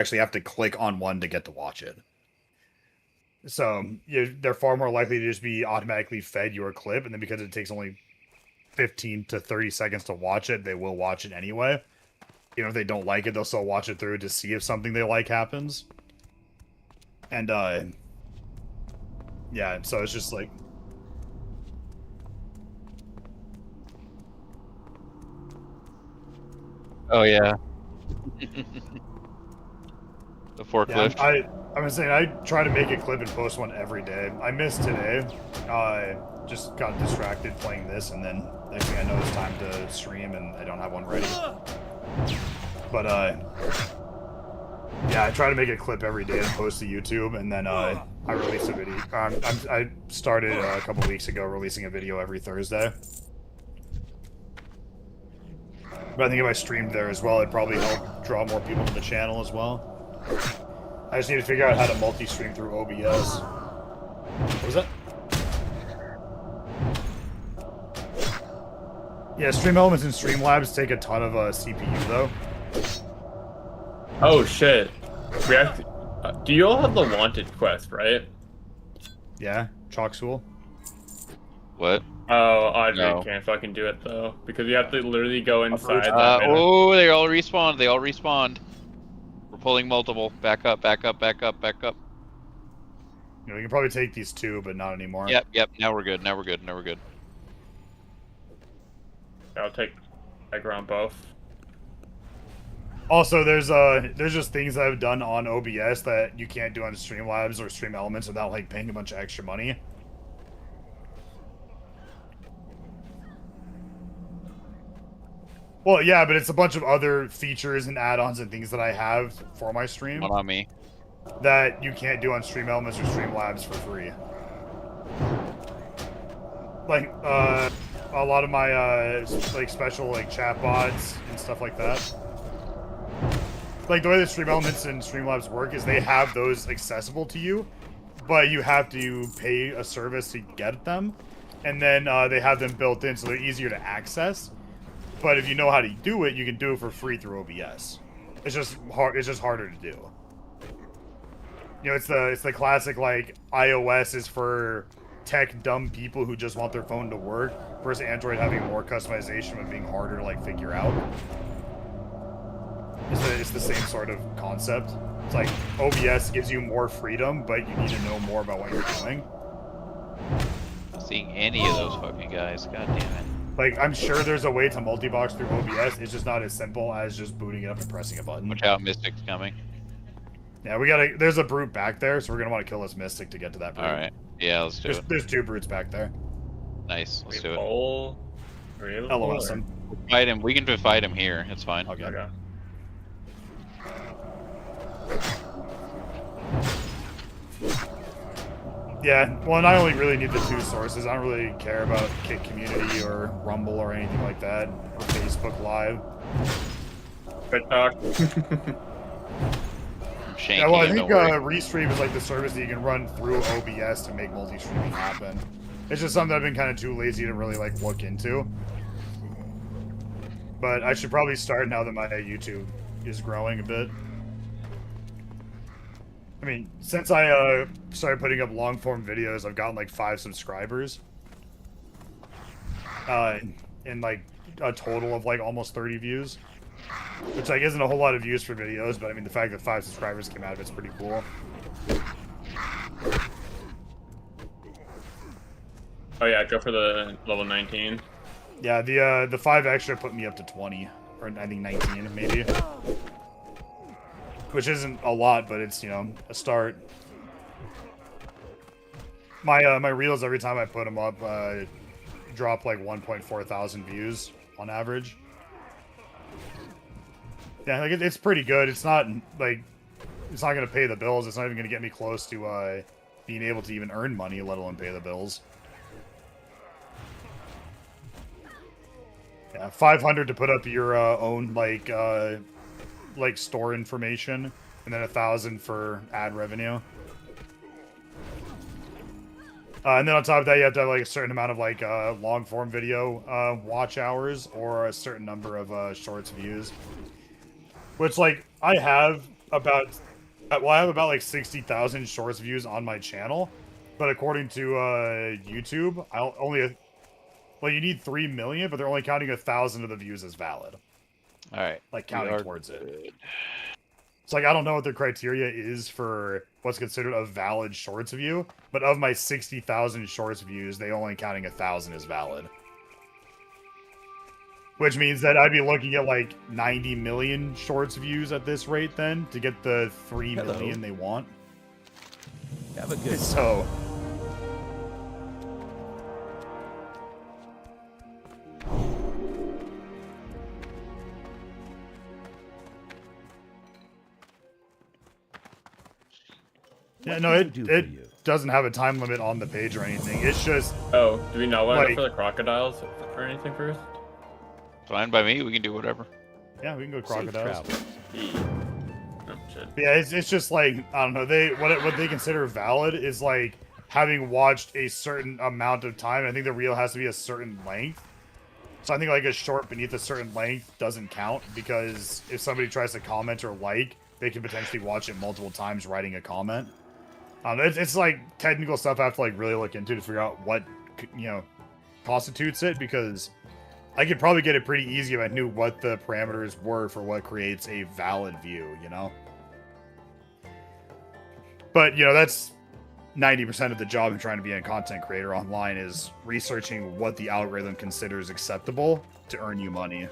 actually have to click on one to get to watch it. So they're far more likely to just be automatically fed your clip, and then because it takes only 15 to 30 seconds to watch it, they will watch it anyway. You know, if they don't like it, they'll still watch it through to see if something they like happens. And yeah, so it's just like, oh yeah. The forklift. yeah, I'm saying I try to make a clip and post one every day. I missed today. Just got distracted playing this, and then next thing I know, it's time to stream, and I don't have one ready. But yeah, I try to make a clip every day and post to YouTube, and then I release a video. I started a couple weeks ago releasing a video every Thursday. But I think if I streamed there as well, it'd probably help draw more people to the channel as well. I just need to figure out how to multi-stream through OBS. What was that? Yeah, Stream Elements and Streamlabs take a ton of CPU, though. Oh, shit. We have to, do you all have the Wanted quest, right? Yeah, Chalk School. What? Oh, Audrey No. can't fucking do it, though. Because you have to literally go inside that oh, they all respawned. They all respawned. We're pulling multiple. Back up, back up, back up, back up. You know, we can probably take these two, but not anymore. Yep, yep. Now we're good. Now we're good. Now we're good. I'll take on both. Also, there's just things that I've done on OBS that you can't do on Streamlabs or Stream Elements without like paying a bunch of extra money. Well, yeah, but it's a bunch of other features and add-ons and things that I have for my stream. Not on me. That you can't do on Stream Elements or Streamlabs for free. Like, a lot of my, like, special, like, chat bots and stuff like that. Like, the way that Stream Elements and Streamlabs work is they have those accessible to you, but you have to pay a service to get them, and then they have them built in so they're easier to access. But if you know how to do it, you can do it for free through OBS. It's just hard. It's just harder to do. You know, it's the classic like iOS is for tech dumb people who just want their phone to work, versus Android having more customization and being harder to like figure out. It's the same sort of concept. It's like OBS gives you more freedom, but you need to know more about what you're doing. Not seeing any of those fucking guys. God damn it. Like, I'm sure there's a way to multi-box through OBS. It's just not as simple as just booting it up and pressing a button. Watch out, Mystic's coming. Yeah, we gotta. There's a brute back there, so we're gonna want to kill this Mystic to get to that brute. All right. Yeah, let's do it. There's two brutes back there. Nice. Let's do it. LOS him. Fight him. We can fight him here. It's fine. Okay. Yeah, well, and I only really need the two sources. I don't really care about Kick Community or Rumble or anything like that, or Facebook Live. Good talk. Yeah, well, I think Restream is like the service that you can run through OBS to make multi-streaming happen. It's just something I've been kind of too lazy to really like look into. But I should probably start now that my YouTube is growing a bit. I mean, since I started putting up long-form videos, I've gotten like 5 subscribers. And like a total of like almost 30 views. Which like isn't a whole lot of views for videos, but I mean the fact that 5 subscribers came out of it's pretty cool. Oh yeah, go for the level 19. Yeah, the 5 extra put me up to 20, or I think 19 maybe. Which isn't a lot, but it's, you know, a start. My my reels every time I put them up drop like 1.4 thousand views on average. Yeah, like it's pretty good. It's not like it's not gonna pay the bills. It's not even gonna get me close to being able to even earn money, let alone pay the bills. Yeah, 500 to put up your own like store information, and then 1,000 for ad revenue. And then on top of that, you have to have like a certain amount of like long form video watch hours or a certain number of shorts views. Which like I have about, well, I have about like 60,000 shorts views on my channel, but according to YouTube, I'll only, well, you need 3 million, but they're only counting 1,000 of the views as valid, All right. like We counting are towards it. good. It's like I don't know what their criteria is for what's considered a valid shorts view, but of my 60,000 shorts views, they only counting 1,000 as valid. Which means that I'd be looking at like 90 million shorts views at this rate then to get the 3 Hello. million they want. Have a good So yeah, no, What can I do for it you? doesn't have a time limit on the page or anything. It's just Oh, do we not want to Like- go for the crocodiles or anything first? Fine by me. We can do whatever. yeah, we can go Safe crocodiles. travels. Oh, shit. But yeah, it's just like I don't know. What they consider valid is like having watched a certain amount of time. I think the reel has to be a certain length. So I think like a short beneath a certain length doesn't count because if somebody tries to comment or like, they can potentially watch it multiple times writing a comment. It's like technical stuff I have to like really look into to figure out what constitutes it because I could probably get it pretty easy if I knew what the parameters were for what creates a valid view, But, that's 90% of the job of trying to be a content creator online is researching what the algorithm considers acceptable to earn you money.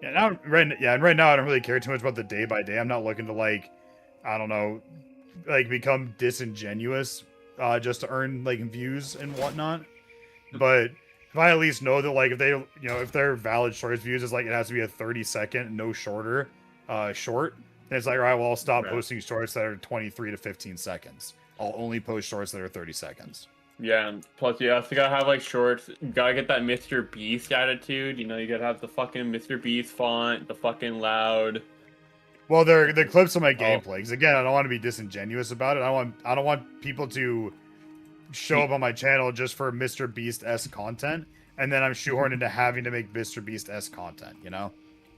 And right now I don't really care too much about the day by day. I'm not looking to become disingenuous just to earn views and whatnot. But if I at least know that if they if their valid shorts views is it has to be a 30-second, no shorter short, then it's like, all right, well, I'll stop posting shorts that are 23 to 15 seconds. I'll only post shorts that are 30 seconds. Yeah, and plus you also gotta have shorts. You gotta get that Mr. Beast attitude. You gotta have the fucking Mr. Beast font, the fucking loud. Well, they're clips of my gameplay. Because again, I don't want to be disingenuous about it. I don't want people to show up on my channel just for Mr. Beast-esque content, and then I'm shoehorned into having to make Mr. Beast-esque content. Oh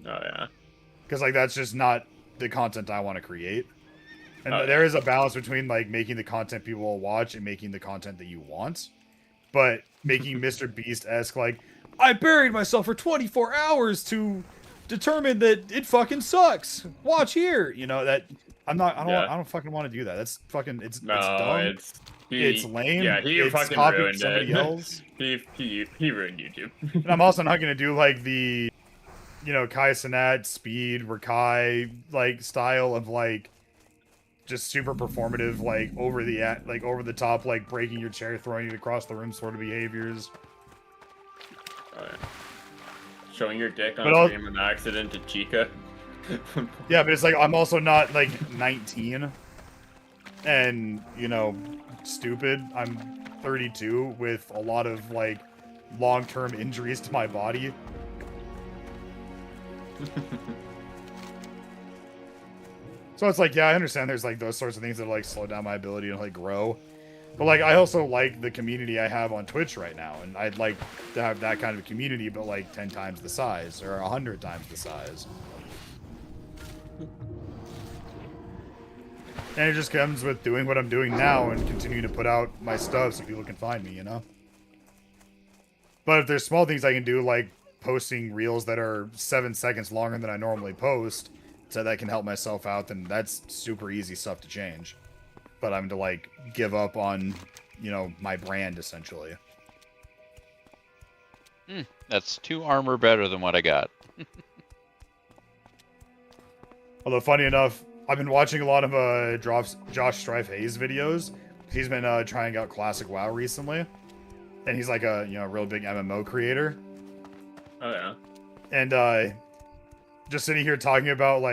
yeah. Because that's just not the content I want to create. And Oh, there is a balance between making the content people will watch and making the content that you want. But making Mr. Beast-esque I buried myself for 24 hours to determine that it fucking sucks. Watch here. That I don't fucking want to do that. That's fucking it's dumb. It's lame. Yeah, he it's fucking copying ruined somebody it. else. he ruined YouTube. And I'm also not gonna do the Kai Cenat speed Rakai style of just super performative over the top breaking your chair, throwing it across the room sort of behaviors. Oh, yeah. Showing your dick on But stream an accident to Chica. Yeah, but it's I'm also not 19 and stupid. I'm 32 with a lot of long-term injuries to my body. So it's yeah, I understand there's those sorts of things that slow down my ability to grow. But I also like the community I have on Twitch right now, and I'd like to have that kind of community, but 10 times the size or 100 times the size. And it just comes with doing what I'm doing now and continuing to put out my stuff so people can find me, But if there's small things I can do, like posting reels that are 7 seconds longer than I normally post, so that can help myself out, then that's super easy stuff to change. But I'm to give up on, my brand essentially. That's 2 armor better than what I got. Although funny enough, I've been watching a lot of Josh Strife Hayes videos. He's been trying out Classic WoW recently, and he's a real big MMO creator. Oh yeah. And just sitting here talking about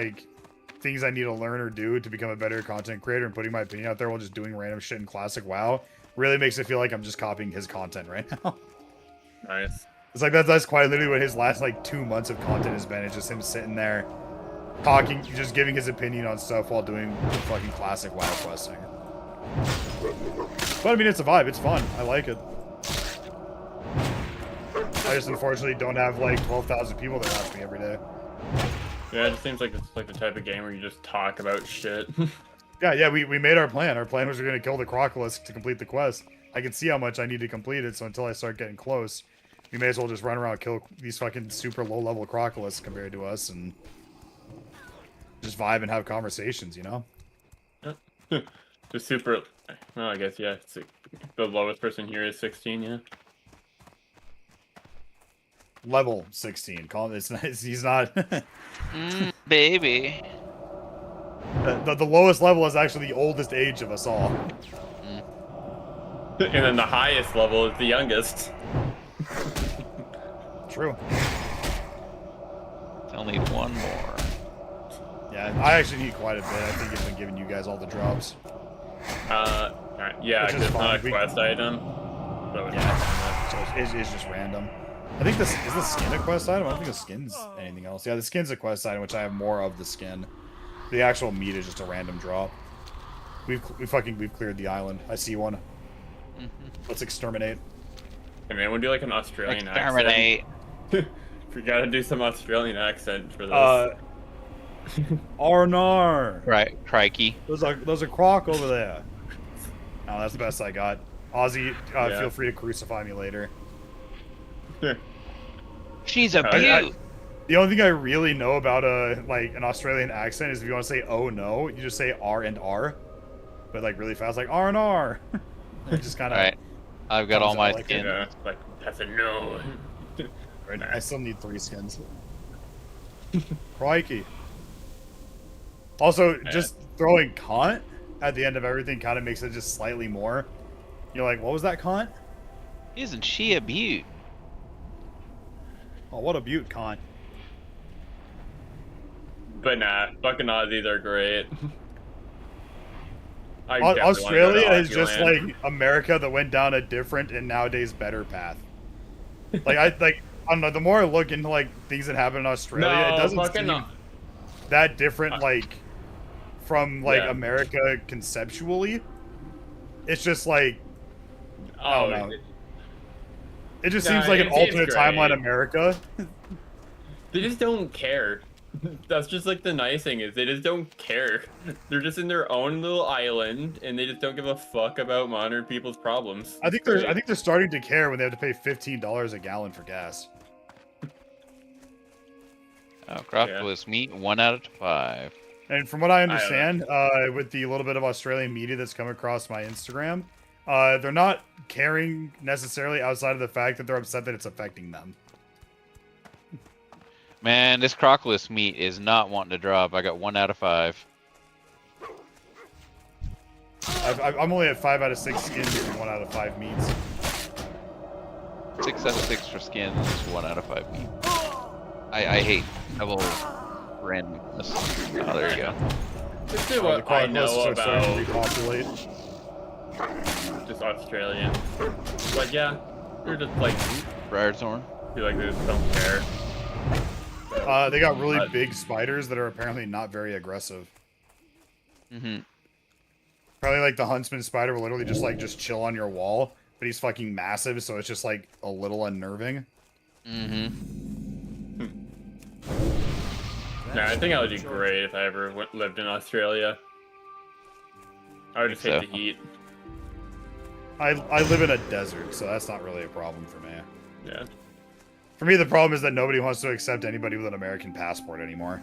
things I need to learn or do to become a better content creator and putting my opinion out there while just doing random shit in Classic WoW really makes it feel like I'm just copying his content right now. Nice. It's that's quite literally what his last 2 months of content has been. It's just him sitting there talking, just giving his opinion on stuff while doing fucking Classic WoW questing. But I mean, it's a vibe. It's fun. I like it. I just unfortunately don't have like 12,000 people that watch me every day. Yeah, it just seems like it's like the type of game where you just talk about shit. Yeah, we made our plan. Our plan was we're gonna kill the Crocolisk to complete the quest. I can see how much I need to complete it, so until I start getting close, we may as well just run around and kill these fucking super low-level Crocolisks compared to us, and just vibe and have conversations, you know? The super. Well, I guess yeah. It's the lowest person here is 16. Yeah. Level 16. Call him. He's not. Baby. The lowest level is actually the oldest age of us all. And then the highest level is the youngest. True. I'll need one more. Yeah, I actually need quite a bit. I think it's been giving you guys all the drops. Alright, yeah, Which is because it's not a fine. quest item. So it's Yeah, so it's just random. I think this is the skin a quest item. I don't think the skin's anything else. Yeah, the skin's a quest item, which I have more of the skin. The actual meat is just a random drop. We've cleared the island. I see one. Let's exterminate. Hey man, we'll do like an Australian Exterminate. accent. We gotta do some Australian accent for this. Arnar. Right, crikey. There's a croc over there. Oh, that's the best I got. Aussie, Yeah. feel free to crucify me later. She's a I- beaut. The only thing I really know about like an Australian accent is if you want to say "oh no," you just say R and R, but like really fast, like R and R. It just kind of. Alright. I've got all my Like skin. Yeah, like that's a no. I still need 3 skins. Crikey. Also, just throwing Kant at the end of everything kind of makes it just slightly more. You're like, what was that, Kant? Isn't she a beaut? Oh, what a beaut, Kant. But nah, fucking Aussies are great. I definitely wanna go to Australia is Aussie just land. like America that went down a different and nowadays better path. I don't know. The more I look into like things that happen in Australia, No, it doesn't fucking seem no. that different. Like from like Yeah. America conceptually, it's just like Oh, know. it just Nah, seems like an it's alternate great. timeline America. they just don't care. That's just like the nice thing is they just don't care. They're just in their own little island and they just don't give a fuck about modern people's problems. I think they're starting to care when they have to pay $15 a gallon for gas. Oh, crocodile meat, 1 out of 5. And from what I don't know. understand, with the little bit of Australian media that's come across my Instagram, they're not caring necessarily outside of the fact that they're upset that it's affecting them. Man, this crocodile meat is not wanting to drop. I got 1 out of 5. I'm only at 5 out of 6 skins and 1 out of 5 meats. 6 out of 6 for skins, 1 out of 5 meat. I hate double randomness. Oh, there you go. Let's do The what I crocodiles know are starting to about repopulate. just Australian. Like, yeah, you're just like, Briarthorn. feel like they just don't care. They got really But- big spiders that are apparently not very aggressive. Mm-hmm. Probably like the huntsman spider will literally just chill on your wall, but he's fucking massive, so it's just like a little unnerving. Mm-hmm. Nah, I think I would do great if I ever lived in Australia. I would just hate So. the heat. I live in a desert, so that's not really a problem for me. Yeah. For me, the problem is that nobody wants to accept anybody with an American passport anymore.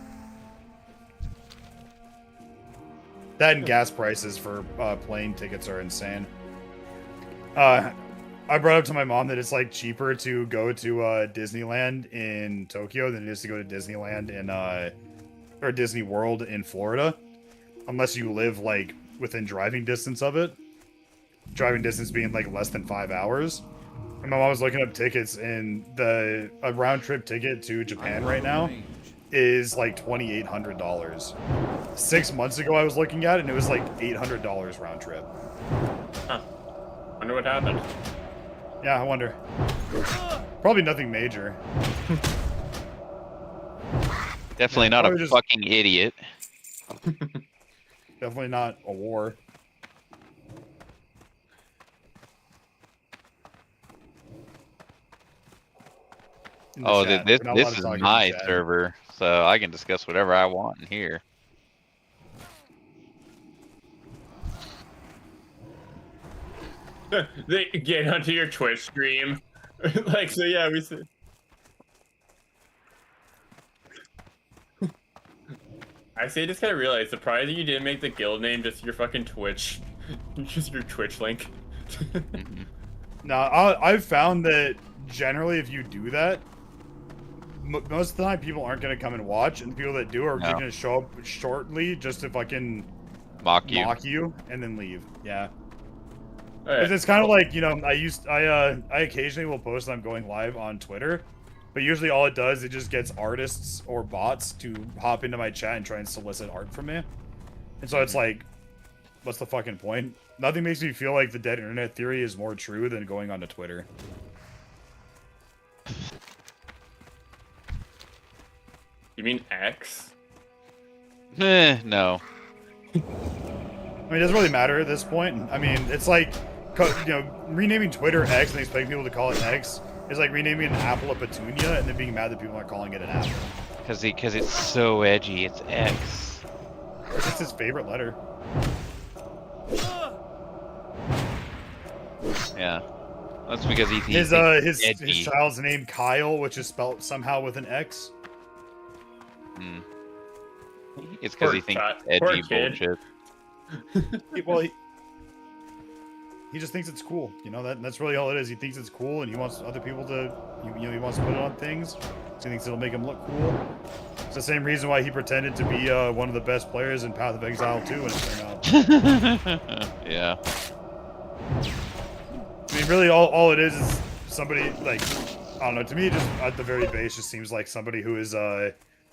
That and gas prices for plane tickets are insane. I brought up to my mom that it's like cheaper to go to Disneyland in Tokyo than it is to go to Disneyland in or Disney World in Florida, unless you live like within driving distance of it. Driving distance being like less than 5 hours. And my mom was looking up tickets, and a round trip ticket to Japan right now is like $2,800. 6 months ago, I was looking at it, and it was like $800 round trip. Huh. Wonder what happened. Yeah, I wonder. Probably nothing major. Definitely not a probably just- fucking idiot. Definitely not a war. in the Oh, chat. this We're not allowed this to is talk in the my chat. server, so I can discuss whatever I want in here. They get onto your Twitch stream. Like, so yeah, we said. I say, just kind of realized, surprised that you didn't make the guild name just your fucking Twitch, just your Twitch link. Mhm. No, I've found that generally if you do that, most of the time people aren't going to come and watch, and the people that do are No. going to show up shortly just to fucking Mock you. mock you and then leave. Yeah. Alright. It's kind of like, you know, I occasionally will post that I'm going live on Twitter, but usually all it does, it just gets artists or bots to hop into my chat and try and solicit art from me. And so it's like, what's the fucking point? Nothing makes me feel like the dead internet theory is more true than going onto Twitter. You mean X? No. I mean, it doesn't really matter at this point. I mean, it's like, you know, renaming Twitter X and expecting people to call it X is like renaming an apple a petunia and then being mad that people aren't calling it an apple. Because it's so edgy. It's X. It's his favorite letter. Yeah. That's because he His thinks his edgy. child's name Kyle, which is spelled somehow with an X. Mm. It's because he thinks it's Poor edgy kid. bullshit. Well, he just thinks it's cool. You know, that's really all it is. He thinks it's cool, and he wants other people to, you know, he wants to put it on things. So he thinks it'll make him look cool. It's the same reason why he pretended to be one of the best players in Path of Exile 2 when it came out. Yeah. I mean, really, all it is somebody, like, I don't know, to me, just at the very base, just seems like somebody who is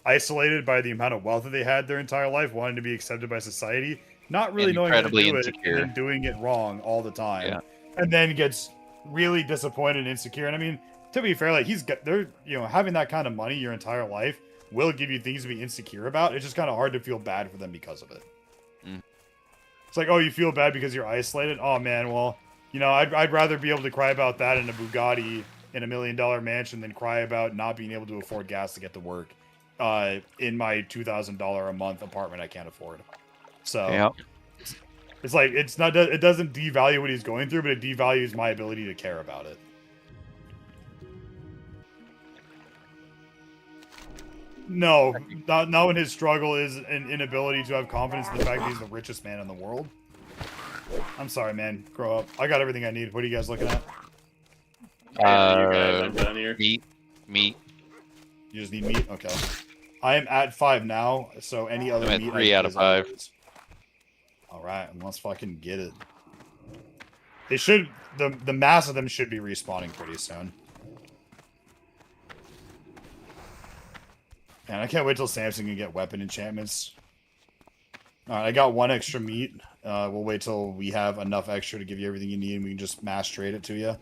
isolated by the amount of wealth that they had their entire life, wanting to be accepted by society, not really knowing how to Incredibly do insecure. it, and then doing it wrong all the time. Yeah. And then gets really disappointed and insecure. And I mean, to be fair, like, they're, you know, having that kind of money your entire life will give you things to be insecure about. It's just kind of hard to feel bad for them because of it. Mm. It's like, oh, you feel bad because you're isolated? Oh, man, well, you know, I'd rather be able to cry about that in a Bugatti in $1 million mansion than cry about not being able to afford gas to get to work in my $2,000 a month apartment I can't afford. So Yeah. it's like, it's not, it doesn't devalue what he's going through, but it devalues my ability to care about it. No, not when his struggle is an inability to have confidence in the fact that he's the richest man in the world. I'm sorry, man. Grow up. I got everything I need. What are you guys looking at? You guys, I'm done here. Meat. You just need meat? Okay. I am at 5 now, so any other I'm at meat... 3 out of 5. Alright, let's fucking get it. They should... The mass of them should be respawning pretty soon. And I can't wait till Samson can get weapon enchantments. Alright, I got 1 extra meat. We'll wait till we have enough extra to give you everything you need, and we can just mass trade it to you.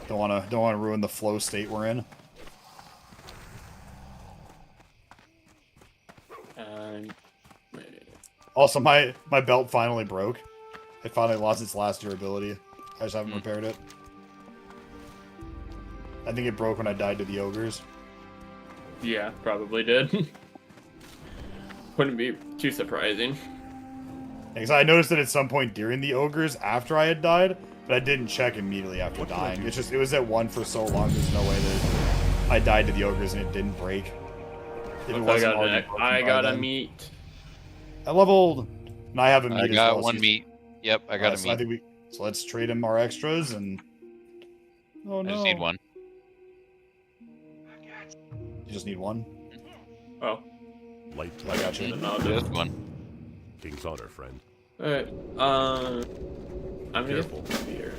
Don't wanna ruin the flow state we're in. Also, my belt finally broke. It finally lost its last durability. I just haven't repaired it. I think it broke when I died to the ogres. Yeah, probably did. Wouldn't be too surprising. Because I noticed it at some point during the ogres after I had died, but I didn't check immediately after dying. It's just, it was at 1 for so long, there's no way that I died to the ogres and it didn't break. If it wasn't already broken I by got a then. meat. I leveled, and I have a meat I as got well, 1 so meat. Yep, I got a so meat. I think so let's trade him our extras and... Oh I no. just need 1. You just need 1? Oh, Light I got you. no, Just 1. King's honor, friend. alright. I'm gonna Careful. get beer.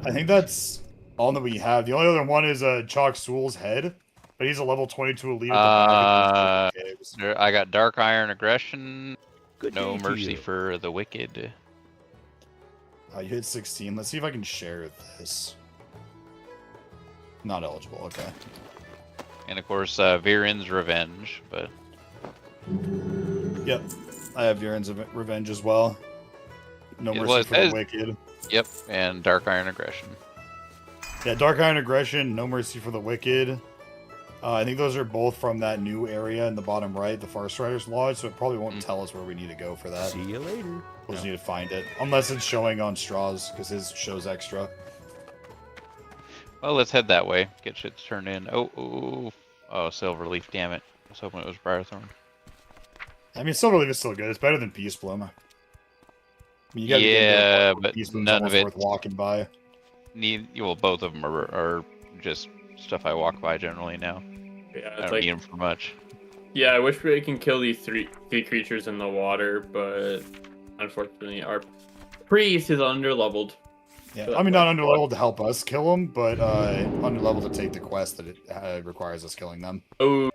I think that's all that we have. The only other one is Chalk Sewell's head, but he's a level 22 elite at the back of these caves. I got Dark Iron Aggression. Good No day to mercy you. for the wicked. You hit 16. Let's see if I can share this. Not eligible, okay. And of course, Viren's Revenge. But Yep. I have Viren's Revenge as well. No Yeah, mercy well, it for the says- wicked. yep, and Dark Iron Aggression. Yeah, Dark Iron Aggression, No Mercy for the Wicked. I think those are both from that new area in the bottom right, the Farce Riders Lodge, so it probably won't tell us where we need to go for that. See you later. We'll just need to find it. Unless it's showing on Straws, because his shows extra. Well, let's head that way. Get shit turned in. Oh, Silverleaf, damn it. I was hoping it was Briarthorn. I mean, Silverleaf is still good. It's better than Peace Bloom. I mean, you gotta Yeah, get but Peace Bloom's none of almost it worth walking by. well, both of them are just stuff I walk by generally now. Yeah, I it's don't need them for much. Yeah, I wish we can kill these three creatures in the water, but unfortunately our priest is underleveled. Yeah, I mean, not underleveled to help us kill them, but underleveled to take the quest that it requires us killing them. Oh,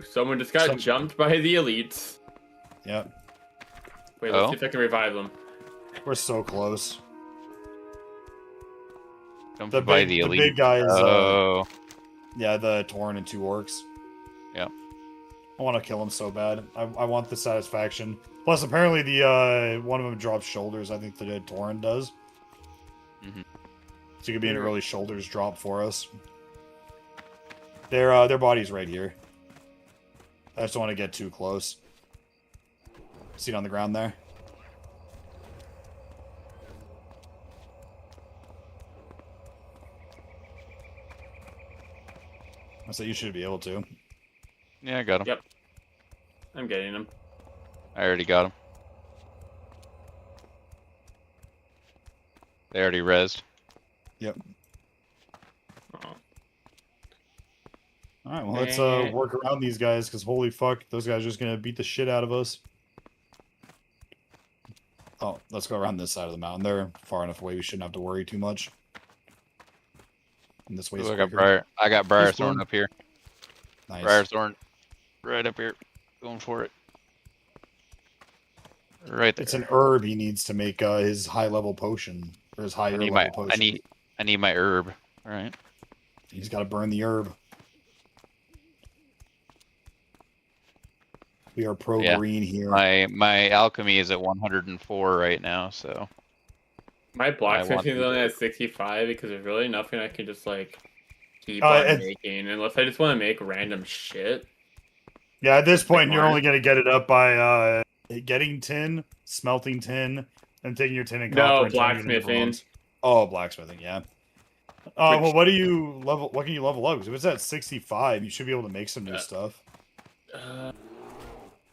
someone just got jumped by the elites. Yep. Wait, let's see if I can revive them. We're so close. Jumped by the elite. The big guy is, oh. Yeah, the Tauren and 2 orcs. Yeah. I want to kill him so bad. I want the satisfaction. Plus, apparently the one of them drops shoulders. I think the Tauren does. Mm-hmm. So it could be an early shoulders drop for us. Their body's right here. I just don't want to get too close. See it on the ground there? I say you should be able to. Yeah, I got him. Yep. I'm getting him. I already got him. They already rezzed. Yep. Oh. Alright, well, let's work around these guys, because holy fuck, those guys are just going to beat the shit out of us. Oh, let's go around this side of the mountain. They're far enough away, we shouldn't have to worry too much. And this way is Ooh, quicker. I got Briarthorn up here. Nice. Briarthorn right up here. Going for it. Right there. It's an herb he needs to make his high-level potion. Or his higher level potion. I need my herb. Alright. He's got to burn the herb. We are pro-green here. My alchemy is at 104 right now, so... My blacksmithing is only at 65 because there's really nothing I can just like keep on making unless I just want to make random shit. Yeah, at this point you're only gonna get it up by getting tin, smelting tin, and taking your tin and copper. No, blacksmithing. Oh, blacksmithing, yeah. Well, what do you level? What can you level up? Because if it's at 65, you should be able to make some new stuff.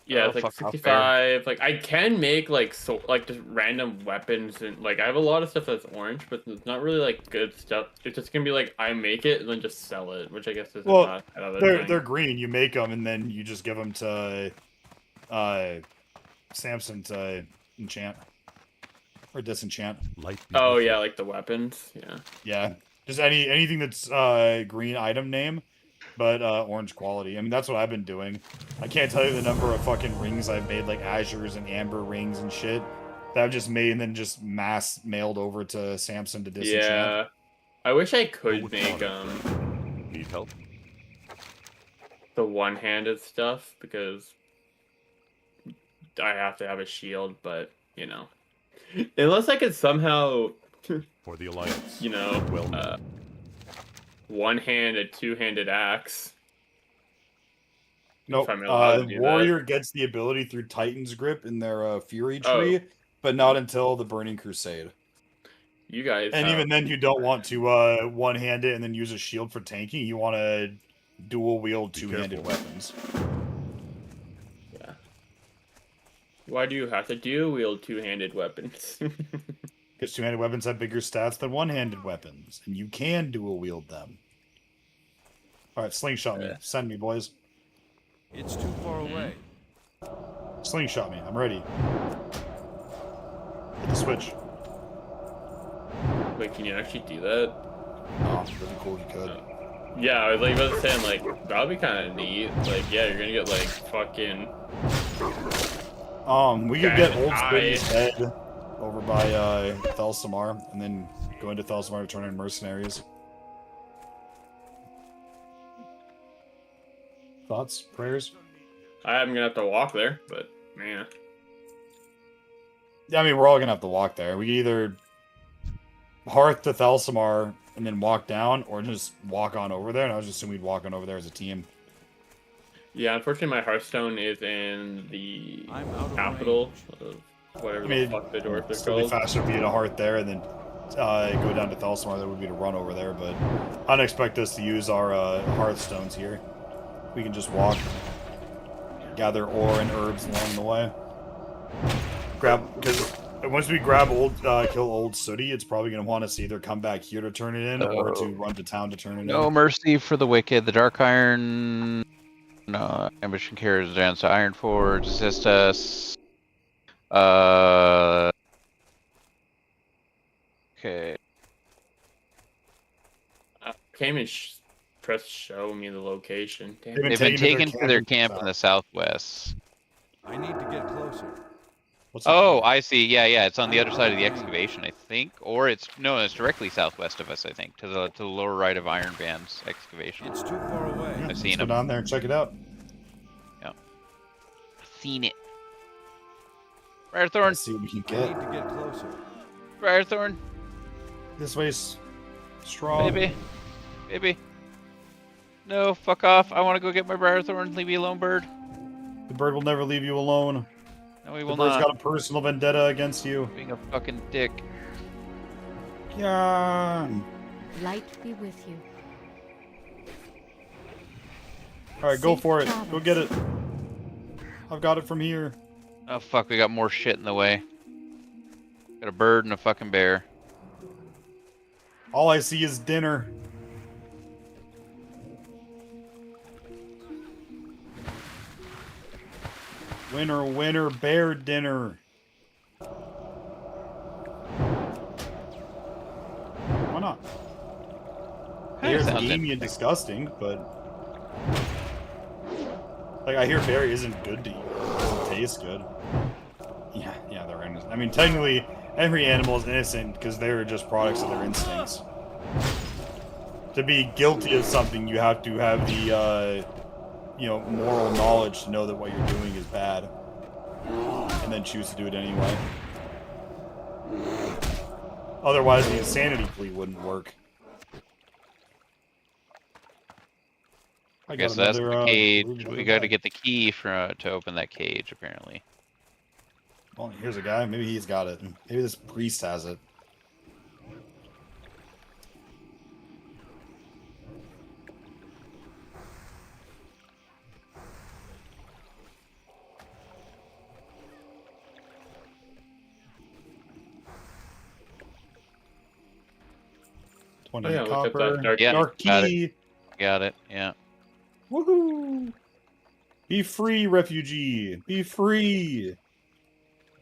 Yeah, it's like 65. Like I can make like just random weapons and like I have a lot of stuff that's orange, but it's not really like good stuff. It's just gonna be like I make it and then just sell it, which I guess is well, they're green. You make them and then you just give them to Samson to enchant or disenchant. Oh yeah, like the weapons. Yeah. Yeah, just anything that's green item name. But orange quality. I mean, that's what I've been doing. I can't tell you the number of fucking rings I've made, like azures and amber rings and shit, that I've just made and then just mass mailed over to Samson to disenchant. Yeah. I wish I could make Need help? the one-handed stuff because I have to have a shield, but you know, unless I could somehow For the Alliance. you know, one-handed, two-handed axe. Nope. The warrior gets the ability through Titan's Grip in their Fury tree, but not until the Burning Crusade. You guys. And even then, you don't want to one-hand it and then use a shield for tanking. You want to dual-wield two-handed weapons. Yeah. Why do you have to dual-wield two-handed weapons? Because two-handed weapons have bigger stats than one-handed weapons, and you can dual-wield them. Alright, slingshot me. Send me, boys. It's too far away. Slingshot me. I'm ready. Hit the switch. Wait, can you actually do that? Oh, it'd be cool if you could. Yeah, I was like about to say, like, that'd be kind of neat. Like, yeah, you're gonna get, like, fucking... We could get Old Spitty's head over by Thelsamar, and then go into Thelsamar to turn in mercenaries. Thoughts? Prayers? I'm gonna have to walk there, but, man. Yeah, I mean, we're all gonna have to walk there. We can either Hearth to Thelsamar, and then walk down, or just walk on over there. And I was just assuming we'd walk on over there as a team. Yeah, unfortunately, my Hearthstone is in the I'm out of capital range. of whatever I mean, the fuck the dwarf is still be called. faster if we had a heart there, and then go down to Thelsmar. That would be to run over there, but I don't expect us to use our Hearthstones here. We can just walk, gather ore and herbs along the way. Because once we grab kill old Sooty, it's probably gonna want us to either come back here to turn it in, or to run to town to turn it No in. mercy for the wicked. The Dark Iron. No, ambition carries down to Iron Forge. Assist us. Okay. Came and press show me the location. Damn. They've been taken to their camp in the southwest. I need to get closer. What's Oh, I see. Yeah, yeah. It's on the other side of the excavation, I think, or it's directly southwest of us, I think, to the lower right of Iron Band's excavation. It's too far away. Yeah, I've seen let's go him. down there and check it out. Seen it. Briarthorn. Let's see what we can I need get. to get closer. Briarthorn. This way's strong. Baby. No, fuck off. I want to go get my Briarthorn. Leave me alone, bird. The bird will never leave you alone. No, we The will bird's not. got a personal vendetta against you. Being a fucking dick. Yeah. Light be with you. All right, go Safe for it. travels. Go get it. I've got it from here. Oh, fuck. We got more shit in the way. Got a bird and a fucking bear. All I see is dinner. Winner, winner, bear dinner. Why not? Kinda Bear's sounds gamey and disgusting, but like I hear bear isn't good to eat. It doesn't taste good. Yeah, they're innocent. I mean, technically, every animal is innocent because they're just products of their instincts. To be guilty of something, you have to have the, moral knowledge to know that what you're doing is bad, and then choose to do it anyway. Otherwise, the insanity plea wouldn't work. I Okay, got so that's another, the cage. another We got to guy. get the key to open that cage, apparently. Well, here's a guy. Maybe he's got it. Maybe this priest has it. Oh yeah, look at Copper. that dark. Yeah. Dark got it. key. Got it, yeah. Woohoo! Be free, refugee. Be free.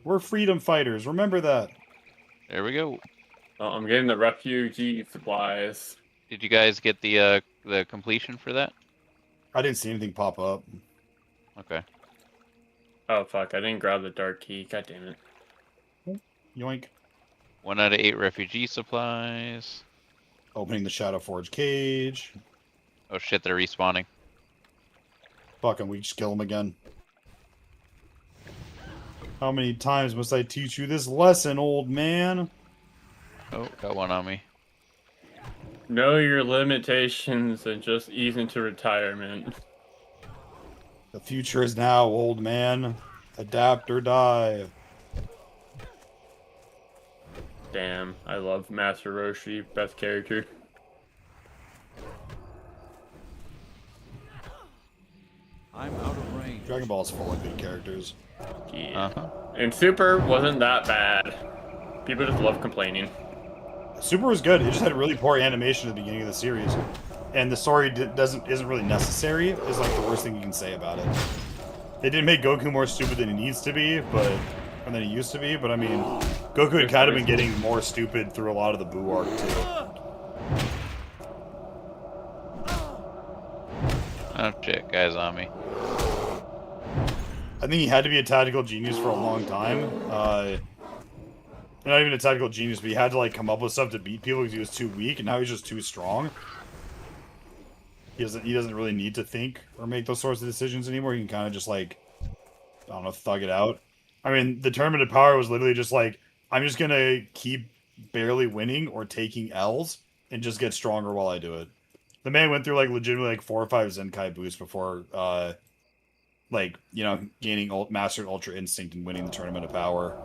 We're freedom fighters. Remember that. There we go. Oh, I'm getting the refugee supplies. Did you guys get the completion for that? I didn't see anything pop up. Okay. Oh fuck! I didn't grab the dark key. God damn it. Yoink. 1 out of 8 refugee supplies. Opening the Shadow Forge cage. Oh shit, they're respawning. Fuck him, we just kill him again. How many times must I teach you this lesson, old man? Oh, got one on me. Know your limitations and just ease into retirement. The future is now, old man. Adapt or die. Damn, I love Master Roshi, best character. I'm out of range. Dragon Ball's full of good characters. Yeah. Uh-huh. And Super wasn't that bad. People just love complaining. Super was good. It just had really poor animation at the beginning of the series, and the story isn't really necessary. Is like the worst thing you can say about it. They did make Goku more stupid than he needs to be, than he used to be. But I mean, Goku had kind of been getting more stupid through a lot of the Buu arc too. Oh shit, guys on me. I think he had to be a tactical genius for a long time. Not even a tactical genius, but he had to like come up with stuff to beat people because he was too weak, and now he's just too strong. He doesn't really need to think or make those sorts of decisions anymore. He can kind of just like, I don't know, thug it out. I mean, the Tournament of Power was literally just like, I'm just gonna keep barely winning or taking L's and just get stronger while I do it. The man went through like legitimately like 4 or 5 Zenkai boosts before like, you know, gaining mastered Ultra Instinct and winning the Tournament of Power.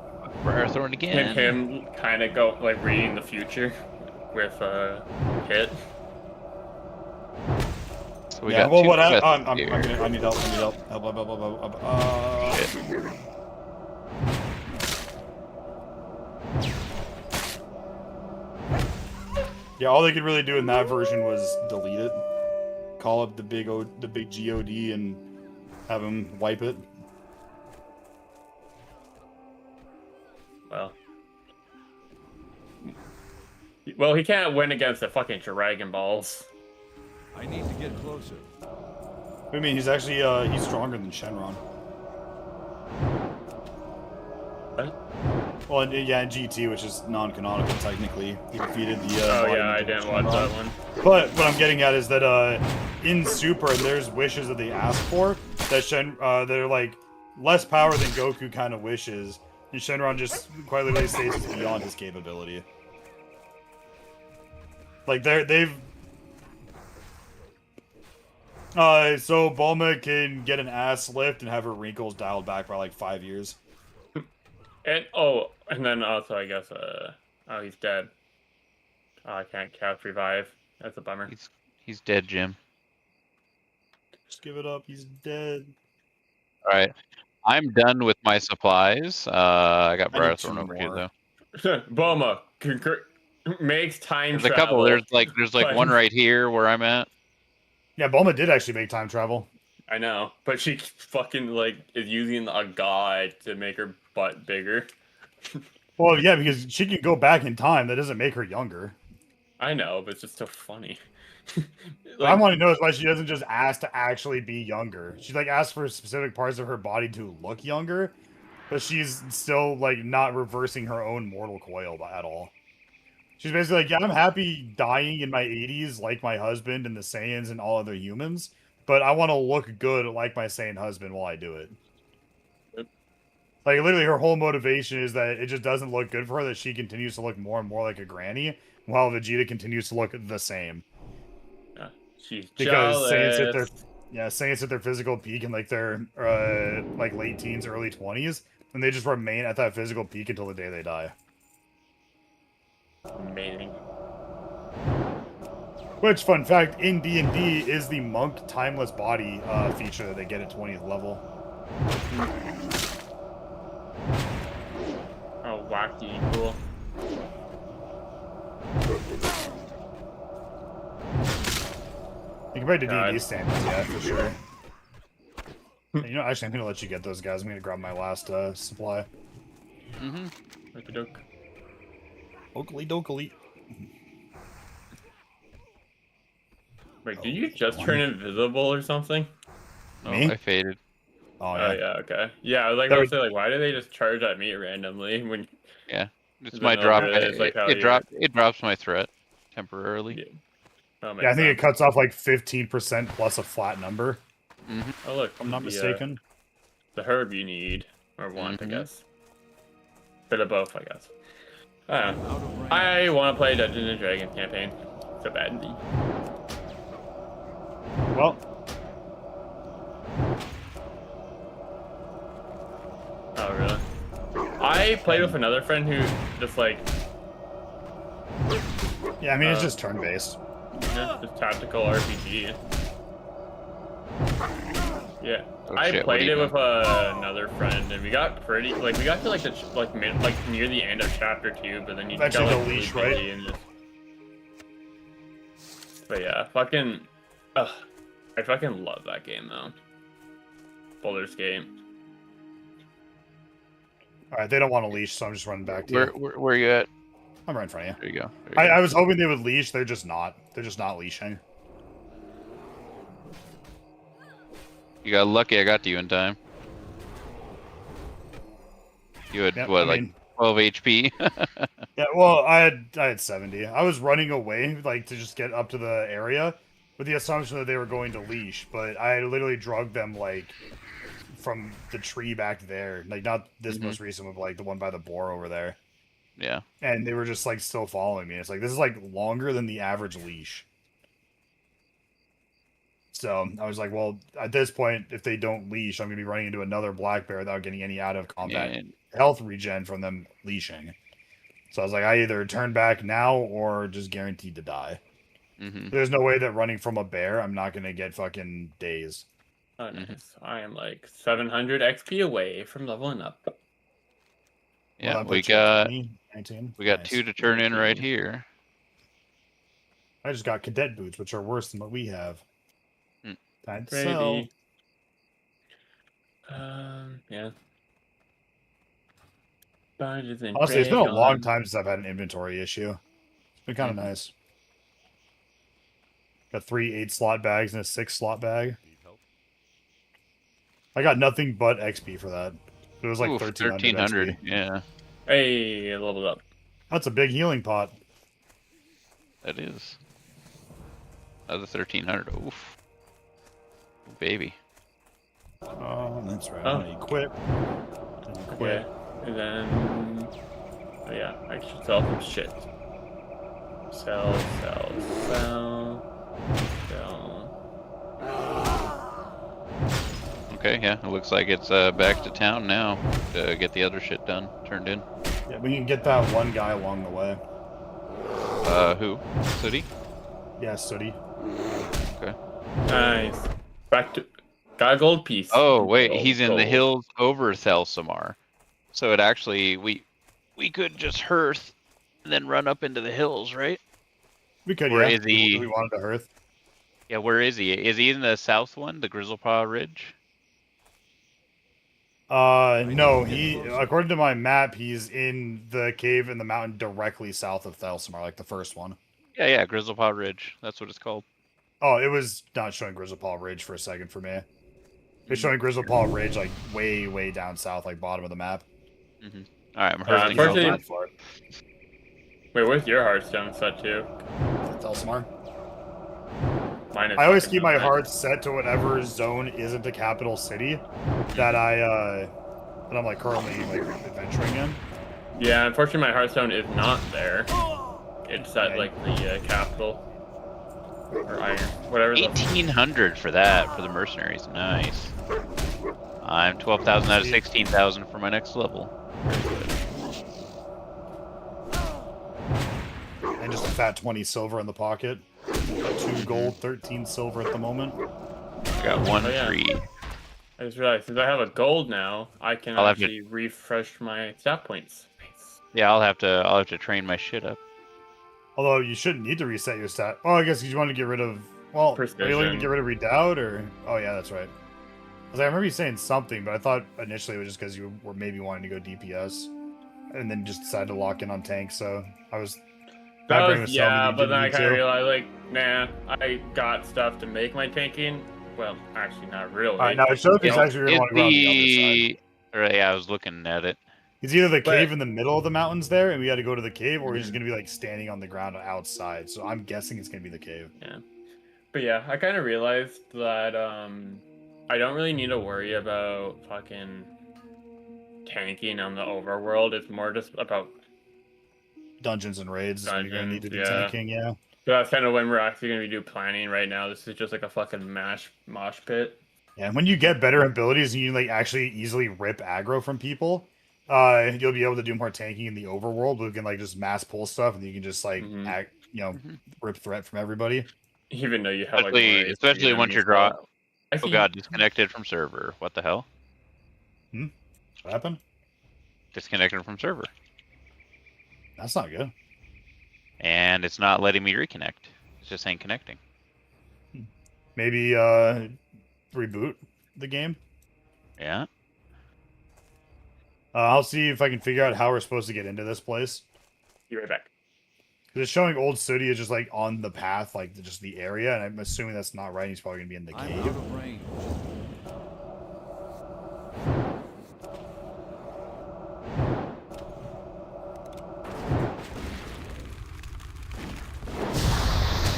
Briar Thorn again. And him kind of go like reading the future with Hit. So we Yeah, got well, two what I methods I here. need help. Help. Shit. Yeah, all they could really do in that version was delete it, call up the big God and have him wipe it. Well, he can't win against the fucking Dragon Balls. I need to get closer. I mean, he's actually he's stronger than Shenron. What? Well, yeah, in GT, which is non-canonical technically, he defeated the. Oh embodiment yeah, I of didn't watch Shenron. that one. But what I'm getting at is that in Super, there's wishes that they ask for that they're like less power than Goku kind of wishes, and Shenron just quite literally states it's beyond his capability. Like they've. So Bulma can get an ass lift and have her wrinkles dialed back by like 5 years. And then also I guess oh, he's dead. Oh, I can't cast revive. That's a bummer. He's dead, Jim. Just give it up. He's dead. All right, I'm done with my supplies. I got I Briar need Thorn 2 over here more. though. Bulma makes time There's a travel. couple. There's like but- one right here where I'm at. Yeah, Bulma did actually make time travel. I know, but she fucking like is using a god to make her butt bigger. Well, yeah, because she can go back in time. That doesn't make her younger. I know, but it's just so funny. What I want to know is why she doesn't just ask to actually be younger. She like asks for specific parts of her body to look younger, but she's still like not reversing her own mortal coil at all. She's basically like, yeah, I'm happy dying in my 80s like my husband and the Saiyans and all other humans, but I want to look good like my Saiyan husband while I do it. Yep. Like, literally, her whole motivation is that it just doesn't look good for her that she continues to look more and more like a granny, while Vegeta continues to look the same. Yeah, she's Because jealous. Saiyans hit their physical peak in like their like late teens, early 20s, and they just remain at that physical peak until the day they die. Amazing. Which, fun fact, in D&D is the monk timeless body feature that they get at 20th level. Oh, wacky, cool. Compared to D&D God. standards, yeah, for sure. You know, actually, I'm gonna let you get those guys. I'm gonna grab my last supply. Mm-hmm. Okey-doke. Oakley dokely. Wait, did you just turn invisible or something? Oh, Me? I faded. Oh, Oh yeah. yeah, okay. Yeah, I was like, That I was- was like, why do they just charge at me randomly when? Yeah, it's Is my it not drop. good? It's like how It you're- drops my threat temporarily. Yeah. Oh, Yeah, I think it sense. cuts off like 15% plus a flat number, Mm-hmm. Oh look, if I'm not mistaken. The herb you need or want, Mhm. I guess. Bit of both, I guess. I don't know. Out of range. I want to play Dungeons and Dragons campaign so badly. Well, Oh really? I played with another friend who just like yeah, I mean, it's just turn-based. just tactical RPG. Yeah, Oh, I shit, what played are it you with another friend, and we got pretty we got to like the near the end of chapter 2, but then you just Eventually got the like, leash, really right? busy and just... But yeah, fucking, I fucking love that game though. Baldur's Gate. All right, they don't want to leash, so I'm just running back to you. Where you at? I'm right in front of you. There you go. There you I go. was hoping they would leash. They're just not. They're just not leashing. You got lucky. I got to you in time. You had Yep, what, I like mean- 12 HP? Yeah, well, I had 70. I was running away, like, to just get up to the area with the assumption that they were going to leash, but I had literally drugged them, like, from the tree back there. Like, not this most recent, but, like, the one by the boar over there. Yeah. and they were just like still following me. It's like this is like longer than the average leash. So I was like, well, at this point, if they don't leash, I'm gonna be running into another black bear without getting any out of combat And health regen from them leashing. So I was like, I either turn back now or just guaranteed to die. mm-hmm. There's no way that running from a bear, I'm not gonna get fucking dazed. Oh, nice. I am like 700 XP away from leveling up. Yeah, Well, that we puts you at got 20, 19. we got Nice. 2 to turn in right 19. here. I just got cadet boots, which are worse than what we have. Hmm. Time to sell. Gravy. Yeah. Bunches and Honestly, it's been a long Dragon. time since I've had an inventory issue. It's been kind of nice. Got 3 8-slot bags and a 6-slot bag. Need help? I got nothing but XP for that. It was like Oof, 1300 XP. Yeah, Hey, I leveled up. That's a big healing pot. that is. Another 1300. Oof. Oh, baby. Oh, that's right. Oh. I'm gonna equip. Okay. And then. Oh, yeah. I should sell some shit. Sell. Okay, yeah, it looks like it's back to town now to get the other shit done, turned in. Yeah, we can get that one guy along the way. Who? City? Yeah, Sooty. Okay. Nice. Back to. Got a gold piece. Oh, wait, Gold, he's in the gold. hills over Thelsamar. So it actually, we could just hearth and then run up into the hills, right? We could, Where yeah. is he? If we wanted to hearth. Yeah, where is he? Is he in the south one, the Grizzlepaw Ridge? No, according to my map, he's in the cave in the mountain directly south of Thelsamar, like the first one. Yeah, Grizzlepaw Ridge. That's what it's called. Oh, it was not showing Grizzlepaw Ridge for a second for me. It was showing Grizzlepaw Ridge like way, way down south, like bottom of the map. Mm-hmm. All right, I'm hearthing. unfortunately- For it. Wait, where's your Hearthstone set to? Thelsamar. Mine is I always fucking keep my nothing. heart set to whatever zone isn't the capital city that I'm like currently like adventuring in. Yeah, unfortunately, my Hearthstone is not there. It's at Okay. like the capital or iron, whatever. The 1800 for that for the mercenaries. Nice. I'm 12,000 out of 16,000 for my next level. And just a fat 20 silver in the pocket. 2 gold, 13 silver at the moment. Got 1 Oh, yeah. 3. I just realized since I have a gold now, I can I'll have to- actually refresh my stat points. Nice. Yeah, I'll have to train my shit up. Although you shouldn't need to reset your stat. Oh, I guess you want to get rid of. Well, are you looking to Precision. get rid of Redoubt or? Oh yeah, that's right. Because I remember you saying something, but I thought initially it was just because you were maybe wanting to go DPS, and then just decided to lock in on tank. So I was. my brain was telling me Yeah, you but didn't then I need kind of to. realized, like, nah, I got stuff to make my tanking. Well, actually, not really. All right, now it shows me You know, actually we want to go on the other side. Or, yeah, I was looking at it. It's either the But- cave in the middle of the mountains there, and we got to go to the cave, or he's just Mhm. gonna be like standing on the ground outside. So I'm guessing it's gonna be the cave. But yeah, I kind of realized that I don't really need to worry about fucking tanking on the overworld. It's more just about. Dungeons and raids. Is when you're gonna need to do Dungeons, yeah. tanking. Yeah. So that's kind of when we're actually gonna do planning right now. This is just like a fucking mosh pit. Yeah, and when you get better abilities and you like actually easily rip aggro from people, you'll be able to do more tanking in the overworld. We can like just mass pull stuff, and you can just like Mhm. rip threat from everybody. Even though you have like Especially- more HP especially than once me, you're so- draw- I Oh see. god, disconnected from server. What the hell? What happened? Disconnected from server. That's not good. And it's not letting me reconnect. It's just saying connecting. Maybe reboot the game. Yeah. I'll see if I can figure out how we're supposed to get into this place. Be right back. 'Cause it's showing Old City is just like on the path, like just the area, and I'm assuming that's not right. He's probably gonna be in the I'm cave. out of range.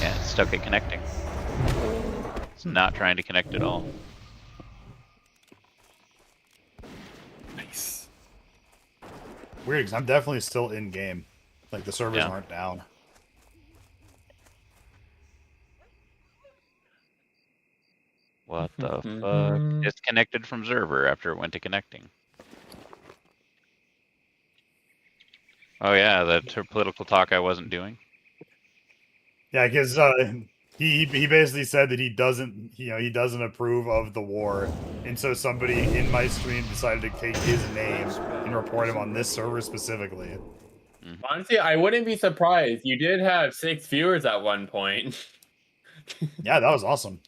Yeah, it's stuck at connecting. It's not trying to connect at all. Nice. weird because I'm definitely still in game. Like the servers Yeah. aren't down. What the fuck? Disconnected from server after it went to connecting. Oh yeah, the political talk I wasn't doing. Yeah, because he basically said that he doesn't he doesn't approve of the war, and so somebody in my stream decided to take his name and report him on this server specifically. Honestly, I wouldn't be surprised. You did have 6 viewers at one point. Yeah, that was awesome.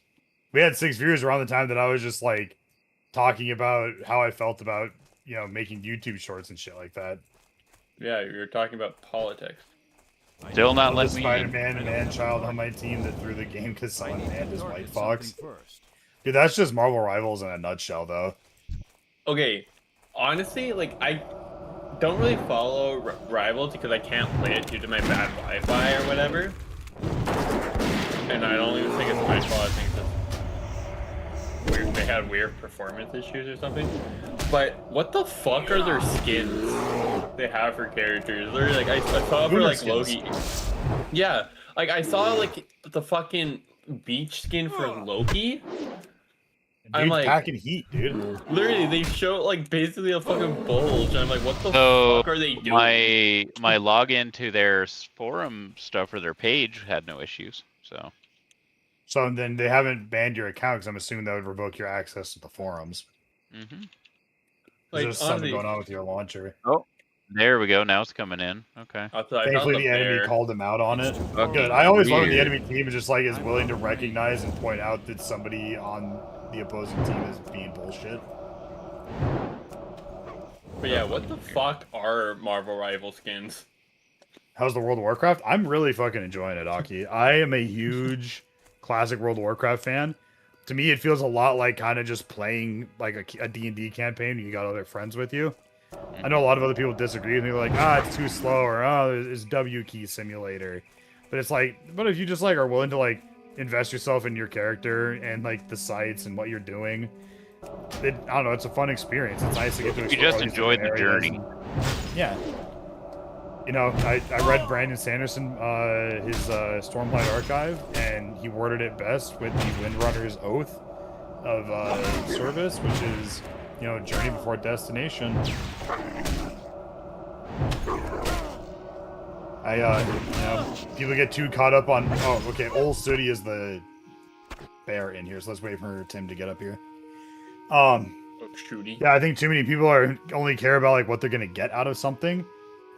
We had 6 viewers around the time that I was just like talking about how I felt about making YouTube shorts and shit like that. Yeah, you were talking about politics. Still not The letting me in. Spider-Man man-child on my team that threw the game because someone banned his White Target Fox. something first. Dude, that's just Marvel Rivals in a nutshell, though. Okay, honestly, like I don't really follow Rivals because I can't play it due to my bad Wi-Fi or whatever. And I don't even think it's my fault. I think it's just weird. They had weird performance issues or something. But what the fuck are their skins they have for characters? Literally, like I saw for like Loki. Yeah, like I saw like the fucking beach skin for Loki. I'm Dude's like, packing heat, dude. literally, they show like basically a fucking bulge. And I'm like, what the So fuck are they doing? my login to their forum stuff or their page had no issues. So then they haven't banned your account because I'm assuming that would revoke your access to the forums. Mm-hmm. Like, There's something honestly, going on with your launcher. Oh, there we go. Now it's coming in. Okay. I found Thankfully, the the enemy bear. called him out on it. fucking Good. I always love when the weird. enemy team is just like is willing to recognize and point out that somebody on the opposing team is being bullshit. But yeah, what the fuck are Marvel Rival skins? How's the World of Warcraft? I'm really fucking enjoying it, Aki. I am a huge classic World of Warcraft fan. To me, it feels a lot like kind of just playing like a D&D campaign. You got other friends with you. I know a lot of other people disagree with me, like, it's too slow, or it's W key simulator. But it's like, but if you just like are willing to like invest yourself in your character and like the sites and what you're doing, I don't know, it's a fun experience. It's nice to get to explore. You just all these enjoyed the different areas journey. and- yeah. You know, I read Brandon Sanderson, his Stormlight archive, and he worded it best with the Windrunner's oath of service, which is, journey before destination. People get too caught up on, okay, Old Sooty is the bear in here, so let's wait for Tim to get up here. Oh, shooty. Yeah, I think too many people only care about like what they're gonna get out of something,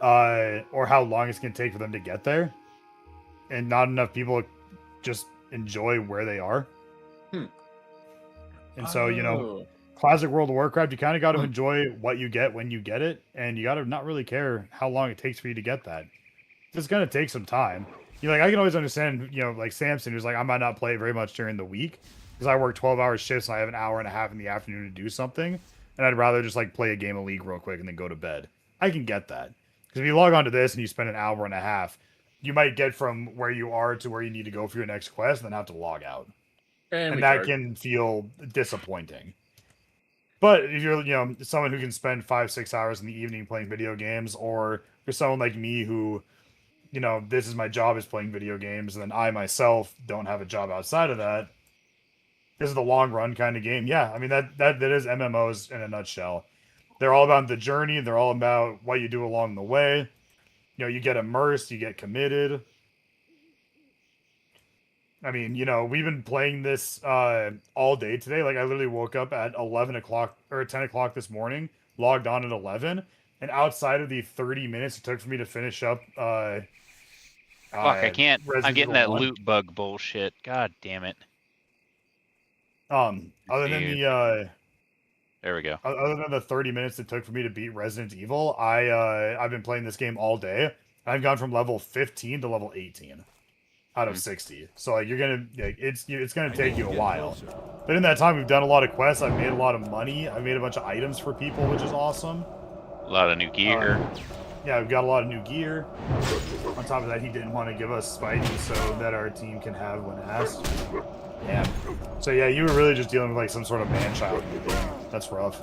or how long it's gonna take for them to get there, and not enough people just enjoy where they are. And so, classic World of Warcraft, you kind of got to enjoy what you get when you get it, and you got to not really care how long it takes for you to get that. It's gonna take some time. I can always understand, like Samson, who's like, I might not play very much during the week because I work 12-hour shifts and I have an hour and a half in the afternoon to do something, and I'd rather just like play a game of League real quick and then go to bed. I can get that, because if you log on to this and you spend an hour and a half, you might get from where you are to where you need to go for your next quest, and then have to log out, and that can feel disappointing. But if you're, someone who can spend 5-6 hours in the evening playing video games, or you're someone like me who, this is my job is playing video games, and then I myself don't have a job outside of that. This is the long run kind of game. Yeah, I mean that is MMOs in a nutshell. They're all about the journey. They're all about what you do along the way. You get immersed, you get committed. I mean, we've been playing this all day today. Like, I literally woke up at 11 o'clock or 10 o'clock this morning, logged on at 11, and outside of the 30 minutes it took for me to finish up. Fuck, I can't. Resident I'm getting Evil that 1. loot bug bullshit. God damn it. Other than the There we go. other than the 30 minutes it took for me to beat Resident Evil, I've been playing this game all day. I've gone from level 15 to level 18 out of 60. So like it's gonna take you a while. But in that time we've done a lot of quests. I've made a lot of money. I've made a bunch of items for people, which is awesome. A lot of new gear. Yeah, we've got a lot of new gear. On top of that, he didn't want to give us Spidey so that our team can have when asked. Yeah. So yeah, you were really just dealing with like some sort of man-child in the game. That's rough.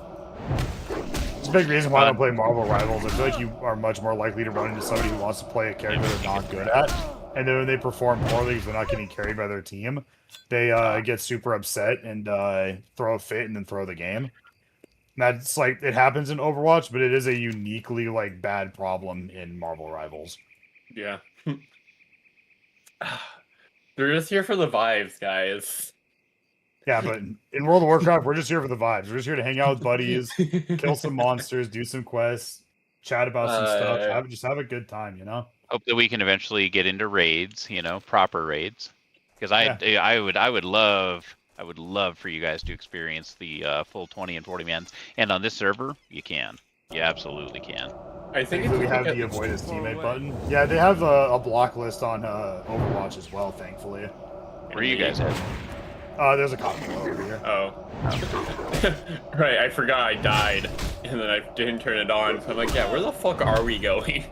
a big reason why I don't play Marvel Rivals. I feel like you are much more likely to run into somebody who wants to play a character they're not good at, and then when they perform poorly because they're not getting carried by their team, they get super upset and throw a fit and then throw the game. And that's like it happens in Overwatch, but it is a uniquely like bad problem in Marvel Rivals. Yeah. They're just here for the vibes, guys. Yeah, but in World of Warcraft, we're just here for the vibes. We're just here to hang out with buddies, kill some monsters, do some quests, chat about some stuff, just have a good time, you know? Hope that we can eventually get into raids, you know, proper raids. Because Yeah. I would love for you guys to experience the full 20 and 40 mans. And on this server, you can. You absolutely can. I think it's Thankfully, we just have because the it's avoid too his far teammate away. button. Yeah, they have a block list on Overwatch as well, thankfully. Where are you guys at? There's a cop over here. Oh. Right, I forgot I died. And then I didn't turn it on. So I'm like, yeah, where the fuck are we going?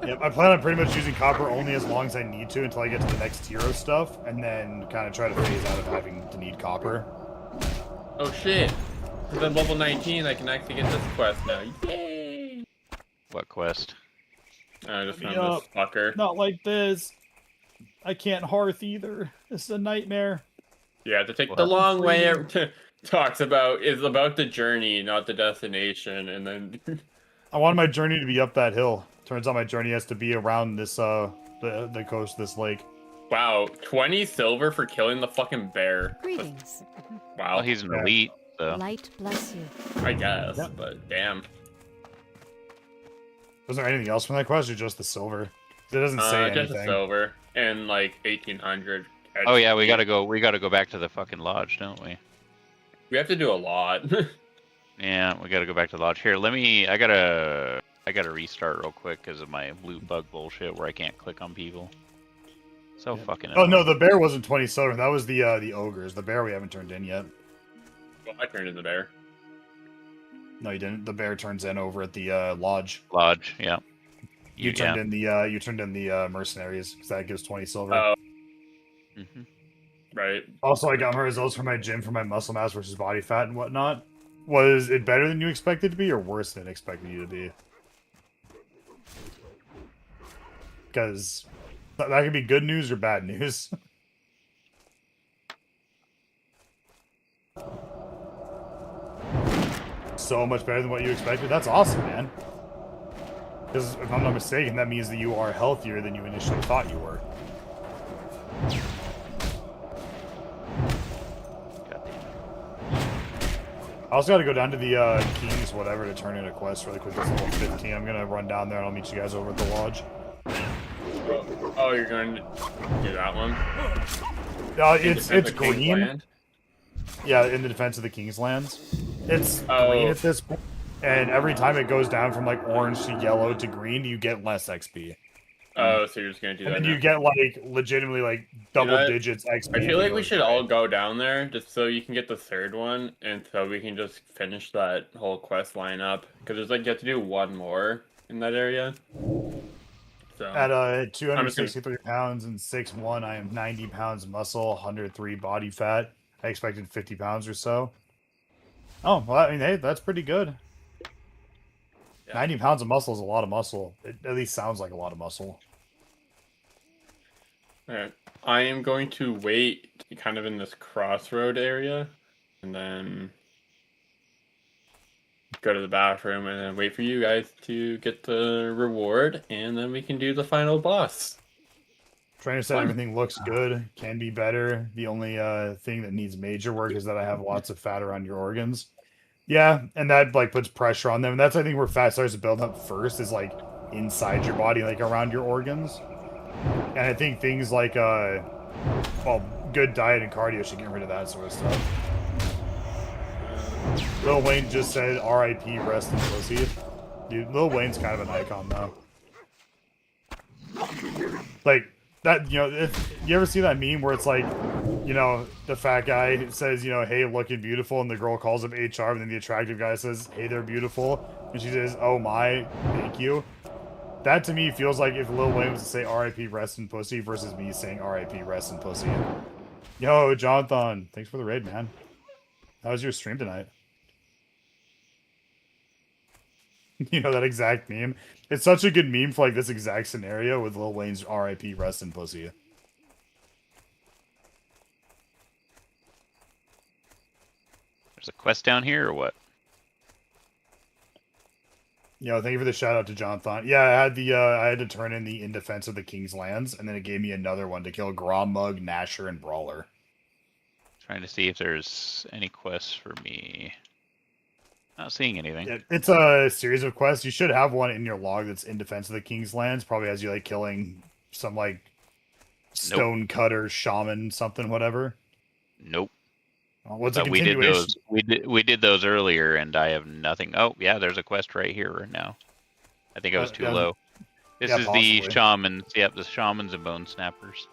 Yep, I plan on pretty much using copper only as long as I need to until I get to the next tier of stuff, and then kind of try to phase out of having to need copper. Oh shit. Because I'm level 19, I can actually get this quest now. Yay! What quest? I just found Yup. this fucker. Not like this. I can't hearth either. This is a nightmare. You have to take Well, the long way. Talks about is about the journey, not the destination, and then I wanted my journey to be up that hill. Turns out my journey has to be around this the coast of this lake. wow, 20 silver for killing the fucking bear. Greetings. Wow, Well, he's an Yeah. elite, so. Light bless you. I guess, Yep. but damn. Was there anything else from that quest or just the silver? It doesn't say Just a anything. silver and like 1800. Oh yeah, we gotta go back to the fucking lodge, don't we? We have to do a lot. Yeah, we gotta go back to the lodge. Here, I gotta restart real quick because of my loot bug bullshit where I can't click on people. So fucking Oh no, annoying. the bear wasn't 20 silver. That was the ogres. The bear we haven't turned in yet. Well, I turned in the bear. No, you didn't. The bear turns in over at the lodge. Lodge, yeah. You turned in the mercenaries because that gives 20 silver. Oh, Mhm. right. Also, I got my results from my gym for my muscle mass versus body fat and whatnot. Was it better than you expected to be, or worse than expected you to be? Because that could be good news or bad news. So much better than what you expected. That's awesome, man. Because if I'm not mistaken, that means that you are healthier than you initially thought you were. God damn it. I also got to go down to the King's whatever to turn in a quest really quick. It's level 15. I'm gonna run down there and I'll meet you guys over at the lodge. Oh, you're going to do that one? It's Defend the King's green. Land? Yeah, in the defense of the King's lands. It's Oh. green at this point, and every time it goes down from like orange to yellow to green, you get less XP. Oh, so you're just going to do And that then now. you get like legitimately like double what? digits XP. I feel if it like we goes should right. all go down there just so you can get the third one, and so we can just finish that whole quest line up. Because there's like you have to do one more in that area. So At I'm 263 pounds and 6'1", I am 90 pounds muscle, 103 body fat. I expected 50 pounds or so. Oh, well, I mean, hey, that's pretty good. Yeah. 90 pounds of muscle is a lot of muscle. It at least sounds like a lot of muscle. alright. I am going to wait kind of in this crossroad area, and then go to the bathroom and then wait for you guys to get the reward, and then we can do the final boss. Trainer said Fun. everything looks good, can be better. The only thing that needs major work is that I have lots of fat around your organs. Yeah, and that like puts pressure on them. And that's I think where fat starts to build up first is like inside your body, like around your organs. And I think things like well, good diet and cardio should get rid of that sort of stuff. Lil Wayne just said R.I.P. rest in pussy. Dude, Lil Wayne's kind of an icon though. Like that, you know, if you ever see that meme where it's like, you know, the fat guy says, you know, hey, looking beautiful, and the girl calls him HR, and then the attractive guy says, hey, they're beautiful, and she says, oh my, thank you. That to me feels like if Lil Wayne was to say R.I.P. rest in pussy versus me saying R.I.P. rest in pussy. Yo, Jonathan, thanks for the raid, man. How was your stream tonight? You know that exact meme? It's such a good meme for like this exact scenario with Lil Wayne's R.I.P. Rest in Pussy. There's a quest down here or what? Thank you for the shout out to Jonathan. Yeah, I had to turn in the In Defense of the King's Lands, and then it gave me another one to kill Gromug, Gnasher, and Brawler. Trying to see if there's any quests for me. Not seeing anything. Yeah, it's a series of quests. You should have one in your log that's In Defense of the King's Lands. Probably has you like killing some like stone cutter, shaman, something, whatever. Nope. What's a We did continuation? those. We did those earlier, and I have nothing. Oh yeah, there's a quest right here right now. I think I was too yeah, low. This yeah, is the possibly. shamans. Yep, the shamans and bone snappers.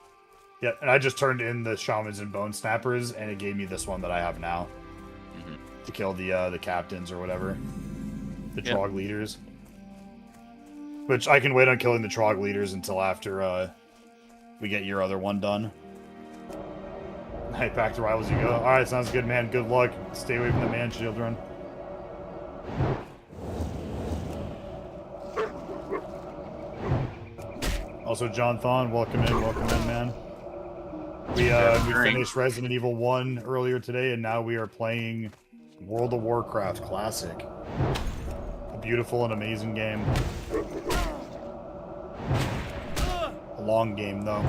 Yeah, and I just turned in the shamans and bone snappers, and it gave me this one that I have now to kill the captains or whatever, the Trog leaders. Which I can wait on killing the Trog leaders until after we get your other one done. Hey, back to rivals you go. All right, sounds good, man. Good luck. Stay away from the man children. Also, John Thon, welcome in, man. We finished Resident Evil 1 earlier today, and now we are playing World of Warcraft Classic. A beautiful and amazing game. A long game, though.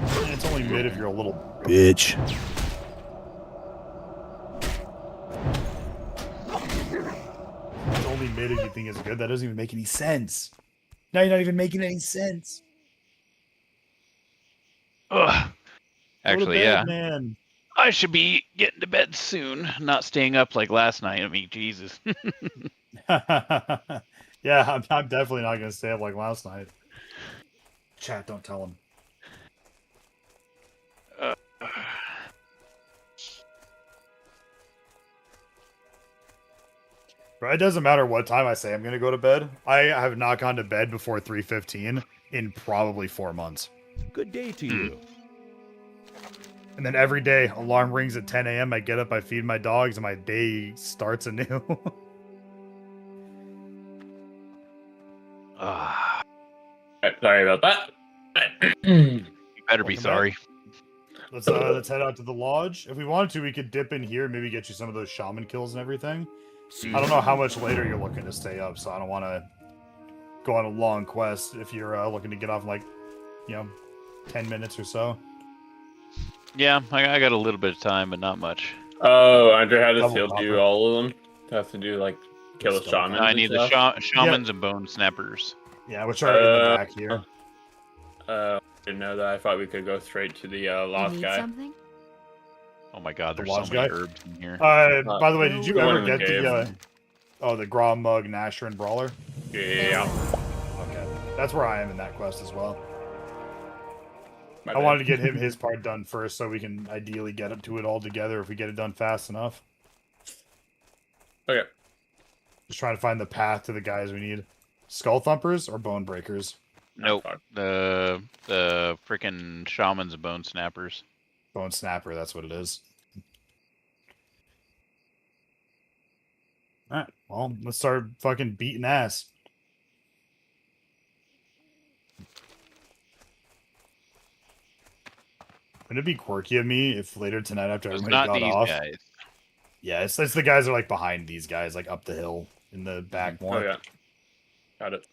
And it's only mid if you're a little bitch. It's only mid if you think it's good. That doesn't even make any sense. Now you're not even making any sense. Ugh. Actually, yeah. Man. I should be getting to bed soon, not staying up like last night. I mean, Jesus. Yeah, I'm definitely not going to stay up like last night. Chat, don't tell him. But it doesn't matter what time I say I'm going to go to bed. I have not gone to bed before 3:15 in probably 4 months. Good day to you. And then every day, alarm rings at 10 a.m. I get up, I feed my dogs, and my day starts anew. Sorry about that. You better be Welcome sorry. Let's head out to the lodge. If we wanted to, we could dip in here, maybe get you some of those shaman kills and everything. I don't know how much later you're looking to stay up, so I don't want to go on a long quest if you're looking to get off in like, 10 minutes or so. Yeah, I got a little bit of time, but not much. Oh, Andre had to Double still copper. do all of them. Have to do like kill the Still shamans. I and need the stuff? shamans and bone snappers. Yeah, which are in the back here. Didn't know that. I thought we could go straight to the You lost need guy. something? Oh my god, The there's so lodge many guy? herbs in here. By the way, did you The one ever in the get cave. the Gromug, Gnasher, and Brawler? Yeah. Okay, that's where I am in that quest as well. My I bad. wanted to get him his part done first, so we can ideally get up to it all together if we get it done fast enough. Okay. Just trying to find the path to the guys we need. Skull Thumpers or Bone Breakers? Nope. fuck. The freaking shamans and bone snappers. Bone Snapper, that's what it is. Alright, well, let's start fucking beating ass. Wouldn't it be quirky of me if later tonight after It's everybody not got these off? guys. Yeah, it's the guys that are like behind these guys, like up the hill in the back more. Oh yeah. Got it.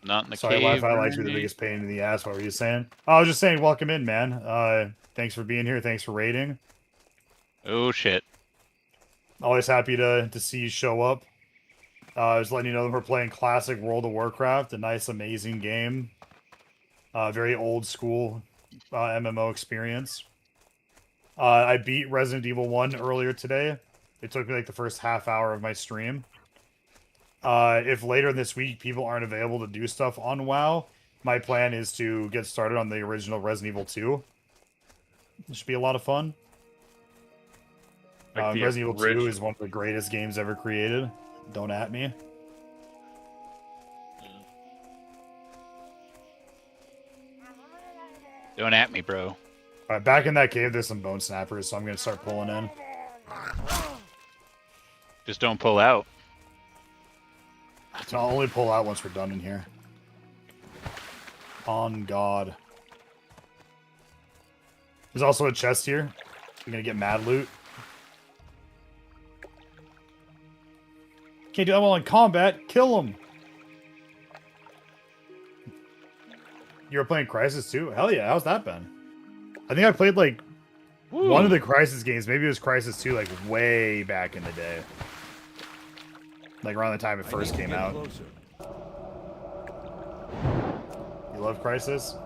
Not in the Sorry, cave. Wi-Fi or likes to be the anything. biggest pain in the ass. What were you saying? Oh, I was just saying, welcome in, man. Thanks for being here. Thanks for raiding. Oh shit. Always happy to see you show up. I was letting you know that we're playing classic World of Warcraft, a nice, amazing game. Very old school MMO experience. I beat Resident Evil 1 earlier today. It took me like the first half hour of my stream. If later this week people aren't available to do stuff on WoW, my plan is to get started on the original Resident Evil 2. It should be a lot of fun. Like the Resident Evil 2 original- is one of the greatest games ever created. Don't at me. Don't at me, bro. Alright, back in that cave, there's some bone snappers, so I'm gonna start pulling in. Just don't pull out. So I'll only pull out once we're done in here. On God. There's also a chest here. You're gonna get mad loot. Can't do that while in combat. Kill him. You were playing Crysis too? Hell yeah, how's that been? I think I played like one of the Crysis games. Maybe it was Crysis 2, like way back in the day. Like around the time it first came out. Closer. You love Crysis?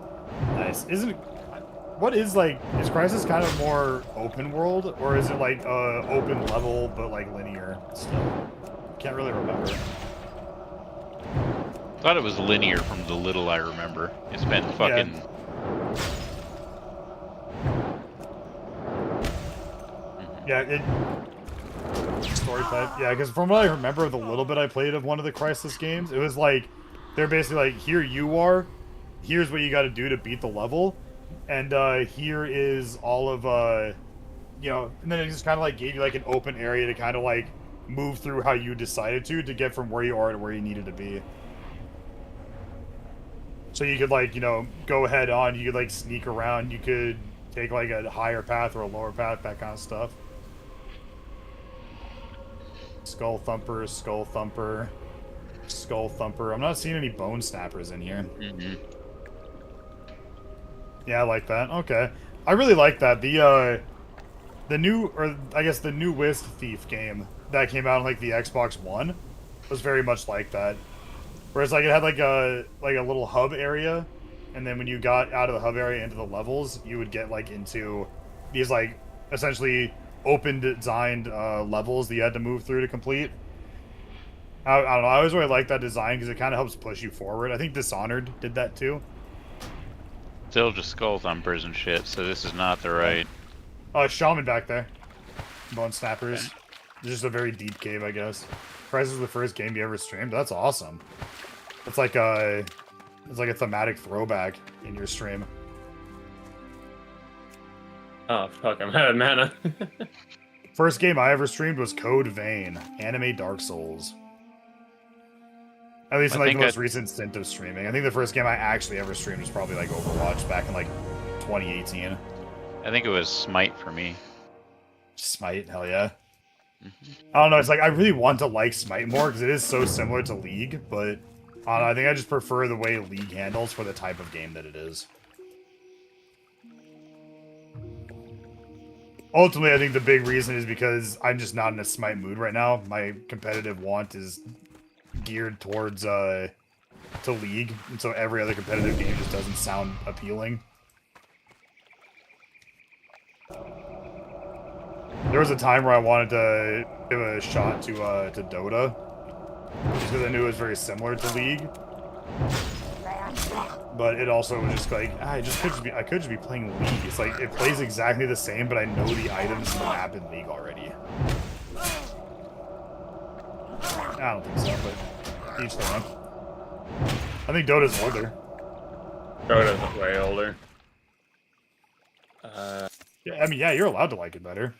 Nice. Isn't it... What is like... Is Crysis kind of more open world? Or is it like open level but like linear still? Can't really remember. Thought it was linear from the little I remember. It's been fucking... Yeah, it... Story type. Yeah, because from what I remember of the little bit I played of one of the Crysis games, it was like... They're basically like, here you are. Here's what you got to do to beat the level. And here is all of... you know, and then it just kind of like gave you like an open area to kind of like move through how you decided to get from where you are to where you needed to be. So you could like, you know, go head on, you could like sneak around, you could take like a higher path or a lower path, that kind of stuff. Skull Thumper, Skull Thumper, Skull Thumper. I'm not seeing any Bone Snappers in here. Yeah, I like that. Okay. I really like that. The new, or I guess the new Wisp Thief game that came out on like the Xbox One was very much like that. Whereas like it had like a little hub area, and then when you got out of the hub area into the levels, you would get like into these like essentially open designed levels that you had to move through to complete. I don't know. I always really like that design because it kind of helps push you forward. I think Dishonored did that too. Still just skull thumpers and shit, so this is not the right... Shaman back there. Bone Snappers. Okay. It's just a very deep cave, I guess. Crysis was the first game you ever streamed. That's awesome. It's like a thematic throwback in your stream. Oh fuck! I'm out of mana. First game I ever streamed was Code Vein, anime Dark Souls. At least in like the most recent stint of streaming. I think the first game I actually ever streamed was probably like Overwatch back in like 2018. I think it was Smite for me. Smite, hell yeah. I don't know, it's like I really want to like Smite more because it is so similar to League, but I don't know, I think I just prefer the way League handles for the type of game that it is. Ultimately, I think the big reason is because I'm just not in a Smite mood right now. My competitive want is geared towards to League, and so every other competitive game just doesn't sound appealing. There was a time where I wanted to give a shot to Dota, just because I knew it was very similar to League. But it also was just like, I could just be playing League. It's like it plays exactly the same, but I know the items in the map in League already. I don't think so, but each their own. I think Dota's older. Dota's way older. Yeah, I mean, yeah, you're allowed to like it better.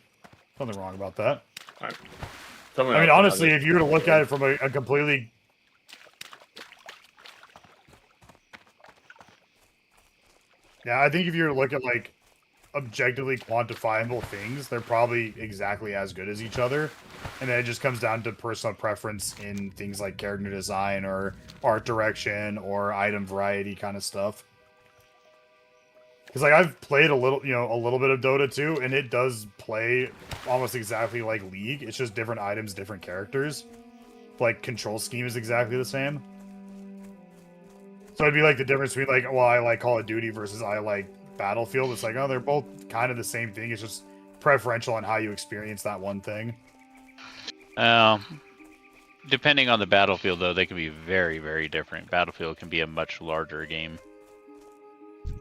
Nothing wrong about that. I mean, honestly, if you were to look at it from a completely... Yeah, I think if you were to look at, like, objectively quantifiable things, they're probably exactly as good as each other. And then it just comes down to personal preference in things like character design or art direction or item variety kind of stuff. Because, like, I've played a little bit of Dota, too, and it does play almost exactly like League. It's just different items, different characters. Like, control scheme is exactly the same. So it'd be like the difference between, like, well, I like Call of Duty versus I like Battlefield. It's like, oh, they're both kind of the same thing. It's just preferential on how you experience that one thing. Depending on the Battlefield, though, they can be very, very different. Battlefield can be a much larger game.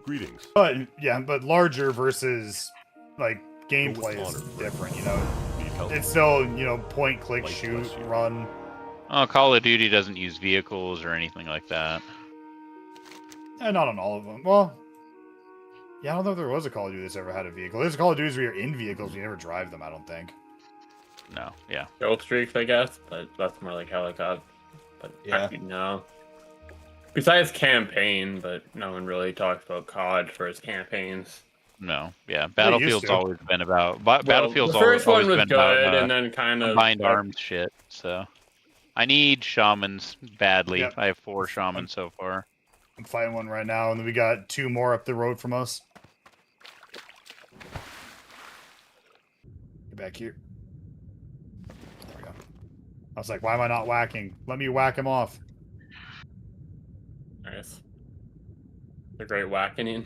Greetings. But yeah, but larger versus like gameplay is different, you know. It's still, you know, point, click, shoot, run. Oh, Call of Duty doesn't use vehicles or anything like that. Not on all of them. Well, yeah, I don't know if there was a Call of Duty that's ever had a vehicle. There's a Call of Duty where you're in vehicles, but you never drive them, I don't think. No, yeah. Kill streaks, I guess, but that's more like helicopter. But Yeah. actually, no. Besides campaign, but no one really talks about COD for its campaigns. No, yeah. Well, they used Battlefield's to. always been about Well, Battlefield's the first always one was been about good, and then kind of combined arms shit. So I need shamans badly. Yep. I have 4 shamans so far. I'm fighting one right now, and then we got 2 more up the road from us. Get back here. There we go. I was like, why am I not whacking? Let me whack him off. Nice. The great whacking.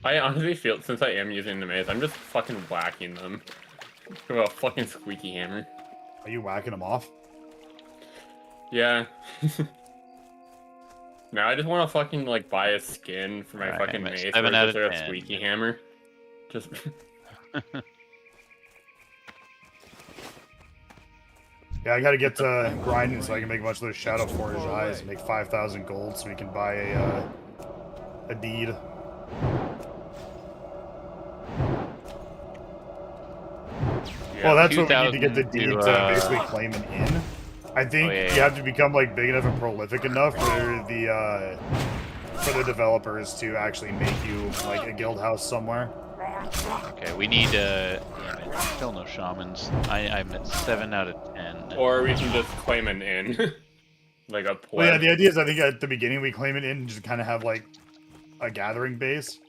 I honestly feel, since I am using the maze, I'm just fucking whacking them. With a fucking squeaky hammer. Are you whacking him off? Yeah. Now I just want to fucking, like, buy a skin for my Alright, fucking I'm at mace 7 where out it's of just like a 10. squeaky hammer. Just... Yeah, I gotta get to grinding so I can make a bunch of those Shadow Forge eyes and make 5,000 gold so we can buy a deed. Yeah. Well, that's what we need to get the 2,000 deed to, to basically claim an inn. I think yeah, you yeah. have to become like big enough and prolific enough for the developers to actually make you like a guild house somewhere. Okay, we need damn it, still no shamans. I'm at 7 out of 10. Or we can just claim an inn. Like a pleb. Well, yeah, the idea is I think at the beginning we claim it in and just kind of have like a gathering base.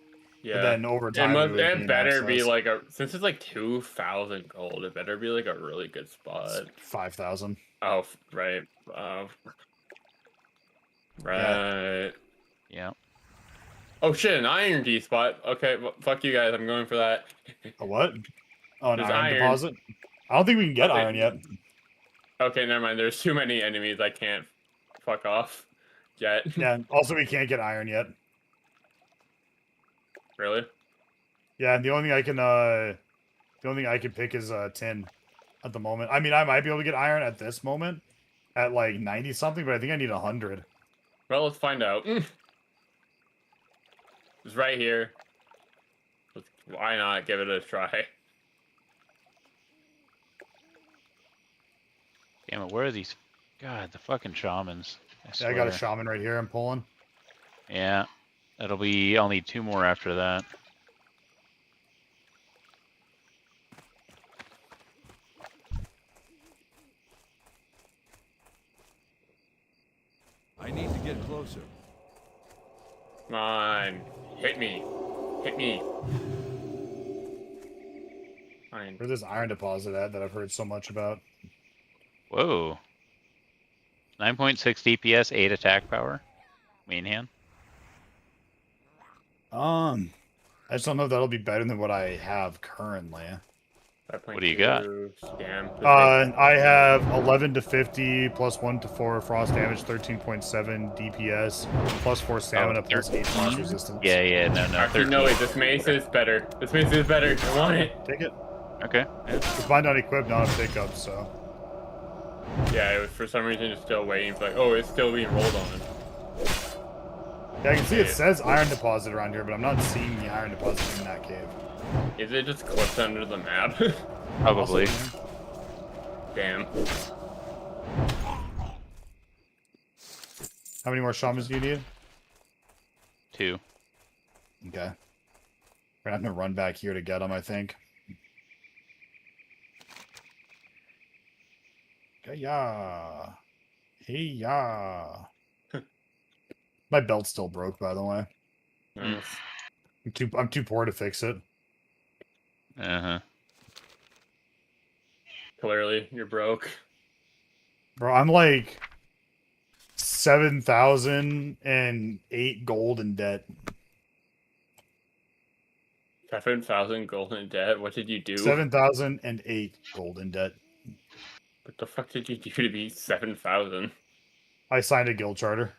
Yeah. But then over time, It better be like a, since it's like 2,000 gold, it better be like a really good spot. 5,000. Oh, right. Right. Yeah. Oh shit, an iron D spot. Okay, well, fuck you guys, I'm going for that. A what? Oh, an There's iron iron. deposit? I don't think we can get Okay. iron yet. Okay, never mind. There's too many enemies. I can't fuck off yet. Yeah. Also, we can't get iron yet. Really? Yeah. The only thing I can pick is tin at the moment. I mean, I might be able to get iron at this moment at like 90 something, but I think I need 100. Well, let's find out. It's right here. Why not give it a try? Damn it, where are these? God, the fucking shamans. Yeah, I got a swear. shaman right here. I'm pulling. Yeah, that'll be. I'll need 2 more after that. I need to get closer. Come on. Hit me. Hit me. Fine. Where's this iron deposit at that I've heard so much about? Whoa. 9.6 DPS, 8 attack power. Main hand. I just don't know if that'll be better than what I have currently. What do you got? Scam. I have 11 to 50, plus 1 to 4 frost damage, 13.7 DPS, plus 4 stamina, plus 8 frost 13? resistance. Yeah, no. Actually, 13. no, wait, this mace is better. This mace is better. I want it. Take it. Okay. It's mine not equipped, not a pickup, so. Yeah, it was for some reason just still waiting. It's like, oh, it's still being rolled on. Yeah, I can see it says iron deposit around here, but I'm not seeing the iron deposit in that cave. Is it just clipped under the map? Probably. Also, Damn. how many more shamans do you need? 2. Okay. We're gonna have to run back here to get them, I think. Hey-ya. Hey-ya. My belt's still broke, by the way. Nice. I'm too poor to fix it. Uh-huh. Clearly, you're broke. Bro, I'm like 7,008 gold in debt. 7,000 gold in debt. What did you do? 7,008 gold in debt. What the fuck did you do to be 7,000? I signed a guild charter.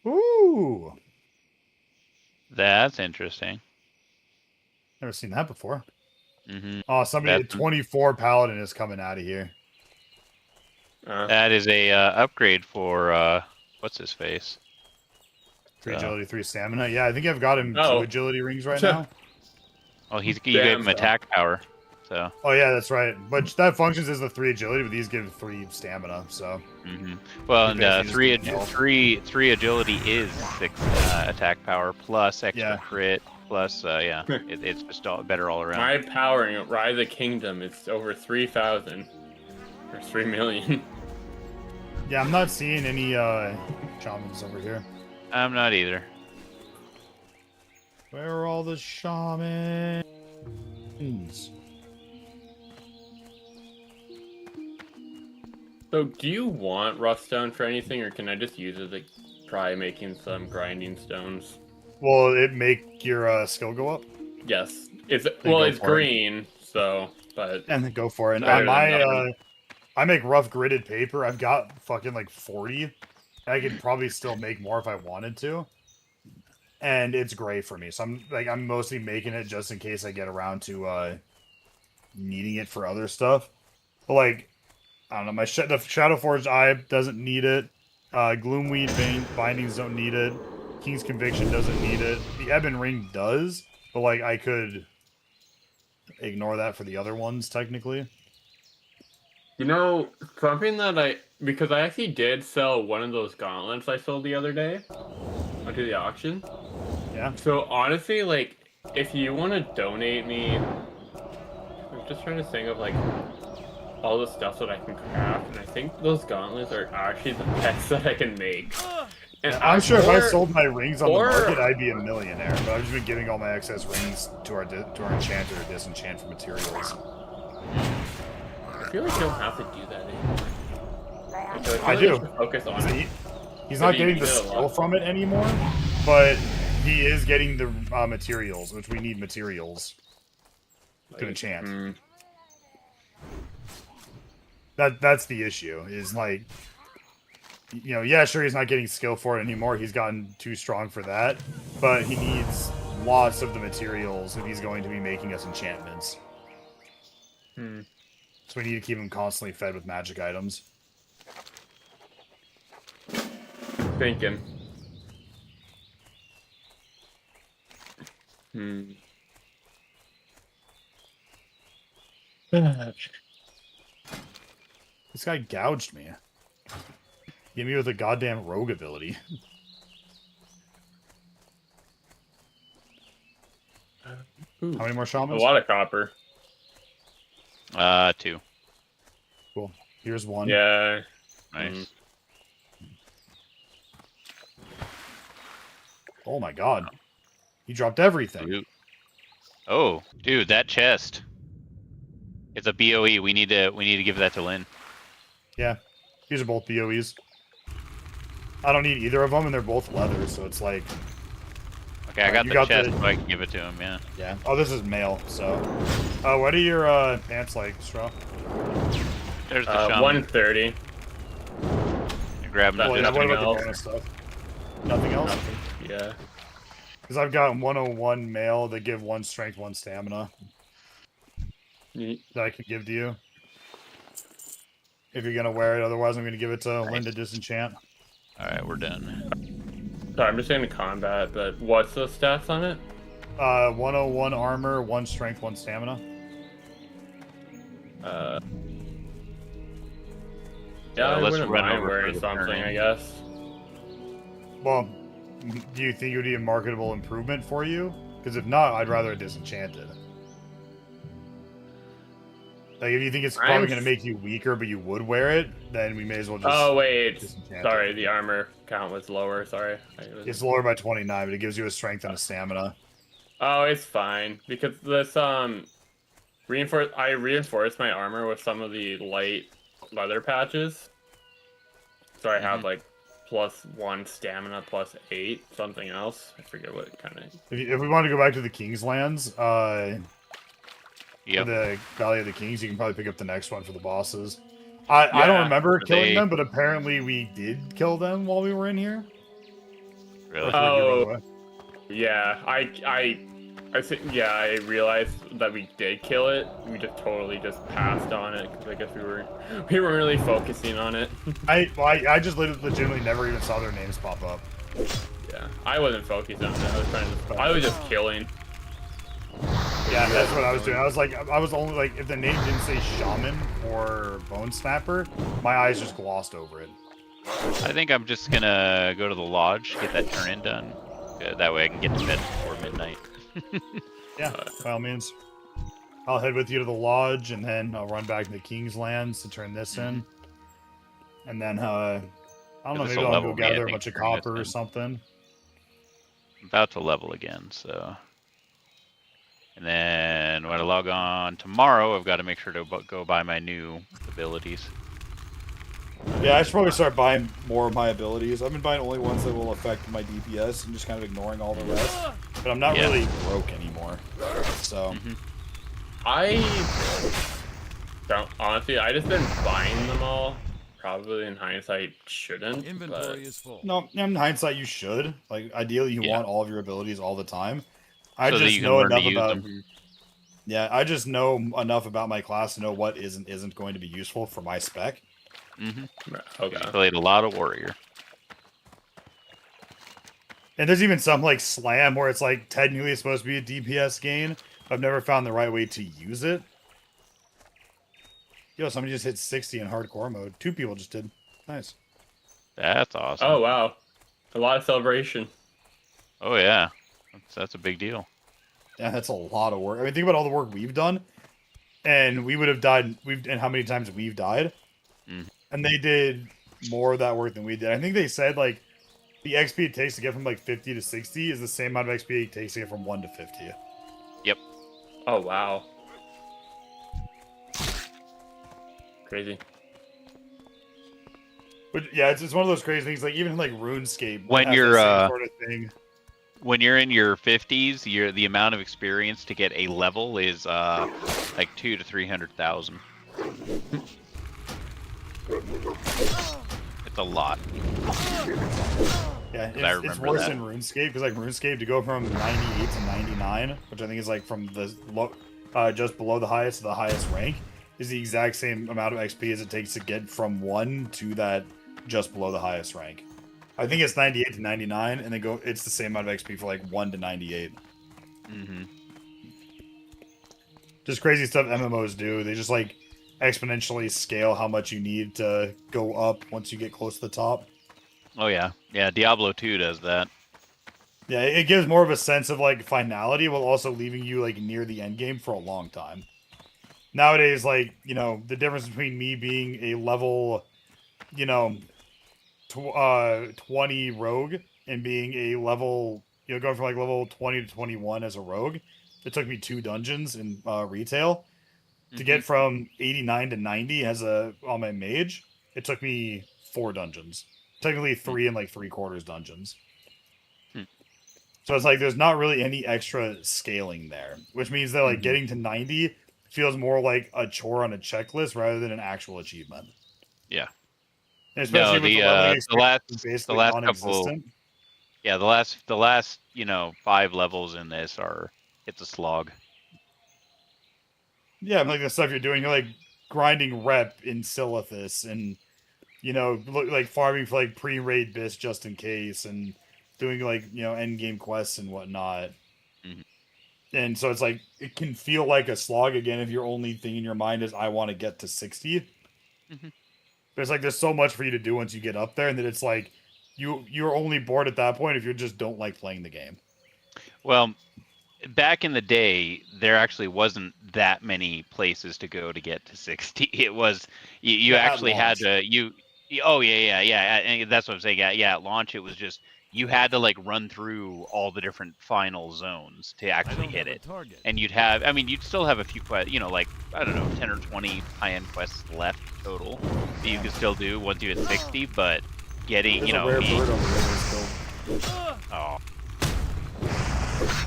Ooh. That's interesting. Never seen that before. Mm-hmm. Oh, somebody at That's- 24 paladin is coming out of here. That is a upgrade for what's his face? 3 agility, 3 stamina. Yeah, I think I've got him 2 Oh. agility rings right now. Oh, you Damn. gave him attack power. So. Oh yeah, that's right. But that functions as the 3 agility, but these give 3 stamina. So. Well, You and basically just get three agility is 6 attack power plus extra Yeah. crit plus yeah. It's just better all around. My power in Rise of Kingdom is over 3,000 or 3 million. Yeah, I'm not seeing any shamans over here. I'm not either. Where are all the shamans? So, do you want rough stone for anything, or can I just use it to try making some grinding stones? Will it make your skill go up? Yes. It's Then well, go it's for it. green, so but And then go for it. And Better on than my nothing. I make rough gridded paper. I've got fucking like 40. I could probably still make more if I wanted to. And it's gray for me. So I'm mostly making it just in case I get around to needing it for other stuff. But like I don't know, the Shadowforged Eye doesn't need it. Gloomweed bindings don't need it. King's Conviction doesn't need it. The Ebon Ring does, but like I could ignore that for the other ones technically. you know something that because I actually did sell one of those gauntlets I sold the other day onto the auction. Yeah. So honestly, like if you want to donate me, I'm just trying to think of like all the stuff that I can craft, and I think those gauntlets are actually the best that I can make. And I'm sure if I or- sold my rings on the or- market, I'd be a millionaire. But I've just been giving all my excess rings to our enchanter to disenchant for materials. I feel like you don't have to do that anymore. Like, feel I like do. you should focus on it. He's So not do you getting need the it a skill lot? from it anymore, but he is getting the materials, which we need materials to enchant. That's the issue. Is like, you know, yeah, sure, he's not getting skill for it anymore. He's gotten too strong for that, but he needs lots of the materials if he's going to be making us enchantments. So we need to keep him constantly fed with magic items. Thinking. This guy gouged me. Hit me with a goddamn rogue ability. How many more A shamans? lot of copper. 2. Cool. Here's one. Yeah. Nice. Oh my god. He dropped everything. Loot. Oh, dude, that chest. It's a BOE. We need to give that to Lynn. Yeah. These are both BOEs. I don't need either of them, and they're both leather, so it's like... Okay, I got you the got chest, the- so I can give it to him. Yeah. Yeah. Oh, this is mail, so... what are your pants like, Straw? There's the shaman. 130. Grab That's Well, him. yeah, what nothing about the else. bonus stuff? Nothing else? Yeah. Because I've got 101 mail that give 1 strength, 1 stamina that I can give to you. If you're going to wear it, otherwise I'm going to give it to Linda Disenchant. Alright, we're done. Sorry, I'm just saying combat, but what's the stats on it? 101 armor, 1 strength, 1 stamina. Yeah, I let's wouldn't run mind over for wearing the something, turn. I guess. Well, do you think it would be a marketable improvement for you? Because if not, I'd rather it disenchanted. Like, if you think it's probably going to make you weaker, but you would wear it, then we may as well just... Oh, wait. disenchant Sorry, it. the armor count was lower. Sorry. It's lower by 29, but it gives you a strength and a stamina. Oh, it's fine. Because this, I reinforced my armor with some of the light leather patches. So I have, like, +1 stamina, +8, something else. I forget what kind of... If we want to go back to the King's Lands, Yep. for the Valley of the Kings, you can probably pick up the next one for the bosses. I don't remember killing them, but apparently we did kill them while we were in here. Really? Oh, yeah. I think, yeah, I realized that we did kill it. We just totally just passed on it because I guess we weren't really focusing on it. I just legitimately never even saw their names pop up. Yeah, I wasn't focused on it. I was just killing. Yeah, that's what I was doing. I was like, I was only like, if the name didn't say Shaman or Bone Snapper, my eyes just glossed over it. I think I'm just gonna go to the lodge, get that turn-in done. That way I can get to bed before midnight. Yeah, by all means. I'll head with you to the lodge, and then I'll run back to the King's Lands to turn this in. And then, I don't know, This'll maybe I'll go level me, I gather a think, bunch of turn this copper or in. something. I'm about to level again, so. And then when I log on tomorrow, I've got to make sure to go buy my new abilities. Yeah, I should probably start buying more of my abilities. I've been buying only ones that will affect my DPS and just kind of ignoring all the rest. But I'm not really broke anymore. So. I don't, honestly, I just been buying them all. Probably in hindsight shouldn't. Inventory is full. No, in hindsight you should. Like, ideally you want all of your abilities all the time. I So that just you can know learn to enough use about... them. Yeah, I just know enough about my class to know what isn't going to be useful for my spec. Okay. You played a lot of warrior. And there's even some like slam where it's like technically it's supposed to be a DPS gain. I've never found the right way to use it. Yo, somebody just hit 60 in hardcore mode. 2 people just did. Nice. That's awesome. Oh wow, a lot of celebration. Oh yeah, that's a big deal. Yeah, that's a lot of work. I mean, think about all the work we've done, and we would have died. And how many times we've died, and they did more of that work than we did. I think they said like the XP it takes to get from like 50 to 60 is the same amount of XP it takes to get from 1 to 50. Yep. Oh wow. Crazy. But yeah, it's one of those crazy things. Like even like RuneScape, When has you're that same sort of thing. When you're in your 50s, the amount of experience to get a level is like 200,000 to 300,000. It's a lot. Yeah, it's worse in RuneScape because like RuneScape to go from 98 to 99, which I think is like from the just below the highest to the highest rank, is the exact same amount of XP as it takes to get from 1 to that just below the highest rank. I think it's 98 to 99, and then it's the same amount of XP for like 1 to 98. Just crazy stuff MMOs do. They just like exponentially scale how much you need to go up once you get close to the top. Oh yeah, yeah. Diablo 2 does that. Yeah, it gives more of a sense of like finality while also leaving you like near the end game for a long time. Nowadays, like, you know, the difference between me being a level, you know, 20 rogue and being a level, you know, going from like level 20 to 21 as a rogue, it took me 2 dungeons in retail. To get from 89 to 90 as on my mage, it took me 4 dungeons. Technically 3 and like 3/4 dungeons. So it's like there's not really any extra scaling there, which means that like getting to 90 feels more like a chore on a checklist rather than an actual achievement. Yeah. And especially with the leveling experience basically non-existent. Couple, yeah, the last, you know, 5 levels in this it's a slog. Yeah, like the stuff you're doing, you're like grinding rep in Silithus and, you know, like farming for like pre-raid bis just in case and doing like, you know, end game quests and whatnot. And so it's like, it can feel like a slog again if your only thing in your mind is, I want to get to 60. But it's like, there's so much for you to do once you get up there, and that it's like, you're only bored at that point if you just don't like playing the game. Well, back in the day, there actually wasn't that many places to go to get to 60. It was, you actually had to, oh yeah. And that's what I'm saying. Yeah, at launch, it was just, you had to like run through all the different final zones to actually hit it. And you'd still have a few quests, you know, like, I don't know, 10 or 20 high-end quests left total that you can still do once you hit 60, but getting, There's you know, a rare bird over there. oh.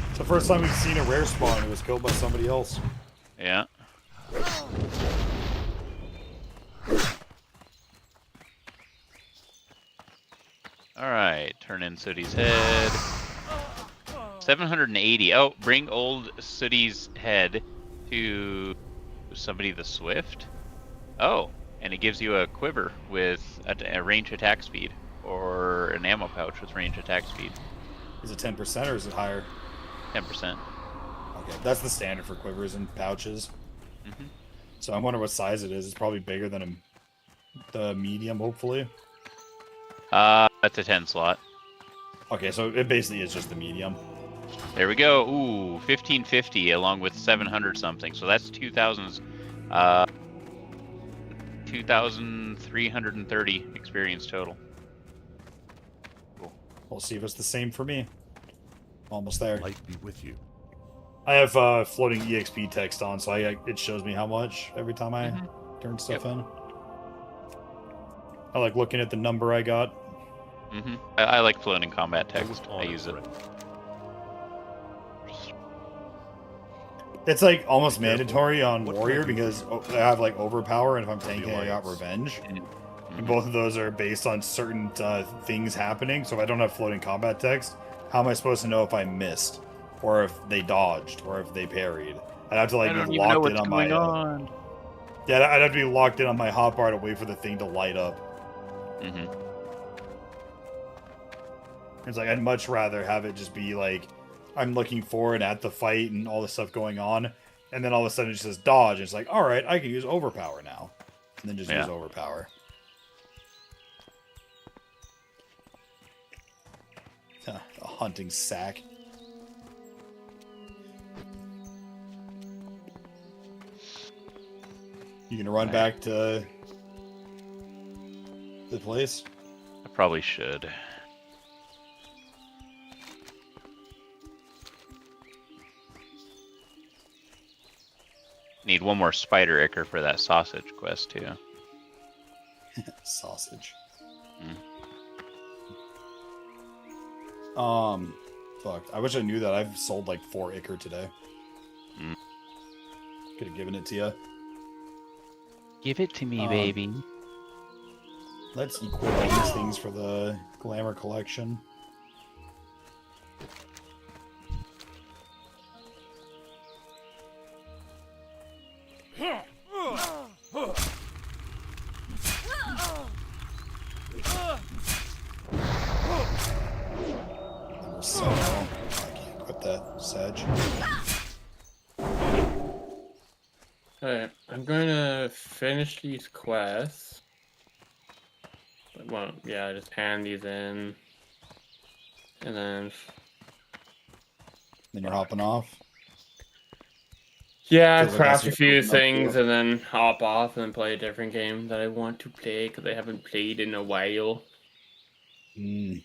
It's the first time we've seen a rare spawn. It was killed by somebody else. Yeah. Alright, turn in Sooty's head. 780. Oh, bring old Sooty's head to somebody the Swift. Oh, and it gives you a quiver with a range attack speed, or an ammo pouch with range attack speed. Is it 10% or is it higher? 10%. Okay, that's the standard for quivers and pouches. So I wonder what size it is. It's probably bigger than the medium, hopefully. That's a 10 slot. Okay, so it basically is just the medium. There we go. Ooh, 1550 along with 700 something. So that's 2,330 experience total. Cool. We'll see if it's the same for me. Almost there. Light be with you. I have floating EXP text on, so it shows me how much every time I turn stuff in. I like looking at the number I got. I like floating combat text. I use it. It's like almost mandatory on Warrior because I have like overpower, and if I'm tanking, I got revenge. And both of those are based on certain things happening. So if I don't have floating combat text, how am I supposed to know if I missed, or if they dodged, or if they parried? I'd have to like be locked in on my. Yeah, I'd have to be locked in on my hotbar to wait for the thing to light up. It's like I'd much rather have it just be like I'm looking forward at the fight and all this stuff going on, and then all of a sudden it just says dodge, and it's like, all right, I can use overpower now, and then just use overpower. A hunting sack. You gonna run back to the place? I probably should. Need one more spider ichor for that sausage quest too. Sausage. Fuck. I wish I knew that. I've sold like 4 ichor today. Could have given it to you. Give it to me, baby. Let's equip all these things for the glamour collection. So, I can't equip that sedge. Alright, I'm going to finish these quests. Well, yeah, just hand these in. And then Then you're hopping off. yeah, Feels like craft that's a few what you're things up and then hop off and then play a different game that I want to play because I haven't played in a while. I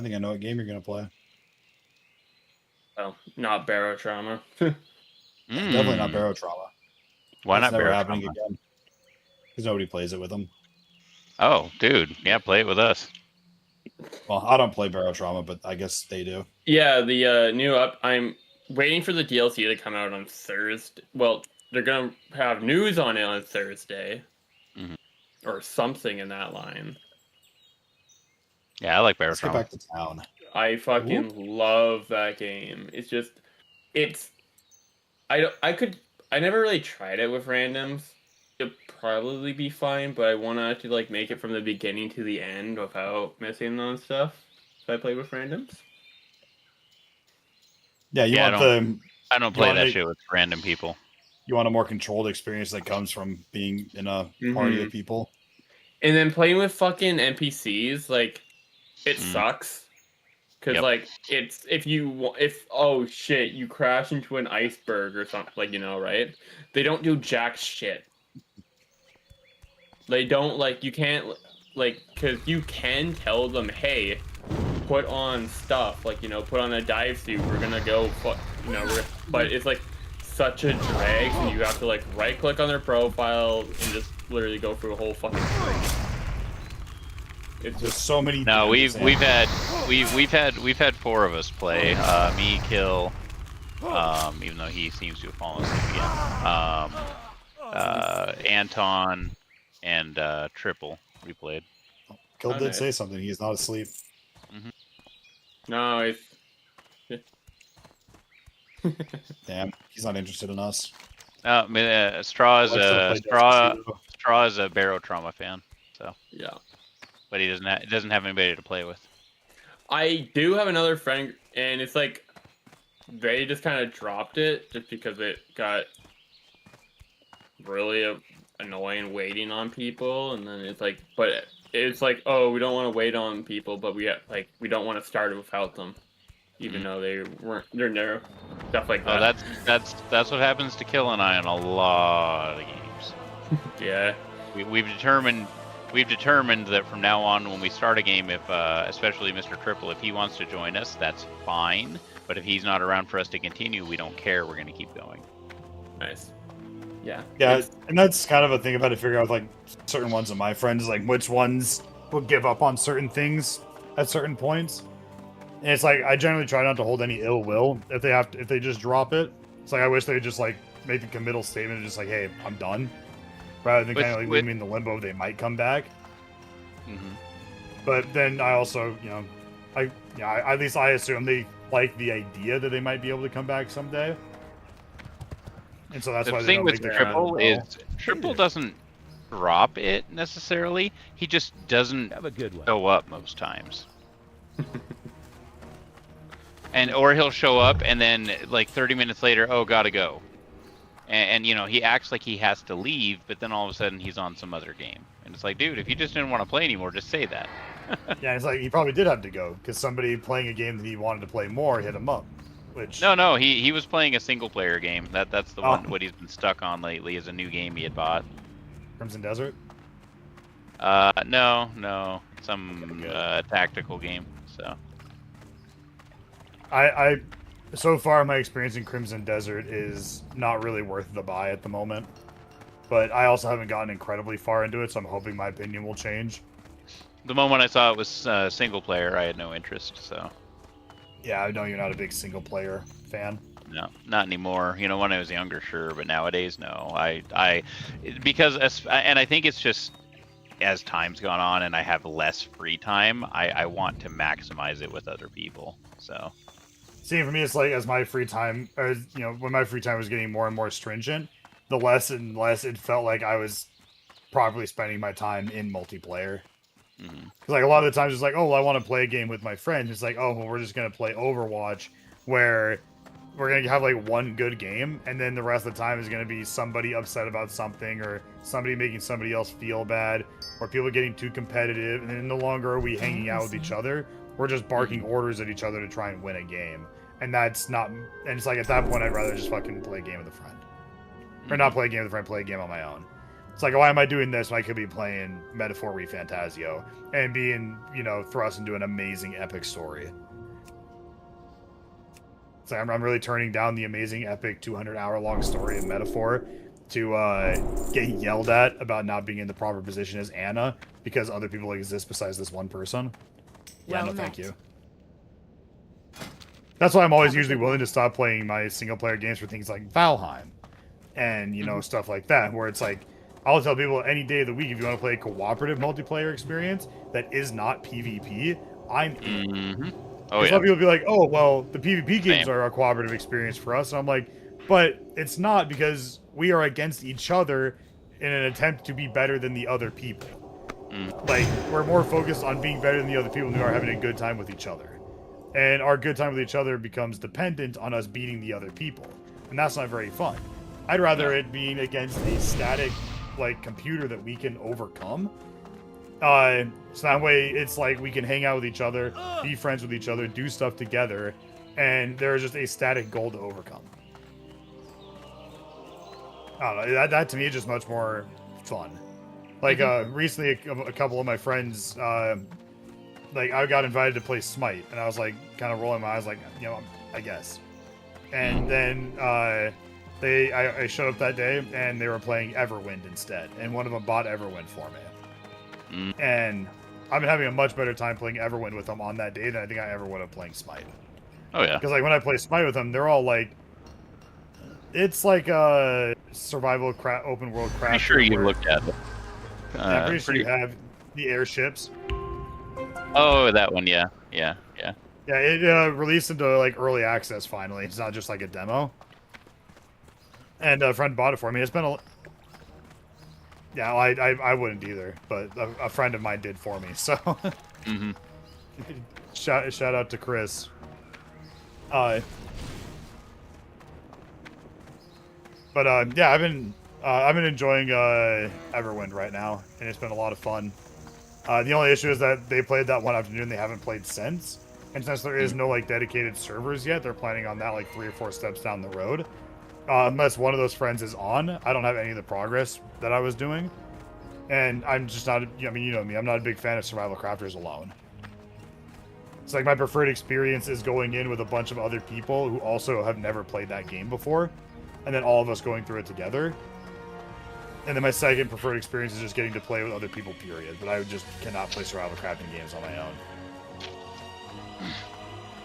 think I know what game you're gonna play. Oh, not Barrow Trauma. Definitely not Barrow Trauma. Why That's not never Barrow happening Trauma? again. Because nobody plays it with them. Oh, dude. Yeah, play it with us. Well, I don't play Barrow Trauma, but I guess they do. Yeah, the new I'm waiting for the DLC to come out on Thursday. Well, they're gonna have news on it on Thursday, or something in that line. Yeah, I like Barrow Let's get Trauma. back to town. I fucking love that game. I never really tried it with randoms. It'd probably be fine, but I want to actually like make it from the beginning to the end without missing on stuff. So I play with randoms. Yeah, I don't play that shit with random people. You want a more controlled experience that comes from being in a party of people. And then playing with fucking NPCs, like, it sucks. Because, like, if oh shit, you crash into an iceberg or something, like, right? They don't do jack shit. They don't, like, you can't, like, because you can tell them, hey, put on stuff, like, put on a dive suit, we're gonna go, but it's, like, such a drag, and you have to, like, right-click on their profile and just literally go through a whole fucking screen. It's just so many. No, we've had 4 of us play. Me, Kill, even though he seems to have fallen asleep again. Anton and Triple we played. Kill did say something. He's not asleep. No, Damn, he's not interested in us. Straw is a Barrow Trauma fan. So yeah. But he doesn't have anybody to play with. I do have another friend, and it's like they just kind of dropped it just because it got really annoying waiting on people, and then it's like, but it's like, oh, we don't want to wait on people, but we don't want to start it without them, even though they're there, stuff like that. Oh, that's what happens to Kill and I on a lot of games. Yeah. We've determined that from now on, when we start a game, if especially Mr. Triple, if he wants to join us, that's fine. But if he's not around for us to continue, we don't care. We're going to keep going. Nice. Yeah. Yeah, and that's kind of a thing about to figure out with like certain ones of my friends, like which ones will give up on certain things at certain points. And it's like I generally try not to hold any ill will if they just drop it. It's like I wish they would just like make the committal statement of just like, hey, I'm done, rather than kind of like leave me in the limbo. They might come back. Mm-hmm. But then I also, at least I assume they like the idea that they might be able to come back someday. And so that's why the they thing don't with make Triple is Triple doesn't drop it necessarily. He just doesn't show up most times. Or he'll show up and then like 30 minutes later, oh, gotta go. And he acts like he has to leave, but then all of a sudden he's on some other game. And it's like, dude, if you just didn't want to play anymore, just say that. Yeah, it's like he probably did have to go because somebody playing a game that he wanted to play more hit him up. Which No, he was playing a single player game. That's the one what he's been stuck on lately is a new game he had bought. Crimson Desert? No, some tactical game. So I so far my experience in Crimson Desert is not really worth the buy at the moment. But I also haven't gotten incredibly far into it, so I'm hoping my opinion will change. the moment I saw it was single player, I had no interest. So yeah, I know you're not a big single player fan. No, not anymore. When I was younger, sure, but nowadays, no. And I think it's just as time's gone on and I have less free time, I want to maximize it with other people. So, see, for me, it's like as my free time, when my free time was getting more and more stringent, the less and less it felt like I was properly spending my time in multiplayer. Mm-hmm. Like a lot of the times it's like, oh, well, I want to play a game with my friends. It's like, oh, well, we're just going to play Overwatch where we're going to have like one good game. And then the rest of the time is going to be somebody upset about something or somebody making somebody else feel bad or people getting too competitive. And then no longer are we hanging out with each other. We're just barking orders at each other to try and win a game. And that's not, and it's like at that point, I'd rather just fucking play a game with a friend. Or not play a game with a friend, play a game on my own. It's like, why am I doing this when I could be playing Metaphor ReFantazio and being, thrust into an amazing epic story? It's like I'm really turning down the amazing epic 200-hour-long story of Metaphor to get yelled at about not being in the proper position as Anna because other people exist besides this one person. Yeah, Well no, thank met. you. That's why I'm always usually willing to stop playing my single-player games for things like Valheim and, stuff like that, where it's like, I'll tell people any day of the week, if you want to play a cooperative multiplayer experience that is not PvP, I'm in. Mm-hmm. Oh, yeah. Some people be like, oh, well, the PvP games are a cooperative experience for us. And I'm like, but it's not because we are against each other in an attempt to be better than the other people. Like, we're more focused on being better than the other people than we are having a good time with each other. And our good time with each other becomes dependent on us beating the other people. And that's not very fun. I'd rather it being against a static computer that we can overcome. So that way it's like we can hang out with each other, be friends with each other, do stuff together, and there's just a static goal to overcome. I don't know, that to me is just much more fun. Recently a couple of my friends, I got invited to play Smite, and I was like kind of rolling my eyes like, I guess. And then I showed up that day, and they were playing Everwind instead, and one of them bought Everwind for me. And I've been having a much better time playing Everwind with them on that day than I think I ever would have playing Smite. Oh, yeah. Because, when I play Smite with them, they're all it's like a survival open world craft. Pretty sure you looked at it. I'm pretty sure you have the airships. Oh, that one, yeah. Yeah, it released into, early access finally. It's not just, a demo. And a friend bought it for me. It's been yeah, I wouldn't either, but a friend of mine did for me, so... Shout out to Chris. But yeah, I've been enjoying Everwind right now, and it's been a lot of fun. The only issue is that they played that one afternoon, they haven't played since. And since there is no like dedicated servers yet, they're planning on that like 3 or 4 steps down the road. Unless one of those friends is on, I don't have any of the progress that I was doing. And I'm just not, I mean, you know me, I'm not a big fan of survival crafters alone. It's like my preferred experience is going in with a bunch of other people who also have never played that game before. And then all of us going through it together. And then my second preferred experience is just getting to play with other people, period. But I just cannot play survival crafting games on my own.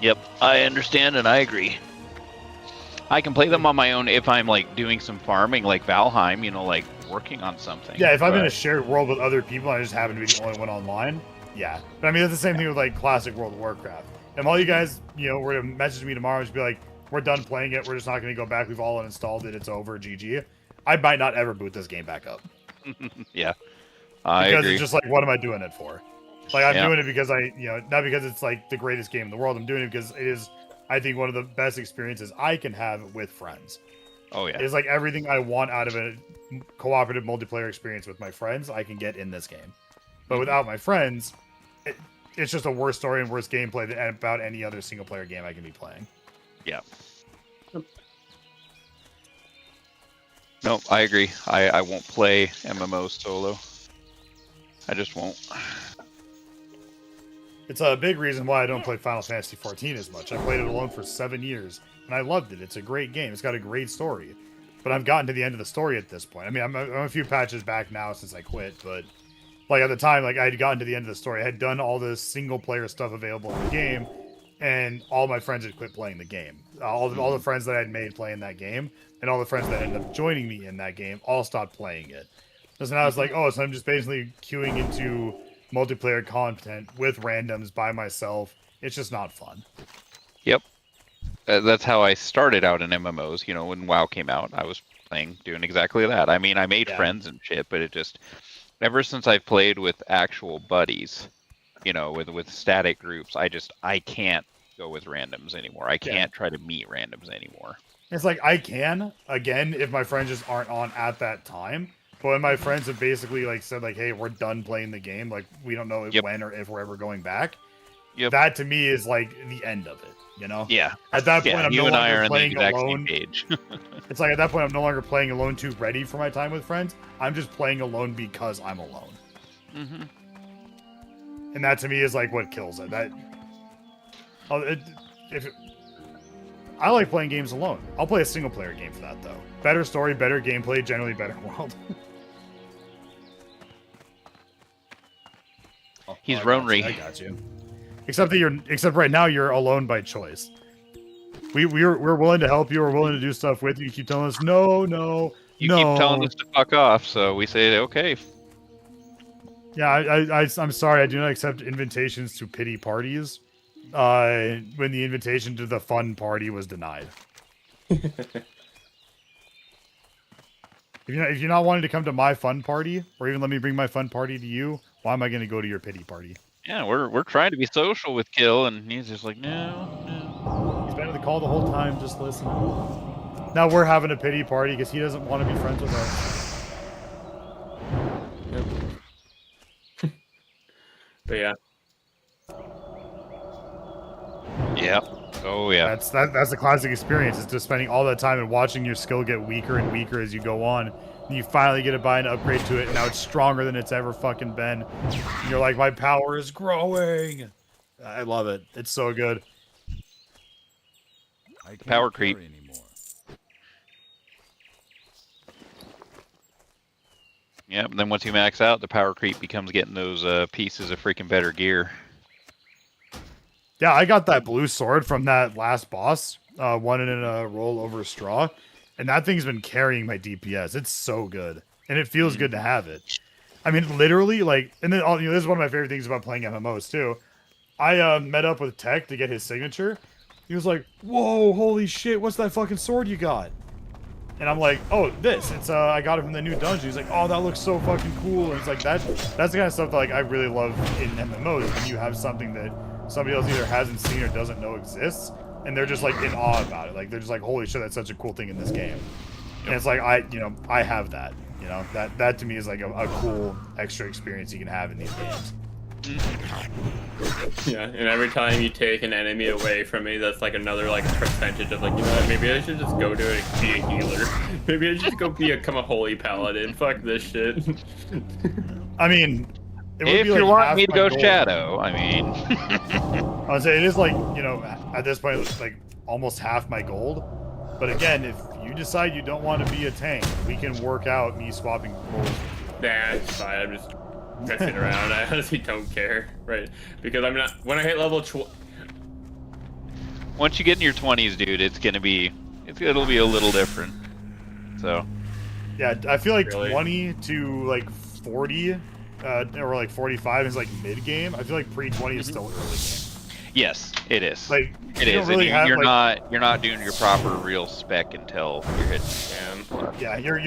Yep, I understand and I agree. I can play them on my own if I'm like doing some farming, like Valheim, you know, like working on something. Yeah, if I'm in a shared world with other people and I just happen to be the only one online, yeah. But I mean, that's the same thing with like classic World of Warcraft. If all you guys, you know, were to message me tomorrow and just be like, we're done playing it, we're just not going to go back, we've all uninstalled it, it's over, GG, I might not ever boot this game back up. Yeah, I because agree. It's just like, what am I doing it for? Like, I'm doing it because not because it's like the greatest game in the world. I'm doing it because it is, I think, one of the best experiences I can have with friends. Oh yeah, it's like everything I want out of a cooperative multiplayer experience with my friends, I can get in this game. But without my friends, it's just a worse story and worse gameplay than about any other single player game I can be playing. Yeah. No, I agree. I won't play MMOs solo. I just won't. It's a big reason why I don't play Final Fantasy XIV as much. I played it alone for 7 years, and I loved it. It's a great game. It's got a great story. But I've gotten to the end of the story at this point. I mean, I'm a few patches back now since I quit, but like at the time, like I had gotten to the end of the story. I had done all the single-player stuff available in the game, and all my friends had quit playing the game. All the friends that I had made playing that game, and all the friends that ended up joining me in that game, all stopped playing it. So now it's like, oh, so I'm just basically queuing into multiplayer content with randoms by myself. It's just not fun. Yep. That's how I started out in MMOs. You know, when WoW came out, I was doing exactly that. I mean, I made friends and shit, but it just, ever since I've played with actual buddies, you know, with static groups, I can't go with randoms anymore. I can't try to meet randoms anymore. It's like, I can, again, if my friends just aren't on at that time. But when my friends have basically like said like, hey, we're done playing the game, like we don't know when or if we're ever going back. That to me is like the end of it, you know? Yeah. At that point, I'm no longer playing alone. Page. It's like at that point, I'm no longer playing alone too ready for my time with friends. I'm just playing alone because I'm alone. Mm-hmm. And that to me is like what kills it. I like playing games alone. I'll play a single player game for that though. Better story, better gameplay, generally better world. He's Ronry. I got you. Except right now you're alone by choice. We're willing to help you. We're willing to do stuff with you. You keep telling us no. You keep telling us to fuck off, so we say okay. Yeah, I'm sorry. I do not accept invitations to pity parties. When the invitation to the fun party was denied. If you're not wanting to come to my fun party, or even let me bring my fun party to you, why am I going to go to your pity party? Yeah, we're trying to be social with Kill, and he's just like, no. He's been on the call the whole time, just listening. Now we're having a pity party because he doesn't want to be friends with us. Yep. But yeah. Yep. Oh yeah. That's the classic experience. It's just spending all that time and watching your skill get weaker and weaker as you go on. And you finally get to buy an upgrade to it, and now it's stronger than it's ever fucking been. And you're like, my power is growing. I love it. It's so good. Power creep. Yep. And then once you max out, the power creep becomes getting those pieces of freaking better gear. Yeah, I got that blue sword from that last boss, won it in a roll over straw, and that thing's been carrying my DPS. It's so good, and it feels good to have it. I mean, literally, like, and then this is one of my favorite things about playing MMOs too. I met up with Tech to get his signature. He was like, "Whoa, holy shit, what's that fucking sword you got?" And I'm like, "Oh, this. It's I got it from the new dungeon." He's like, "Oh, that looks so fucking cool." And it's like that's the kind of stuff that like I really love in MMOs, when you have something that somebody else either hasn't seen or doesn't know exists, and they're just like in awe about it. Like they're just like, holy shit, that's such a cool thing in this game. And it's like I have that. You know, that to me is like a cool extra experience you can have in these games. Yeah, and every time you take an enemy away from me, that's like another like percentage of like, you know what, maybe I should just go to it and be a healer. Maybe I should just go become a holy paladin. Fuck this shit. I mean, it would If be like you want half me to my go goal. Shadow, I mean. I would say it is like, at this point, it's like almost half my gold. But again, if you decide you don't want to be a tank, we can work out me swapping roles. Nah, it's fine. I'm just messing around. I honestly don't care, right? Because I'm not. When I hit level 12. Once you get in your 20s, dude, it'll be a little different. So. Yeah, I feel like Really? 20 to like 40, or like 45 is like mid game. I feel like pre-20 is still early game. Yes, it is. Like it you is. don't really And have, you're like- not doing your proper real spec until you're hitting. Yeah, your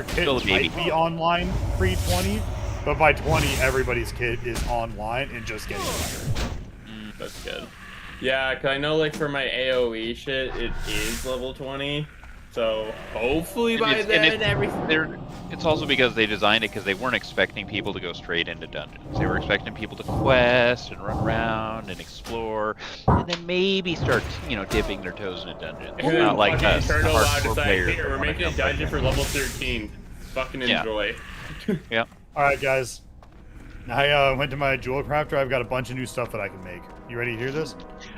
kit Still a baby. might be online pre-20, but by 20 everybody's kit is online and just getting better. That's good. Yeah, cause I know like for my AOE shit, it is level 20. So hopefully by then everything. It's also because they designed it because they weren't expecting people to go straight into dungeons. They were expecting people to quest and run around and explore, and then maybe start, dipping their toes into dungeons. And then Not like fucking us, Eternal hardcore Loud decide, players here, that we're wanna making a come back dungeon in. for level 13. Fucking Yeah. enjoy. Yep. All right, guys. I went to my jewel crafter. I've got a bunch of new stuff that I can make. You ready to hear this?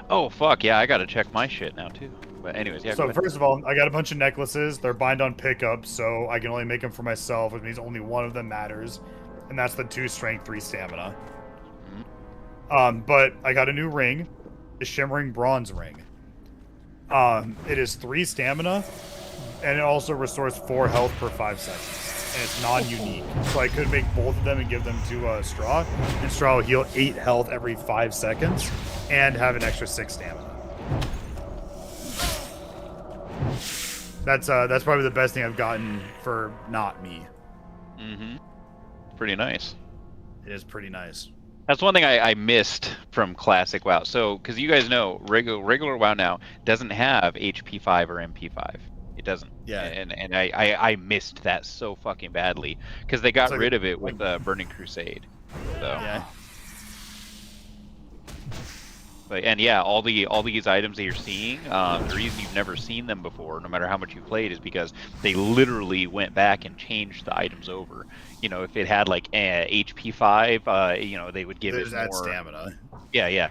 Oh fuck yeah! I gotta check my shit now too. But anyways, yeah. So go ahead. first of all, I got a bunch of necklaces. They're bind on pickup, so I can only make them for myself, which means only one of them matters, and that's the 2 strength, 3 stamina. But I got a new ring, a shimmering bronze ring. It is 3 stamina, and it also restores 4 health per 5 seconds, and it's non-unique. So I could make both of them and give them to Straw, and Straw will heal 8 health every 5 seconds, and have an extra 6 stamina. That's probably the best thing I've gotten for not me. Mm-hmm. Pretty nice. It is pretty nice. That's one thing I missed from Classic WoW. So, because you guys know, regular WoW now doesn't have HP 5 or MP 5. It doesn't. Yeah. And I missed that so fucking badly because they got like rid of it with Burning Crusade. So. Yeah. And yeah, all these items that you're seeing, the reason you've never seen them before, no matter how much you played, is because they literally went back and changed the items over. If it had like HP 5, they would give There's it that more stamina. Yeah.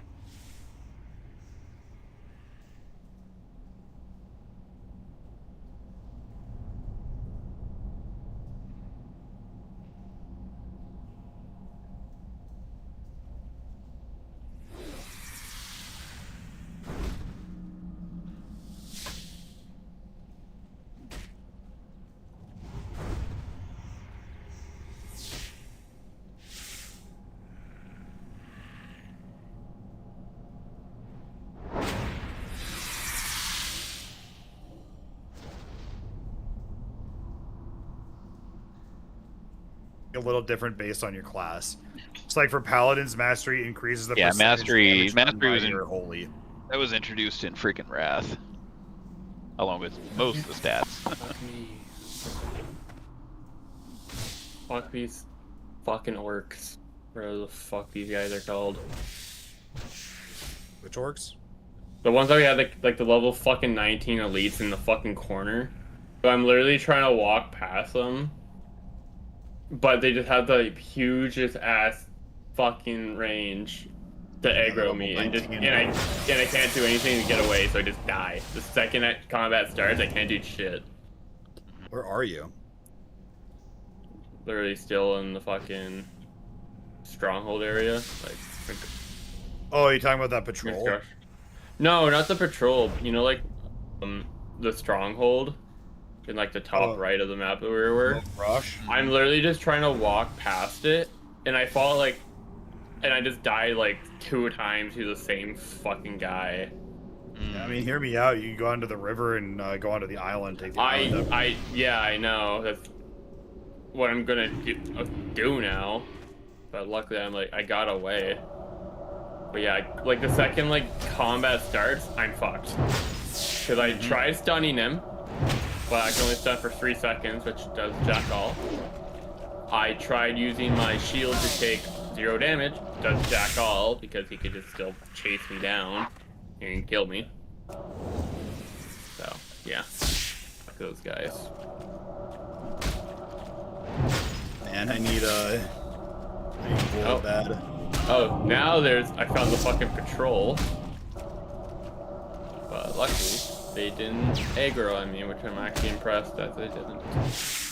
A little different based on your class. It's like for paladins, mastery increases the percentage mastery damage done by was your holy. That was introduced in freaking Wrath, along with most of the stats. Fuck these fucking orcs. Whatever the fuck these guys are called. Which orcs? The ones that we had like the level fucking 19 elites in the fucking corner. So I'm literally trying to walk past them. But they just have the hugest ass fucking range to aggro me, and I can't do anything to get away, so I just die. The second that combat starts, I can't do shit. Where are you? Literally still in the fucking stronghold area. Oh, are you talking about that patrol? No, not the patrol. The stronghold. In like the top right of the map that we were. Rush. I'm literally just trying to walk past it, and I fall and I just died like 2 times to the same fucking guy. Yeah, I mean, hear me out. You can go onto the river and go onto the island. Take the island up. I know that's what I'm gonna do now. But luckily, I got away. But yeah, like the second combat starts, I'm fucked. Because I tried stunning him, but I can only stun for 3 seconds, which does jack all. I tried using my shield to take 0 damage, does jack all, because he could just still chase me down and kill me. So, yeah. Fuck those guys. Man, I need wool bad. Oh, now I found the fucking patrol. But luckily, they didn't aggro on me, which I'm actually impressed that they didn't.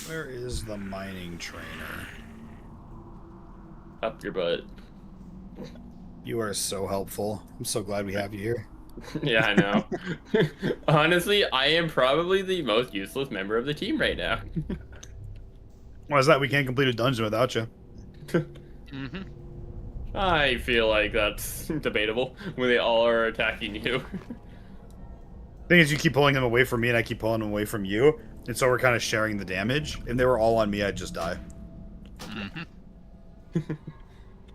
Where is the mining trainer? Up your butt. You are so helpful. I'm so glad we have you here. Yeah, I know. Honestly, I am probably the most useless member of the team right now. Why is that? We can't complete a dungeon without you. Mm-hmm. I feel like that's debatable when they all are attacking you. Thing is, you keep pulling them away from me, and I keep pulling them away from you, and so we're kind of sharing the damage. If they were all on me, I'd just die. Mm-hmm.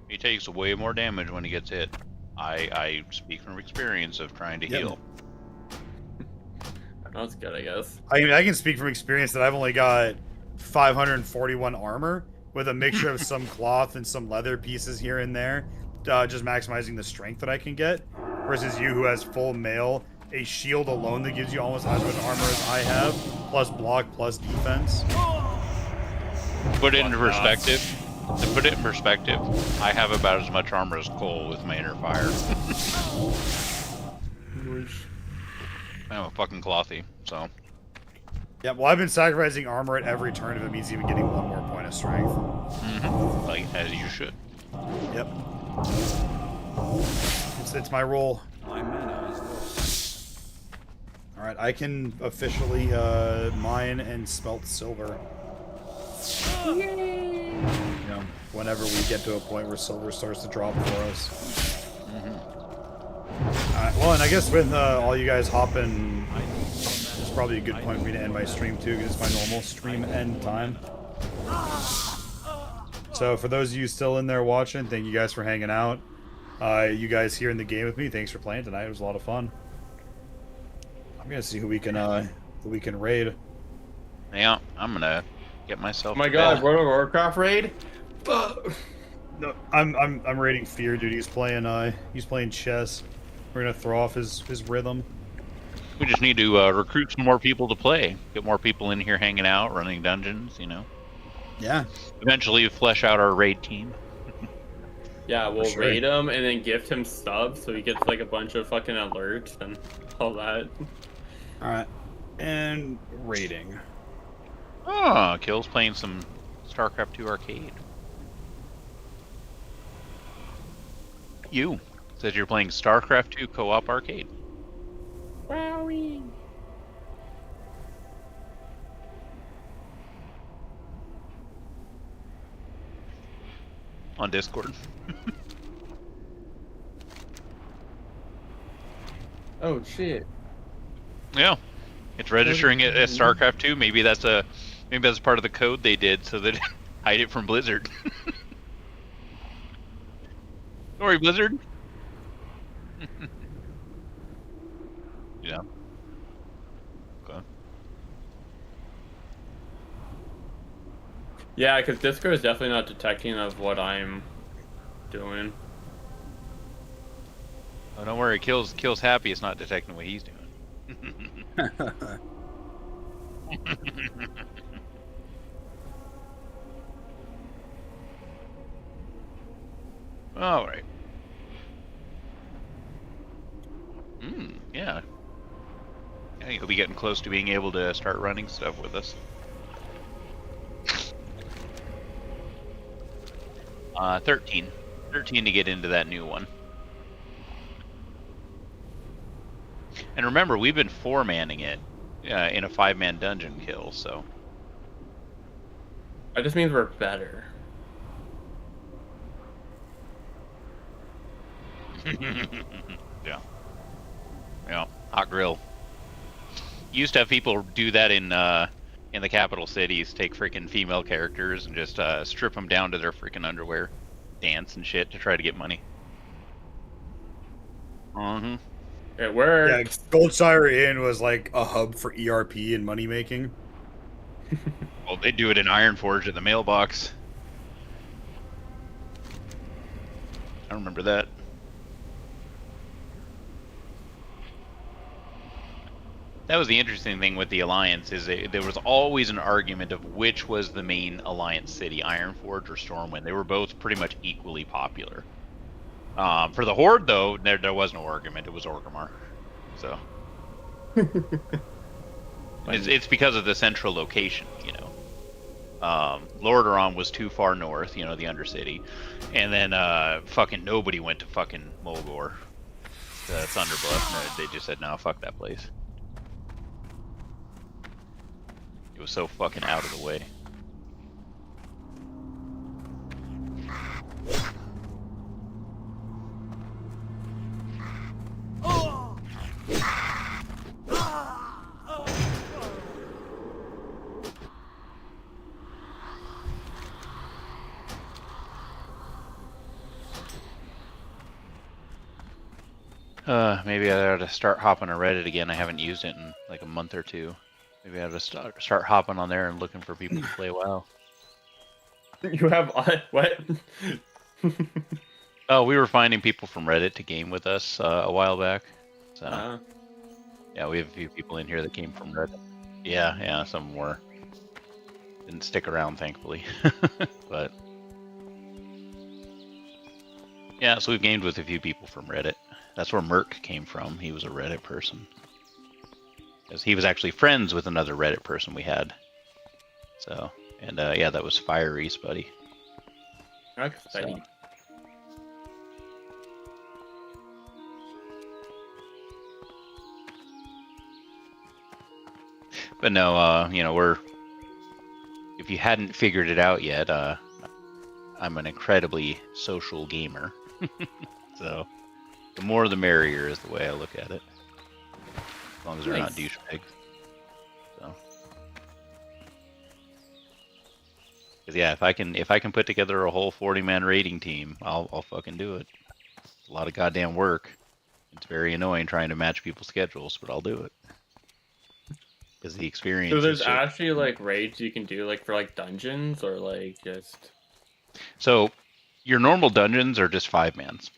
He takes way more damage when he gets hit. I speak from experience of trying to heal. That's good, I guess. I can speak from experience that I've only got 541 armor with a mixture of some cloth and some leather pieces here and there, just maximizing the strength that I can get. Versus you, who has full mail, a shield alone that gives you almost as much armor as I have, plus block, plus defense. Put it into perspective. To put it in perspective, I have about as much armor as Cole with my inner fire. I'm a fucking clothy, so. Yeah, well, I've been sacrificing armor at every turn if it means even getting 1 more point of strength. Mm-hmm. Like, as you should. Yep. It's my role. My mana is low. Alright, I can officially mine and smelt silver. Yay! You know, whenever we get to a point where silver starts to drop for us. Alright, well, and I guess with all you guys hopping, it's probably a good point for me to end my stream too, because it's my normal stream end time. So for those of you still in there watching, thank you guys for hanging out. You guys here in the game with me, thanks for playing tonight. It was a lot of fun. I'm gonna see who we can raid. Yeah, I'm gonna get myself. Oh my god, World of Warcraft raid? No, I'm raiding Fear, dude. He's playing chess. We're gonna throw off his rhythm. We just need to recruit some more people to play. Get more people in here hanging out, running dungeons, you know. Yeah. Eventually flesh out our raid team. Yeah, we'll sure. raid him and then gift him subs so he gets like a bunch of fucking alerts and all that. Alright. And raiding. Oh, Kill's playing some Starcraft 2 arcade. You says you're playing Starcraft 2 co-op arcade. Wowie. On Discord. Oh shit. Yeah, it's registering it as StarCraft 2. Maybe that's part of the code they did so that hide it from Blizzard. Sorry, Blizzard. Yeah. Okay. Yeah, because Discord is definitely not detecting of what I'm doing. Oh, don't worry. Kill's happy. It's not detecting what he's doing. All right. Yeah. I think he'll be getting close to being able to start running stuff with us. 13 to get into that new one. And remember, we've been 4-manning it in a 5-man dungeon kill, so. That just means we're better. Yeah. Yeah. Hot grill. Used to have people do that in the capital cities, take freaking female characters and just strip them down to their freaking underwear, dance and shit to try to get money. It works. Yeah, Goldshire Inn was like a hub for ERP and money making. Well, they do it in Ironforge at the mailbox. I remember that. That was the interesting thing with the Alliance, is there was always an argument of which was the main Alliance city, Ironforge or Stormwind. They were both pretty much equally popular. For the Horde, though, there was no argument. It was Orgrimmar. So it's because of the central location, you know. Lordaeron was too far north, you know, the Undercity, and then fucking nobody went to fucking Mulgore, Thunderbluff. No, they just said, no, fuck that place. It was so fucking out of the way. Maybe I ought to start hopping on Reddit again. I haven't used it in like a month or two. Maybe I ought to start hopping on there and looking for people to play WoW. You have what? Oh, we were finding people from Reddit to game with us a while back. So yeah, we have a few people in here that came from Reddit. Yeah, some were. Didn't stick around, thankfully. But yeah, so we've gamed with a few people from Reddit. That's where Merc came from. He was a Reddit person. Because he was actually friends with another Reddit person we had. So, and yeah, that was Fiery's buddy. Exciting. But no, you know, if you hadn't figured it out yet, I'm an incredibly social gamer. So, the more the merrier is the way I look at it. As long as they're not douchebags. So. Because yeah, if I can put together a whole 40-man raiding team, I'll fucking do it. It's a lot of goddamn work. It's very annoying trying to match people's schedules, but I'll do it. Because the experience. So there's actually like raids you can do like for like dungeons or like just. So your normal dungeons are just 5-mans.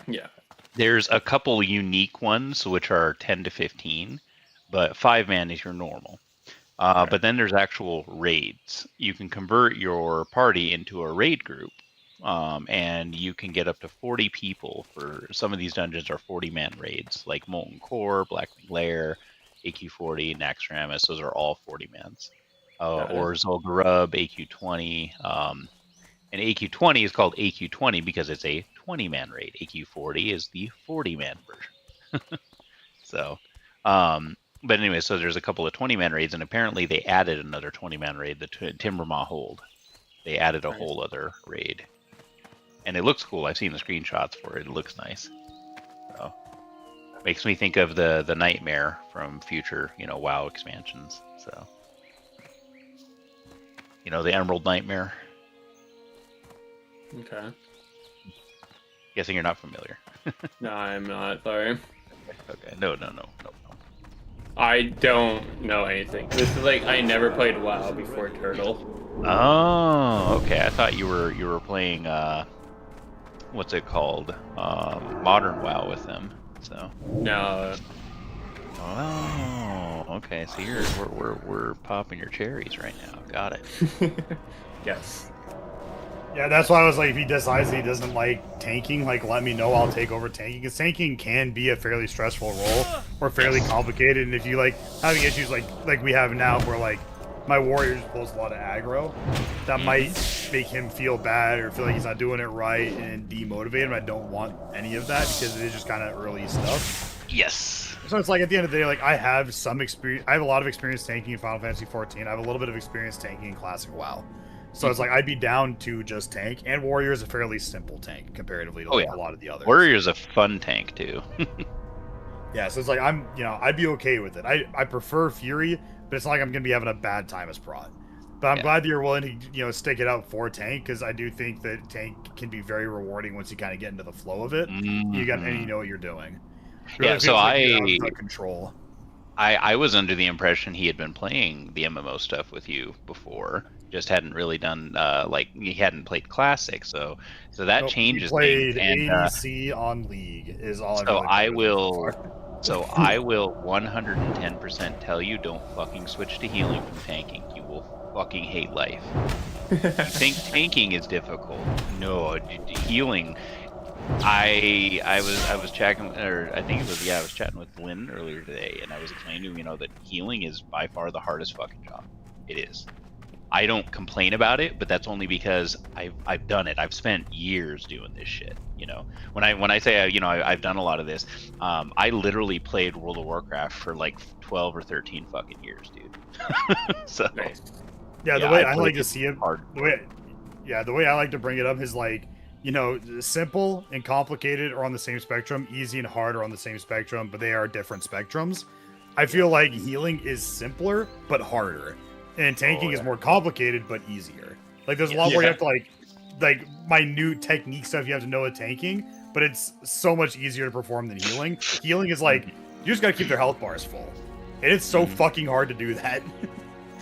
Yeah. There's a couple unique ones which are 10 to 15, but 5-man is your normal. But then there's actual raids. You can convert your party into a raid group, and you can get up to 40 people for some of these dungeons are 40-man raids, like Molten Core, Blackwing Lair, AQ40, Naxxramas. Those are all 40-mans. Or Zul'Gurub, AQ20. And AQ20 is called AQ20 because it's a 20-man raid. AQ40 is the 40-man version. So, but anyway, so there's a couple of 20-man raids, and apparently they added another 20-man raid, the Timbermaw Hold. They added a whole other raid. And it looks cool. I've seen the screenshots for it. It looks nice. So, makes me think of the Nightmare from future, you know, WoW expansions. So, you know, the Emerald Nightmare. Okay. Guessing you're not familiar. No, I'm not. Sorry. Okay. No. I don't know anything. This is like I never played WoW before Turtle. Oh, okay. I thought you were playing what's it called? Modern WoW with them. So. No. Oh, okay. So we're popping your cherries right now. Got it. Yes. Yeah, that's why I was like, if he decides he doesn't like tanking, like, let me know, I'll take over tanking. Because tanking can be a fairly stressful role, or fairly complicated, and if you, like, having issues like we have now, where, like, my warrior pulls a lot of aggro, that might make him feel bad, or feel like he's not doing it right, and demotivate him. I don't want any of that, because it is just kind of early stuff. Yes. So it's like, at the end of the day, like, I have some experience, I have a lot of experience tanking in Final Fantasy XIV, I have a little bit of experience tanking in Classic WoW. So it's like, I'd be down to just tank, and Warrior is a fairly simple tank comparatively to a lot of the others. Warrior is a fun tank too. Yeah, so it's like, I'd be okay with it. I prefer Fury, but it's not like I'm going to be having a bad time as Prot. But I'm glad that you're willing to, stick it out for tank, because I do think that tank can be very rewarding once you kind of get into the flow of it. You know what you're doing. Really Yeah, so feels like you have control. I was under the impression he had been playing the MMO stuff with you before, just hadn't really done like he hadn't played Classic, so that Nope, he changes things. played And ADC on League is all I've so really I played with him so will, far. so I will 110% tell you, don't fucking switch to healing from tanking. You will fucking hate life. You think tanking is difficult? No, healing. I was chatting, or I think it was, I was chatting with Lynn earlier today, and I was explaining to him, that healing is by far the hardest fucking job. It is. I don't complain about it, but that's only because I've done it. I've spent years doing this shit. When I say I've done a lot of this, I literally played World of Warcraft for like 12 or 13 fucking years, dude. So Nice. Yeah, the way I played like to see it, hard. the way I like to bring it up is like, simple and complicated are on the same spectrum, easy and hard are on the same spectrum, but they are different spectrums. I feel like healing is simpler but harder, and tanking is more complicated but easier. Like there's a lot more you have to like minute technique stuff you have to know with tanking, but it's so much easier to perform than healing. Healing is like you just gotta keep their health bars full, and it's so fucking hard to do that.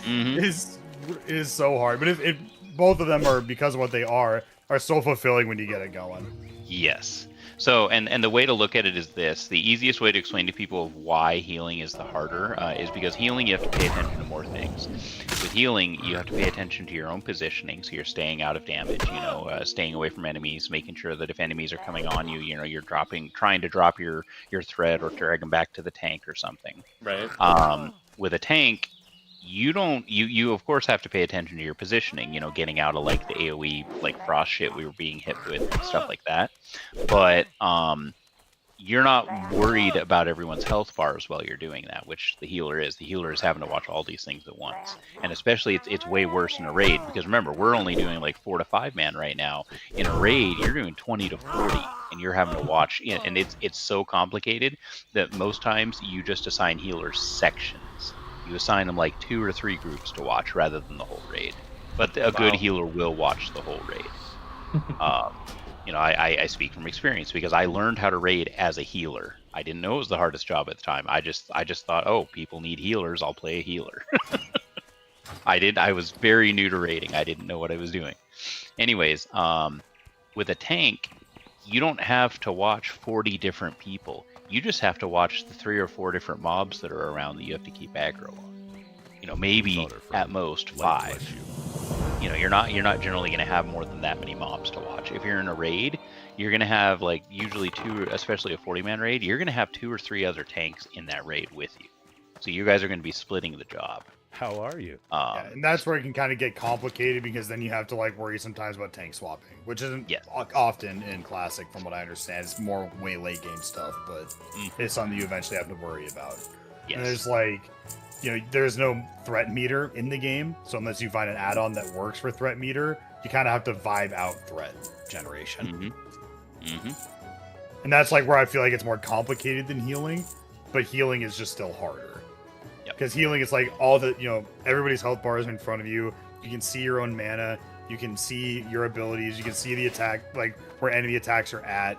It is so hard, but if both of them are, because of what they are so fulfilling when you get it going. Yes. So, and the way to look at it is this: the easiest way to explain to people of why healing is the harder is because healing you have to pay attention to more things. With healing, you have to pay attention to your own positioning, so you're staying out of damage. Staying away from enemies, making sure that if enemies are coming on you, you're trying to drop your thread or drag them back to the tank or something. Right. With a tank, you of course have to pay attention to your positioning, getting out of like the AoE like frost shit we were being hit with and stuff like that. But you're not worried about everyone's health bars while you're doing that, which the healer is. The healer is having to watch all these things at once. And especially it's way worse in a raid, because remember, we're only doing like 4 to 5 man right now. In a raid, you're doing 20 to 40 and you're having to watch, and it's so complicated that most times you just assign healers sections. You assign them like 2 or 3 groups to watch rather than the whole raid. But a good healer will watch the whole raid. I speak from experience because I learned how to raid as a healer. I didn't know it was the hardest job at the time. I just thought, oh, people need healers, I'll play a healer. I was very new to raiding. I didn't know what I was doing. Anyways, with a tank, you don't have to watch 40 different people. You just have to watch the 3 or 4 different mobs that are around that you have to keep aggro on. Maybe at most 5. You're not generally going to have more than that many mobs to watch. If you're in a raid, you're going to have like usually 2, especially a 40-man raid, you're going to have 2 or 3 other tanks in that raid with you. So you guys are going to be splitting the job. How are you? And that's where it can kind of get complicated, because then you have to like worry sometimes about tank swapping, which isn't often in Classic from what I understand. It's more way late game stuff, but it's something you eventually have to worry about. And there's like, there's no threat meter in the game, so unless you find an add-on that works for threat meter, you kind of have to vibe out threat generation. And that's like where I feel like it's more complicated than healing, but healing is just still harder. Because healing is like all the, everybody's health bars in front of you. You can see your own mana. You can see your abilities. You can see the attack, like where enemy attacks are at,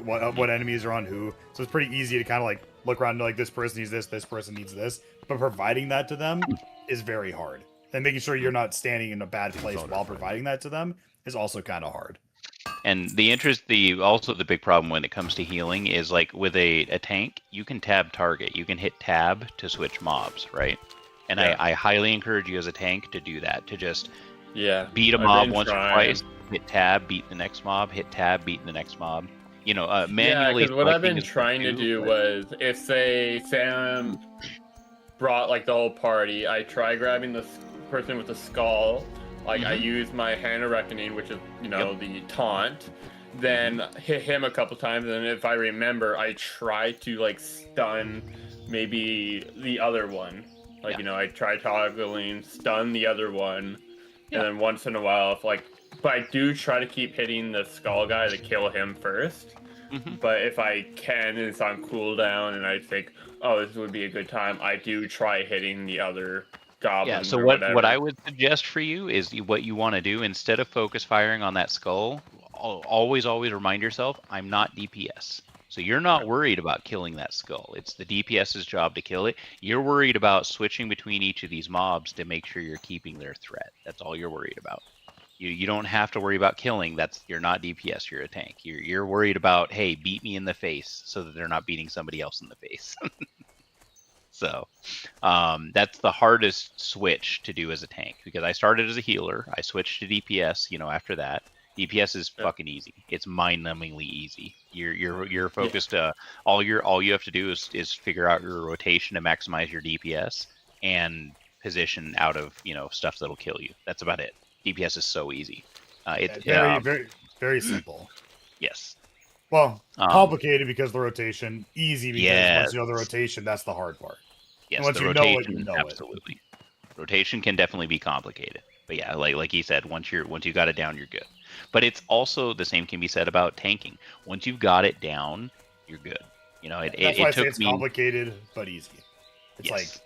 what enemies are on who. So it's pretty easy to kind of like look around and like, this person needs this person needs this. But providing that to them is very hard. And making sure you're not standing in a bad place while providing that to them is also kind of hard. And the big problem when it comes to healing is like with a tank, you can tab target. You can hit tab to switch mobs, right? And I highly encourage you as a tank to do that, to just beat a mob once or twice, hit tab, beat the next mob, hit tab, beat the next mob. Manually. Yeah, because what I've been trying to do was, if say Sam brought like the whole party, I try grabbing the person with the skull. Like, I use my Hand of Reckoning, which is, the taunt, then hit him a couple times, and if I remember, I try to, like, stun maybe the other one. Like, I try toggling, stun the other one, and then once in a while, but I do try to keep hitting the skull guy to kill him first. But if I can, and it's on cooldown, and I think, oh, this would be a good time, I do try hitting the other goblin. Yeah, so what I would suggest for you is what you want to do, instead of focus firing on that skull, always remind yourself, I'm not DPS. So you're not worried about killing that skull. It's the DPS's job to kill it. You're worried about switching between each of these mobs to make sure you're keeping their threat. That's all you're worried about. You don't have to worry about killing. You're not DPS. You're a tank. You're worried about, hey, beat me in the face so that they're not beating somebody else in the face. So that's the hardest switch to do as a tank, because I started as a healer. I switched to DPS. After that, DPS is fucking easy. It's mind-numbingly easy. You're focused. All you have to do is figure out your rotation to maximize your DPS and position out of stuff that'll kill you. That's about it. DPS is so easy. Very, very simple. Yes. Well, complicated because the rotation. Easy because once you know the rotation, that's the hard part. Yes, and once the you rotation, know it, you know absolutely. Rotation can definitely be complicated. But yeah, like he said, once you got it down, you're good. But it's also the same can be said about tanking. Once you've got it down, you're good. That's why I say it's complicated but easy. It's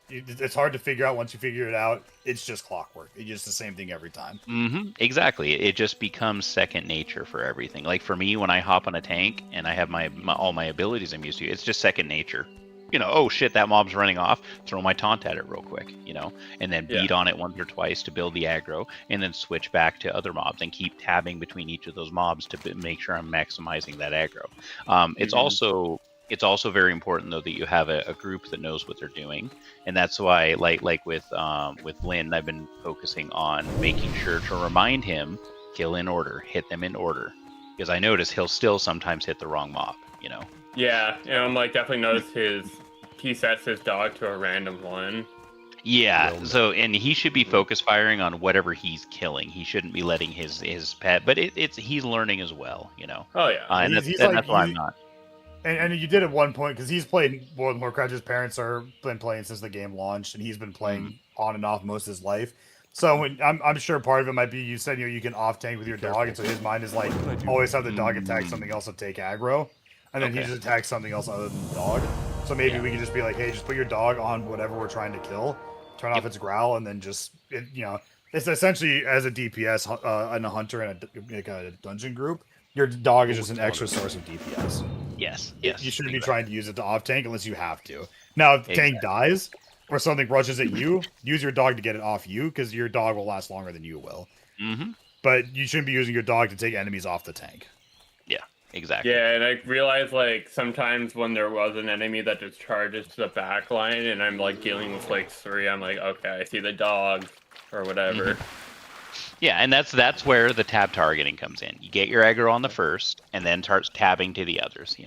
it's hard to figure out. Once you figure it out, it's just clockwork. It's just the same thing every time. Mm-hmm. Exactly. It just becomes second nature for everything. Like for me, when I hop on a tank and I have all my abilities I'm used to, it's just second nature. Oh shit, that mob's running off. Throw my taunt at it real quick, and then beat on it once or twice to build the aggro, and then switch back to other mobs and keep tabbing between each of those mobs to make sure I'm maximizing that aggro. It's also very important though that you have a group that knows what they're doing, and that's why like with Lynn, I've been focusing on making sure to remind him kill in order, hit them in order, because I notice he'll still sometimes hit the wrong mob. Yeah, and I'm definitely noticed he sets his dog to a random one. Yeah, so and he should be focus firing on whatever he's killing. He shouldn't be letting his pet, but he's learning as well, Oh yeah, and that's why I'm not. And you did at one point because he's played World of Warcraft. His parents are been playing since the game launched, and he's been playing on and off most of his life. So I'm sure part of it might be you said you can off tank with your dog, and so his mind is like always have the dog attack something else to take aggro. And then he just attacks something else other than the dog. So maybe we can just be like, hey, just put your dog on whatever we're trying to kill, turn off its growl, and then it's essentially as a DPS and a hunter in a dungeon group, your dog is just an extra source of DPS. Yes. You shouldn't be trying to use it to off tank unless you have to. Now, if the tank dies or something rushes at you, use your dog to get it off you, because your dog will last longer than you will. Mm-hmm. But you shouldn't be using your dog to take enemies off the tank. Exactly. Yeah, and I realized sometimes when there was an enemy that just charges to the back line and I'm dealing with 3, I'm like, okay, I see the dog or whatever. Mm-hmm. Yeah, and that's where the tab targeting comes in. You get your aggro on the first and then starts tabbing to the others,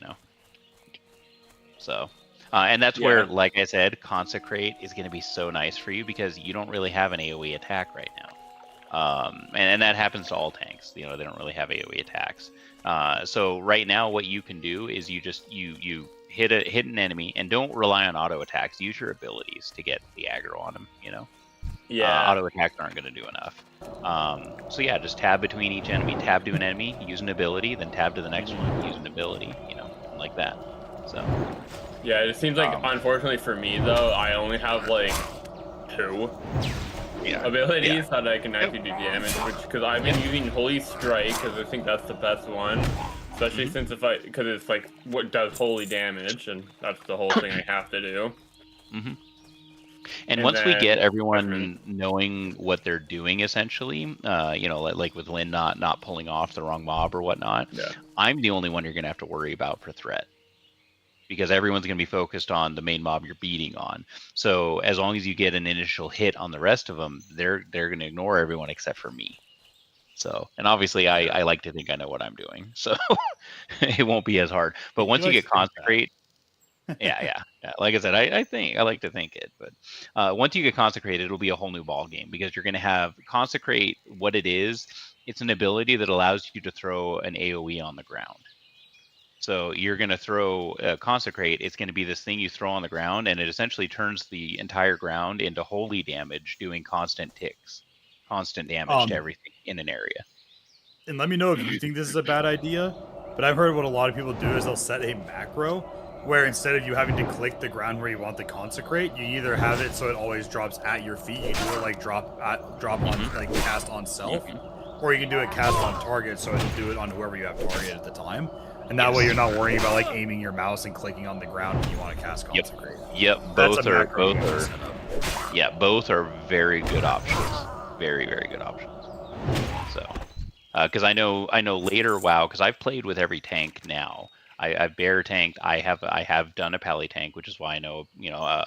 So and that's where, like I said, Consecrate is going to be so nice for you because you don't really have an AoE attack right now. And that happens to all tanks. They don't really have AoE attacks. So right now, what you can do is you hit an enemy and don't rely on auto attacks. Use your abilities to get the aggro on them. Yeah. Auto attacks aren't going to do enough. So yeah, just tab between each enemy. Tab to an enemy, use an ability, then tab to the next one, use an ability. Like that. So. Yeah, it seems like unfortunately for me though, I only have 2. Abilities that I can actually do damage, because I've been using Holy Strike because I think that's the best one, especially since because it's what does holy damage, and that's the whole thing I have to do. Mm-hmm. And once we get everyone knowing what they're doing, essentially, like with Lynn not pulling off the wrong mob or whatnot, I'm the only one you're going to have to worry about for threat. Because everyone's going to be focused on the main mob you're beating on. So as long as you get an initial hit on the rest of them, they're going to ignore everyone except for me. So, and obviously I like to think I know what I'm doing, so it won't be as hard. But once you get Consecrate, yeah. Like I said, I like to think it, but once you get Consecrate, it'll be a whole new ball game because you're going to have Consecrate. What it is, it's an ability that allows you to throw an AoE on the ground. So you're going to throw Consecrate. It's going to be this thing you throw on the ground, and it essentially turns the entire ground into holy damage, doing constant ticks, constant damage to everything in an area. And let me know if you think this is a bad idea, but I've heard what a lot of people do is they'll set a macro where instead of you having to click the ground where you want the Consecrate, you either have it so it always drops at your feet, you do it drop on cast on self, or you can do it cast on target so it'll do it on whoever you have target at the time. And that way you're not worrying about like aiming your mouse and clicking on the ground when you want to cast Yep. Consecrate. Yep, That's both a are macro both you are can set up. yeah, both are very good options. Very, very good options. So, because I know later WoW, because I've played with every tank now. I've bear tanked. I have done a pally tank, which is why I know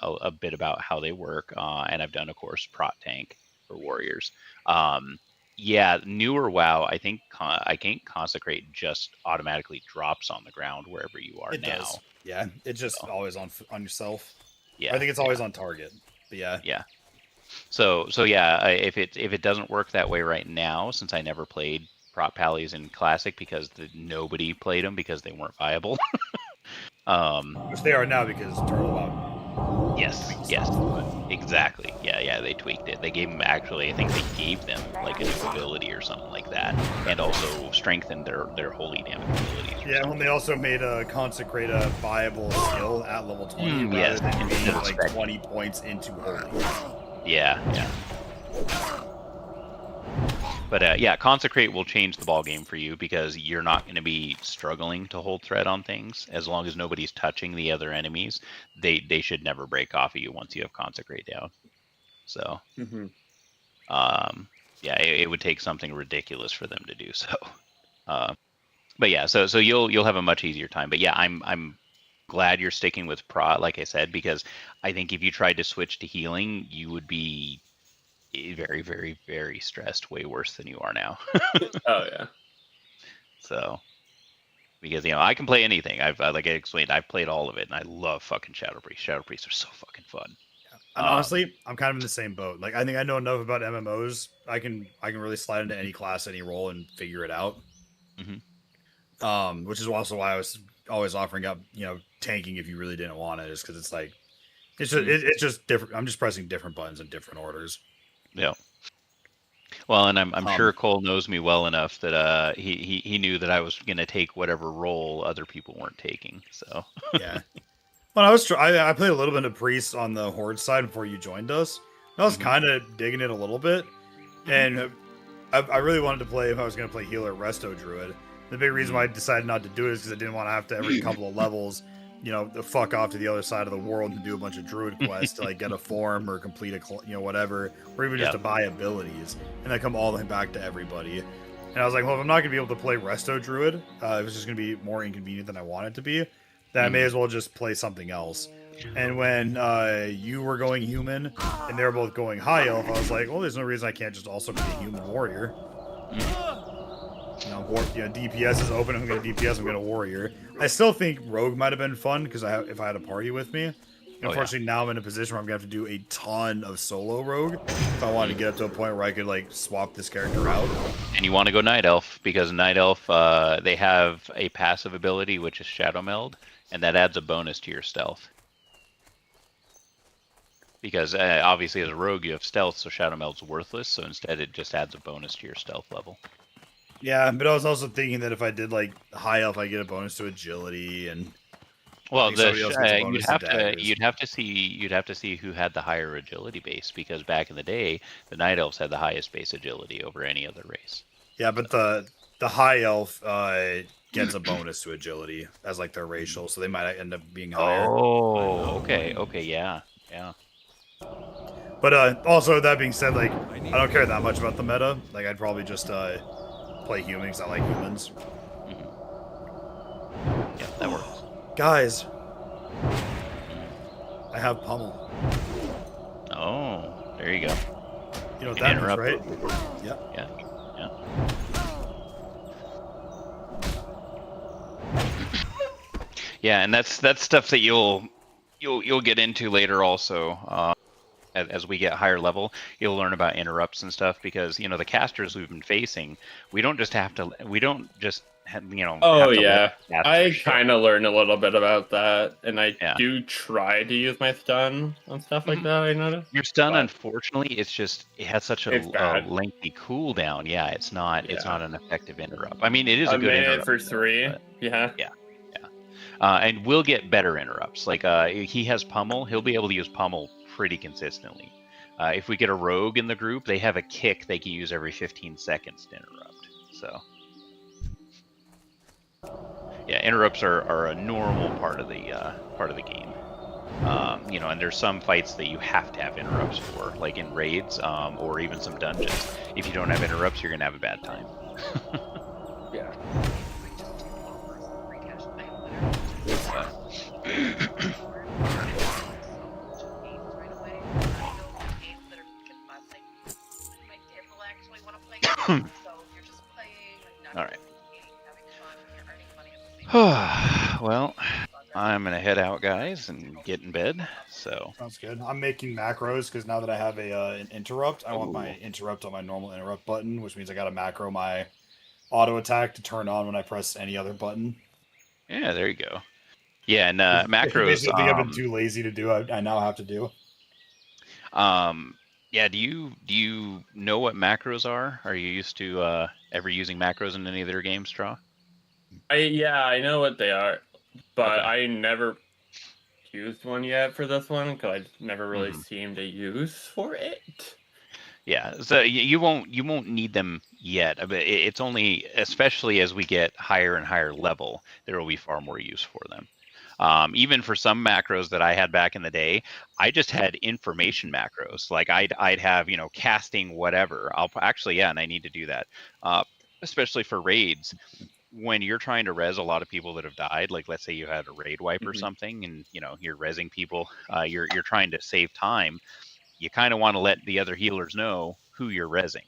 a bit about how they work. And I've done, of course, prot tank for warriors. Yeah, newer WoW, I think Consecrate just automatically drops on the ground wherever you are It now. does. Yeah, it's just always on yourself. Yeah, I think it's always on target. But yeah. Yeah. So yeah, if it doesn't work that way right now, since I never played prop pallies in Classic because nobody played them because they weren't viable. Which they are now because Turtle WoW. Yes, exactly. Yeah, they tweaked it. They gave them I think they gave them like a new ability or something like that, and also strengthened their holy damage abilities. Yeah, when they also made Consecrate a viable skill at level 20 rather yes, than being instead of like spec. 20 points into holy. Yeah. But yeah, Consecrate will change the ball game for you because you're not going to be struggling to hold thread on things as long as nobody's touching the other enemies. They should never break off of you once you have Consecrate down. So, yeah, it would take something ridiculous for them to do so. But yeah, so you'll have a much easier time. But yeah, I'm glad you're sticking with prot, like I said, because I think if you tried to switch to healing, you would be very, very, very stressed, way worse than you are now. Oh yeah. So, because I can play anything. Like I explained, I've played all of it, and I love fucking Shadow Priest. Shadow Priests are so fucking fun. And honestly, I'm kind of in the same boat. Like I think I know enough about MMOs. I can really slide into any class, any role, and figure it out. Which is also why I was always offering up, tanking if you really didn't want it, is because it's like it's just different. I'm just pressing different buttons in different orders. Yeah. Well, and I'm sure Cole knows me well enough that he knew that I was gonna take whatever role other people weren't taking. So yeah. Well, I played a little bit of Priest on the Horde side before you joined us. I was kind of digging it a little bit, and I really wanted to play if I was going to play healer Resto Druid. The big reason why I decided not to do it is because I didn't want to have to every couple of levels, fuck off to the other side of the world and do a bunch of Druid quests to like get a form or complete a whatever, or even just to buy abilities, and then come all the way back to everybody. And I was like, well, if I'm not going to be able to play Resto Druid, it was just going to be more inconvenient than I want it to be. Then I may as well just play something else. And when you were going human and they were both going high elf, I was like, well, there's no reason I can't just also be a human warrior. DPS is open. I'm going to DPS. I'm going to warrior. I still think rogue might have been fun because if I had a party with me. Unfortunately, now I'm in a position where I'm going to have to do a ton of solo rogue if I wanted to get up to a point where I could like swap this character out. And you want to go Night Elf because Night Elf they have a passive ability which is Shadow Meld, and that adds a bonus to your stealth. Because obviously as a rogue you have stealth, so Shadow Meld's worthless. So instead it just adds a bonus to your stealth level. Yeah, but I was also thinking that if I did like high elf, I get a bonus to agility and. Well, you'd have to see who had the higher agility base, because back in the day, the Night Elves had the highest base agility over any other race. Yeah, but the high elf gets a bonus to agility as like their racial, so they might end up being higher. Oh, okay, yeah. But also that being said, like I don't care that much about the meta. Like I'd probably just play humans. I like humans. Yeah, that works. Guys, I have pummel. Oh, there you go. You know what that means, right? Yep. Yeah. Yeah, and that's stuff that you'll get into later also. As we get higher level, you'll learn about interrupts and stuff, because the casters we've been facing, we don't just have to Oh yeah, I kind of learned a little bit about that, and I do try to use my stun on stuff like that. I noticed your stun, unfortunately, it has such a lengthy cooldown. Yeah, it's not an effective interrupt. I mean, it is a good interrupt for 3. Yeah. And we'll get better interrupts. Like he has pummel, he'll be able to use pummel pretty consistently. If we get a rogue in the group, they have a kick they can use every 15 seconds to interrupt. So Yeah, interrupts are a normal part of the game. You know, and there's some fights that you have to have interrupts for, like in raids, or even some dungeons. If you don't have interrupts, you're gonna have a bad time. Yeah. All right. Well, I'm gonna head out, guys, and get in bed. So Sounds good. I'm making macros because now that I have an interrupt, I want Ooh. my interrupt on my normal interrupt button, which means I got to macro my auto attack to turn on when I press any other button. Yeah, there you go. Yeah, and Basically, macros. the thing I've been too lazy to do, I now have to do. Yeah. Do you know what macros are? Are you used to ever using macros in any of their games, Straw? I know what they are, but Okay. I never used one yet for this one because I never really Mhm. seemed to use for it. Yeah, so you won't need them yet. But it's only, especially as we get higher and higher level, there will be far more use for them. Even for some macros that I had back in the day, I just had information macros. Like I'd have, you know, casting whatever. Actually, yeah, and I need to do that. Especially for raids, when you're trying to res a lot of people that have died. Like let's say you had a raid wipe or Mhm. something, and you know you're resing people. You're trying to save time. You kind of want to let the other healers know who you're resing.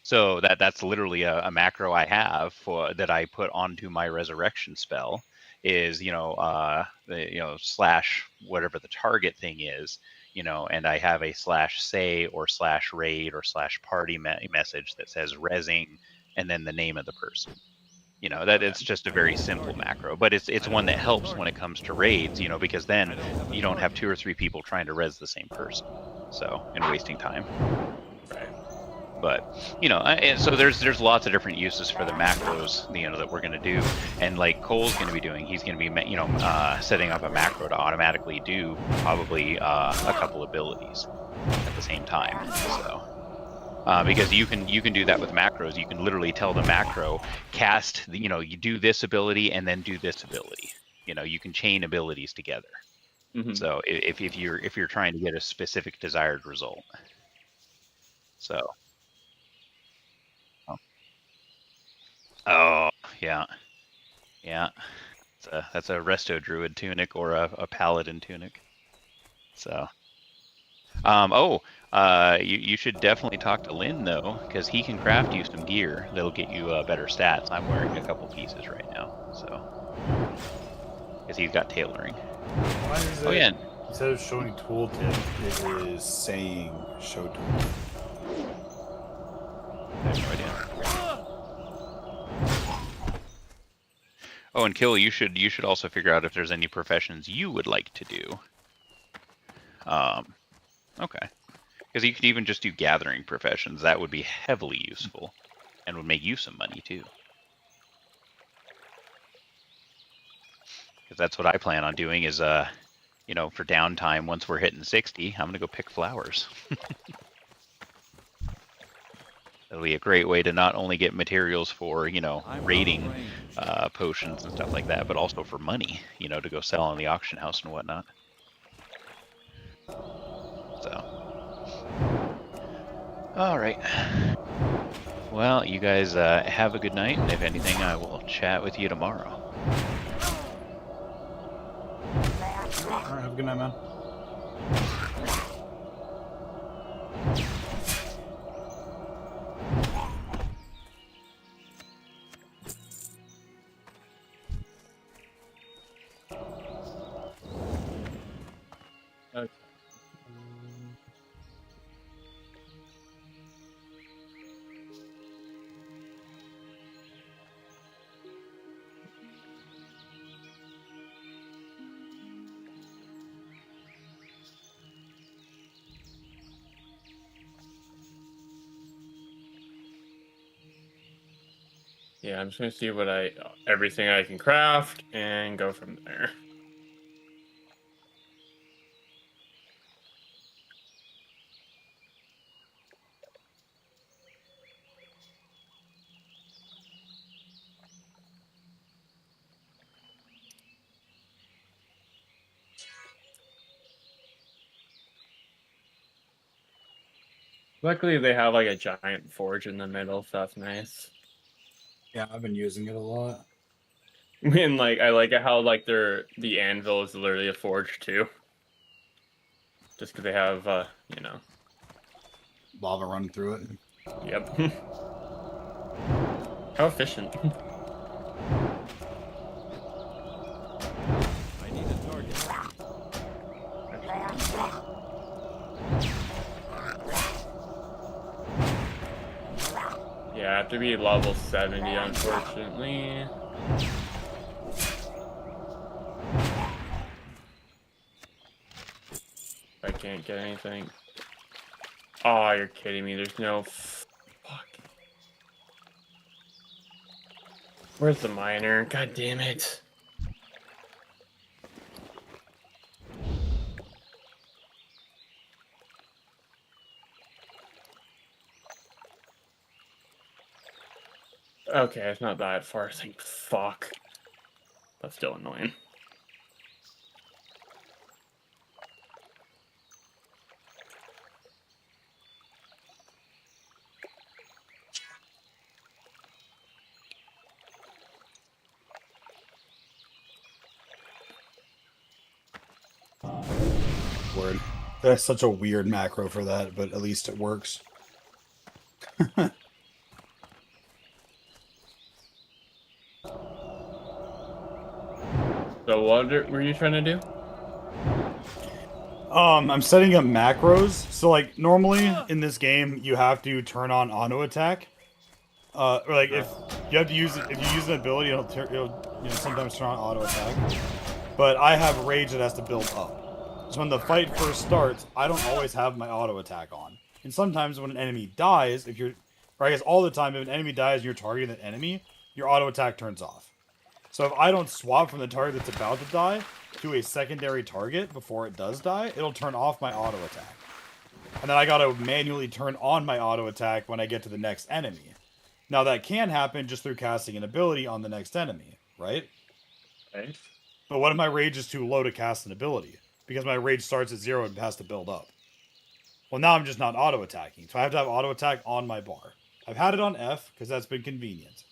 So that's literally a macro I have for that I put onto my resurrection spell is, you know, slash whatever the target thing is, you know, and I have a slash say or slash raid or slash party message that says resing and then the name of the person. You know, that it's just a very simple macro, but it's one that helps when it comes to raids, you know, because then you don't have 2 or 3 people trying to res the same person. So, and wasting time. Right. But you know, and so there's lots of different uses for the macros, you know, that we're going to do. And like Cole's going to be doing, he's going to be, you know, setting up a macro to automatically do probably a couple abilities at the same time. So because you can do that with macros. You can literally tell the macro cast, you know, you do this ability and then do this ability. You know, you can chain abilities together. Mhm. So if you're trying to get a specific desired result. So oh yeah. Yeah, that's a resto druid tunic or a paladin tunic. So, oh, you should definitely talk to Lynn though, because he can craft you some gear that'll get you better stats. I'm wearing a couple pieces right now, so because he's got tailoring. Why is Oh it, yeah, instead of showing tooltip, it is saying show tooltip? I have no idea. Oh, and Kill, you should also figure out if there's any professions you would like to do. Okay, because you could even just do gathering professions. That would be heavily useful, and would make you some money too. Because that's what I plan on doing is you know, for downtime once we're hitting 60, I'm gonna go pick flowers. That'll be a great way to not only get materials for, you know, raiding potions and stuff like that, but also for money, you know, to go sell on the auction house and whatnot. So, all right. Well, you guys have a good night, and if anything, I will chat with you tomorrow. All right, have a good night, man. Okay. Yeah, I'm just gonna see what everything I can craft and go from there. Luckily, they have like a giant forge in the middle, so that's nice. Yeah, I've been using it a lot. And like, I like it how like the anvil is literally a forge too. Just because they have, you know. Lava running through it. Yep. How efficient. I need a target. Yeah, I have to be level 70, unfortunately. I can't get anything. Oh, you're kidding me. There's no... Fuck. Where's the miner? God damn it. Okay, it's not that far. Thank fuck. That's still annoying. Word. That's such a weird macro for that, but at least it works. So what were you trying to do? I'm setting up macros. So like normally in this game, you have to turn on auto attack. Or like if you have to use it, if you use an ability, it'll sometimes turn on auto attack. But I have rage that has to build up. So when the fight first starts, I don't always have my auto attack on. And sometimes when an enemy dies, or I guess all the time, if an enemy dies and you're targeting that enemy, your auto attack turns off. So if I don't swap from the target that's about to die to a secondary target before it does die, it'll turn off my auto attack. And then I gotta manually turn on my auto attack when I get to the next enemy. Now that can happen just through casting an ability on the next enemy, right? Okay. But what if my rage is too low to cast an ability? Because my rage starts at 0 and has to build up. Well, now I'm just not auto attacking, so I have to have auto attack on my bar. I've had it on F because that's been convenient.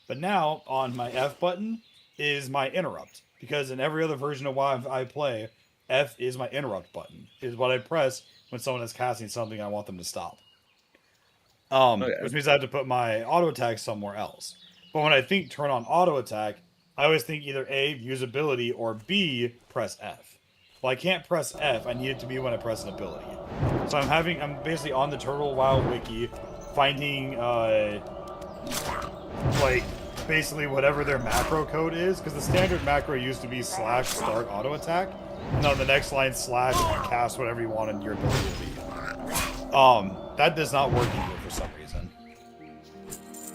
But now on my F button is my interrupt, because in every other version of WoW I play, F is my interrupt button. Is what I press when someone is casting something I want them to stop. Which means I have to put my auto attack somewhere else. But when I think turn on auto attack, I always think either A, use ability, or B, press F. Well, I can't press F. I need it to be when I press an ability. So I'm basically on the Turtle WoW wiki, finding like basically whatever their macro code is, because the standard macro used to be / start auto attack, and on the next line / cast whatever you want in your ability to be. That does not work here for some reason.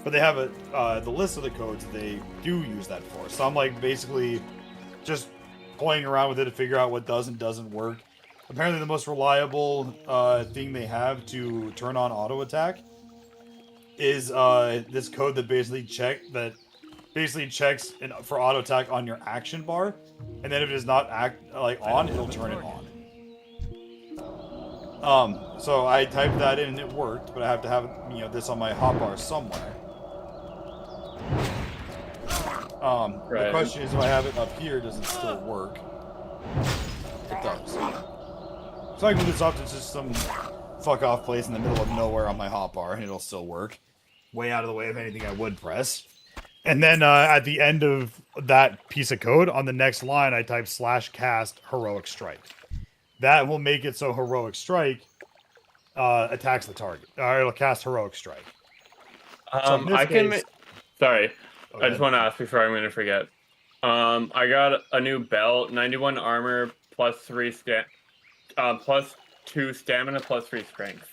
But they have the list of the codes that they do use that for. So I'm like basically just playing around with it to figure out what does and doesn't work. Apparently the most reliable thing they have to turn on auto attack is this code that basically checks for auto attack on your action bar, and then if it is not on, it'll turn it on. So I typed that in and it worked, but I have to have this on my hotbar somewhere. The question is, if I have it up here, does it still work? It does. So I can move this off to just some fuck off place in the middle of nowhere on my hotbar, and it'll still work. Way out of the way of anything I would press. And then at the end of that piece of code, on the next line, I type /cast heroic strike. That will make it so heroic strike attacks the target. It'll cast heroic strike. So I can. Sorry, I just want to ask before I'm going to forget. I got a new belt, 91 armor, plus 2 stamina, plus 3 strength.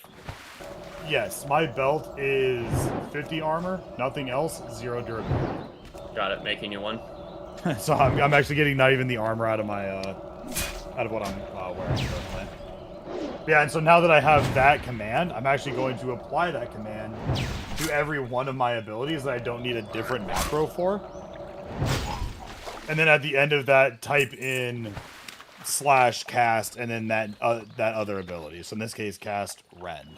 Yes, my belt is 50 armor, nothing else, 0 durability. Got it, making you one. So I'm actually getting not even the armor out of my out of what I'm wearing currently. Yeah, and so now that I have that command, I'm actually going to apply that command to every one of my abilities that I don't need a different macro for. And then at the end of that, type in slash cast, and then that other ability. So in this case, cast rend.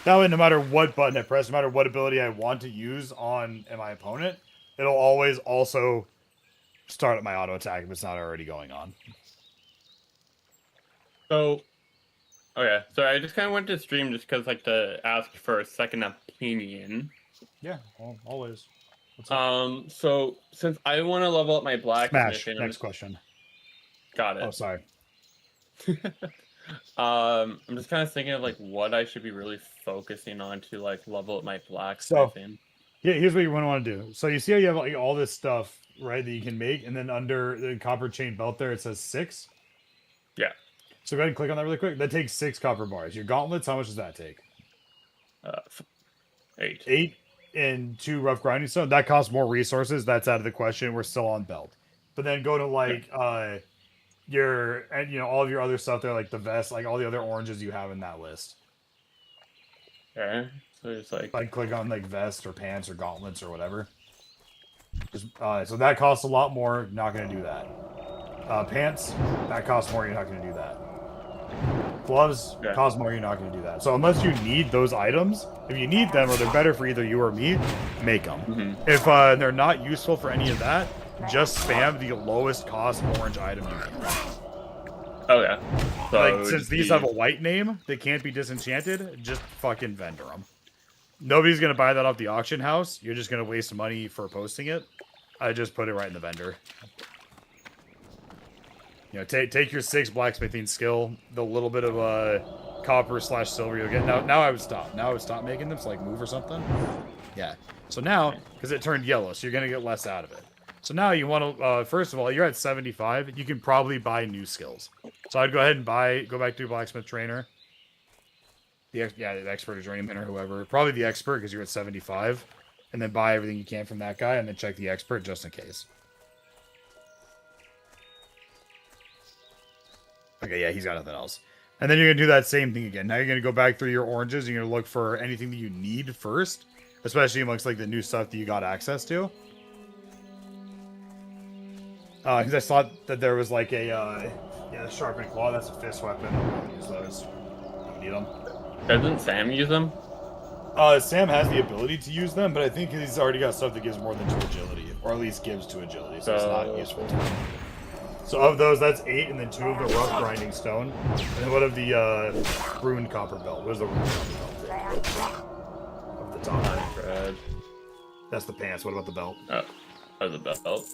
That way, no matter what button I press, no matter what ability I want to use on my opponent, it'll always also start up my auto attack if it's not already going on. So, okay, so I just kind of went to stream just because, like, to ask for a second opinion. Yeah, well, always. So since I want to level up my blacksmith, Smash. Next question. Got it. Oh, sorry. I'm just kind of thinking of like what I should be really focusing on to like level up my blacksmithing. Yeah, here's what you want to do. So you see how you have like all this stuff, right, that you can make, and then under the copper chain belt there, it says 6. Yeah. So go ahead and click on that really quick. That takes 6 copper bars. Your gauntlets, how much does that take? 8. 8 and 2 rough grinding stone. That costs more resources. That's out of the question. We're still on belt. But then go to like your, and you know, all of your other stuff there, like the vest, like all the other oranges you have in that list. Okay. So it's like click on like vest or pants or gauntlets or whatever. Just, so that costs a lot more. Not going to do that. Pants, that costs more. You're not going to do that. Gloves, cost more. You're not going to do that. So unless you need those items, if you need them or they're better for either you or me, make them. Mm-hmm. If they're not useful for any of that, just spam the lowest cost orange item you can. Oh yeah. So like since these have a white name, they can't be disenchanted. Just fucking vendor them. Nobody's gonna buy that off the auction house. You're just gonna waste money for posting it. I just put it right in the vendor. You know, take your 6 blacksmithing skill, the little bit of copper / silver you'll get. Now I would stop. Now I would stop making them, so like move or something. Yeah. So now, because it turned yellow, so you're gonna get less out of it. So now you want to, first of all, you're at 75. You can probably buy new skills. So I'd go ahead and go back to blacksmith trainer. The expert or journeyman or whoever. Probably the expert because you're at 75. And then buy everything you can from that guy and then check the expert just in case. Okay, yeah, he's got nothing else. And then you're going to do that same thing again. Now you're going to go back through your oranges. You're going to look for anything that you need first. Especially amongst like the new stuff that you got access to. Because I saw that there was like a, the sharpened claw. That's a fist weapon. I don't use those. Don't need them. Doesn't Sam use them? Sam has the ability to use them, but I think he's already got stuff that gives more than 2 agility, or at least gives 2 agility, so it's not useful to him. So of those, that's 8, and then 2 of the rough grinding stone, and then what of the ruined copper belt? What is the ruined copper belt? Of the top. Red. That's the pants. What about the belt? Oh, the belt.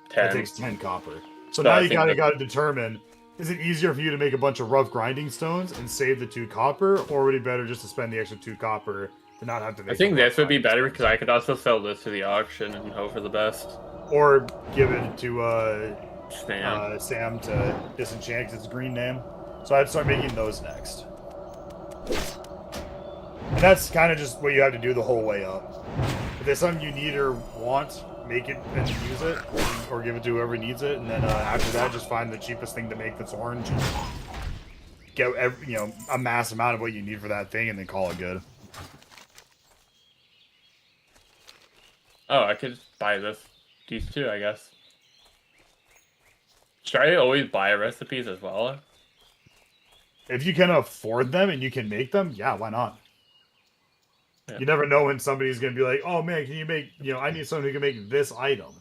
10. That takes 10 copper. So now you gotta determine. Is it easier for you to make a bunch of rough grinding stones and save the 2 copper, or would it be better just to spend the extra 2 copper to not have to make I think this would be better because I could also sell this to the auction and hope for the best. Or give it to Sam to disenchant because it's a green name. So I'd start making those next. And that's kind of just what you have to do the whole way up. If there's something you need or want, make it and use it, or give it to whoever needs it, and then after that, just find the cheapest thing to make that's orange, and get a mass amount of what you need for that thing, and then call it good. Oh, I could buy these 2, I guess. Should I always buy recipes as well? If you can afford them and you can make them, yeah, why not? Yeah. You never know when somebody's going to be like, oh man, can you make, I need someone who can make this item.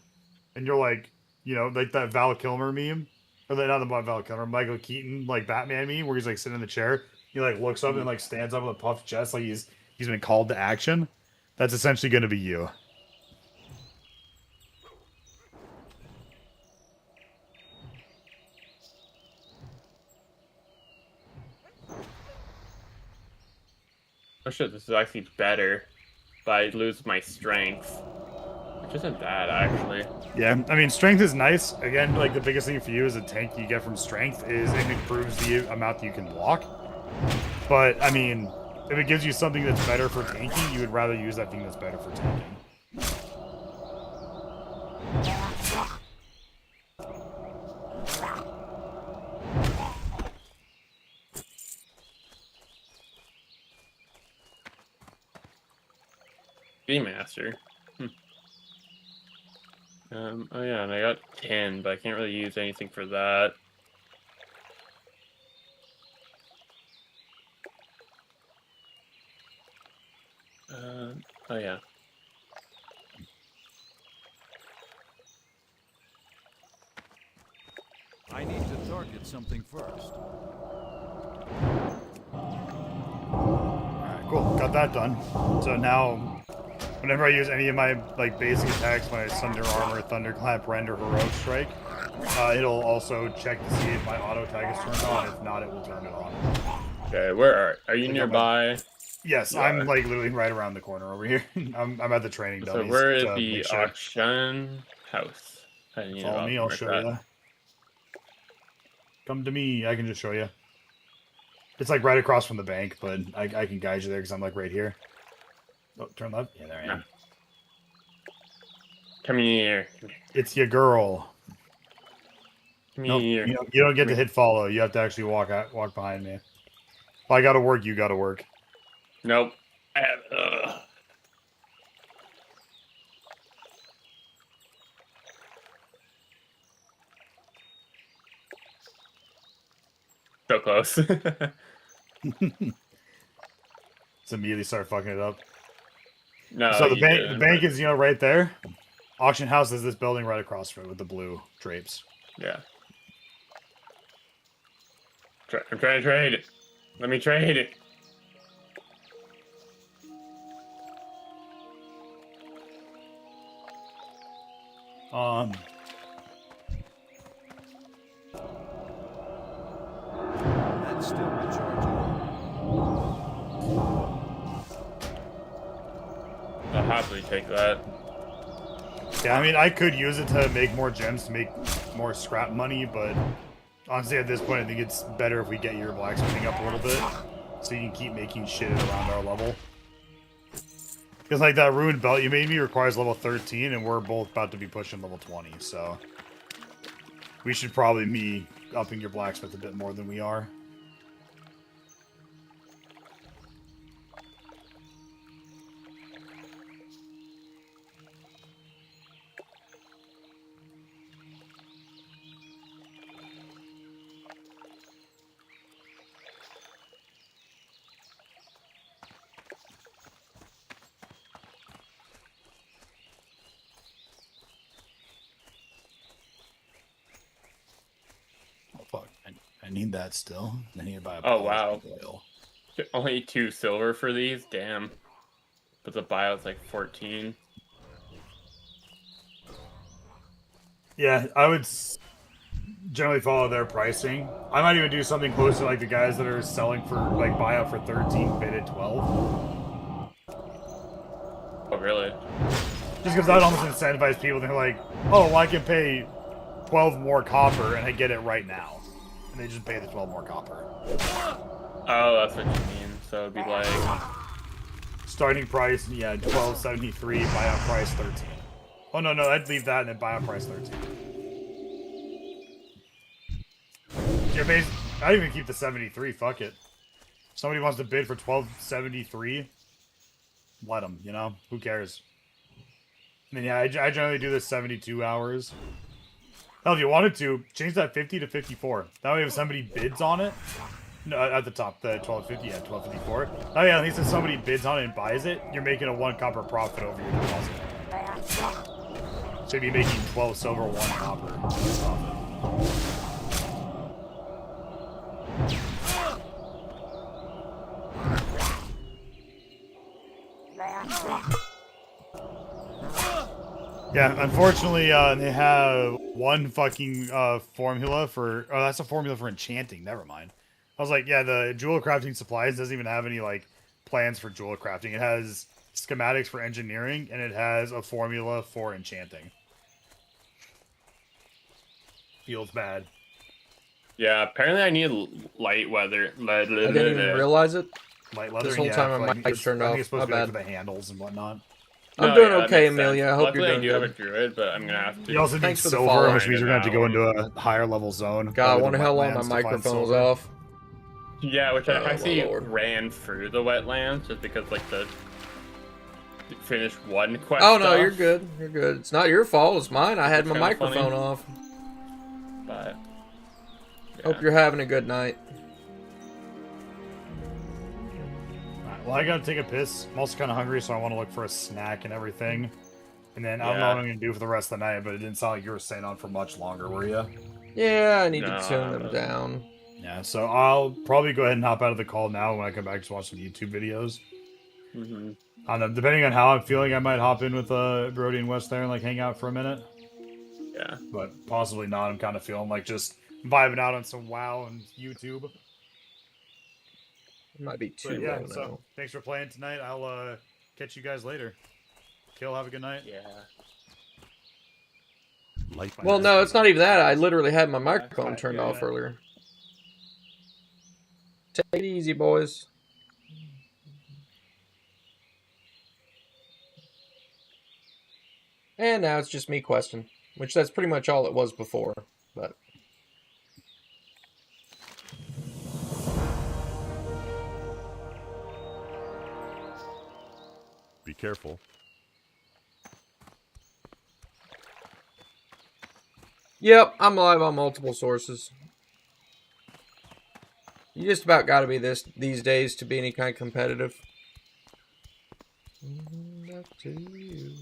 And you're like, like that Val Kilmer meme. Or not the Val Kilmer, Michael Keaton, like Batman meme, where he's like sitting in the chair. He like looks up and like stands up with a puffed chest like he's been called to action. That's essentially going to be you. Oh shit, this is actually better, but I lose my strength. Which isn't bad, actually. Yeah, I mean, strength is nice. Again, like, the biggest thing for you as a tank you get from strength is it improves the amount that you can block. But, I mean, if it gives you something that's better for tanking, you would rather use that thing that's better for tanking. Master. Oh yeah, and I got 10, but I can't really use anything for that. Oh yeah. I need to target something first. Alright, cool. Got that done. So now, whenever I use any of my like basic attacks, my Thunder Armor, Thunderclap, Rend, or Heroic Strike, it'll also check to see if my auto attack is turned on. If not, it will turn it on. Okay, where are you nearby? Yes, You I'm are. like literally right around the corner over here. I'm at the training So dummies. where is to the make sure. auction house? I need Follow me, I'll mark show that. you. Come to me, I can just show you. It's like right across from the bank, but I can guide you there because I'm like right here. Oh, turn left. Yeah, there I am. Come here. It's your girl. Come Nope, here. you don't get to hit follow. You have to actually walk behind me. If I gotta work, you gotta work. Nope. So close. Just immediately start fucking it up. No, So the you bank, didn't, the bank but- is right there. Auction house is this building right across from it with the blue drapes. Yeah. I'm trying to trade it. Let me trade it. That's still recharging. I'll happily take that. Yeah, I mean, I could use it to make more gems to make more scrap money, but honestly, at this point, I think it's better if we get your blacksmithing up a little bit, so you can keep making shit at around our level. Because, like, that ruined belt you made me requires level 13, and we're both about to be pushing level 20, so we should probably be upping your blacksmith a bit more than we are. Oh, fuck. I need that still. I need to buy a Oh, wow. oil. Only 2 silver for these? Damn. But the buyout's like 14. Yeah, I would generally follow their pricing. I might even do something close to like the guys that are selling for like buyout for 13, bid at 12. Oh, really? Just because that almost incentivizes people. They're like, oh, well, I can pay 12 more copper and I get it right now. And they just pay the 12 more copper. Oh, that's what you mean. So it'd be like... Starting price, yeah, 12.73, buyout price 13. Oh, no, I'd leave that and then buyout price 13. Your base, I'd even keep the 73, fuck it. If somebody wants to bid for 12.73, let them, you know? Who cares? And then, yeah, I generally do this 72 hours. Hell, if you wanted to, change that 50 to 54. That way if somebody bids on it, no, at the top, the 12.50, yeah, 12.54. Oh yeah, at least if somebody bids on it and buys it, you're making a 1 copper profit over your deposit. So you'd be making 12 silver, 1 copper profit. Yeah, unfortunately, they have one fucking formula for... Oh, that's a formula for enchanting. Never mind. I was like, yeah, the jewel crafting supplies doesn't even have any, like, plans for jewel crafting. It has schematics for engineering, and it has a formula for enchanting. Feels bad. Yeah, apparently I need light weather. I didn't even realize it. Light leather, This whole yeah, time for, my like, mic's turned I think off. it's supposed to be My like, for bad. the handles and whatnot. I'm doing that okay, makes sense. Amelia. I hope Luckily, you're doing I do have a good. druid, but I'm gonna have to. You also need Thanks for the silver, follow. which means we're going to have to go into Now. a higher level zone. God, I probably the wonder how long my wetlands to find microphone's silver. off. Yeah, which Oh, I my see lord. ran through the wetlands just because like the finished one quest. Oh no, off, you're good. You're good. It's not your fault. It's mine. I had It's my kinda microphone funny. off. But Hope you're having a good night. Well, I gotta take a piss. I'm also kind of hungry, so I want to look for a snack and everything. And then I don't know what I'm gonna do for the rest of the night, but it didn't sound like you were staying on for much longer, were you? Yeah, I need to tune them down. Yeah, so I'll probably go ahead and hop out of the call now. When I come back, just watch some YouTube videos. Mm-hmm. I don't know, depending on how I'm feeling, I might hop in with Brody and West there and like hang out for a minute. Yeah. But possibly not. I'm kind of feeling like just vibing out on some WoW and YouTube. It might be too But yeah, low so now. thanks for playing tonight. I'll catch you guys later. Kill, have a good night. Yeah. Well, no, it's not even that. I literally had my microphone turned off earlier. Take it easy, boys. And now it's just me questing, which that's pretty much all it was before, but... Be careful. Yep, I'm live on multiple sources. You just about got to be these days to be any kind of competitive. Up to you.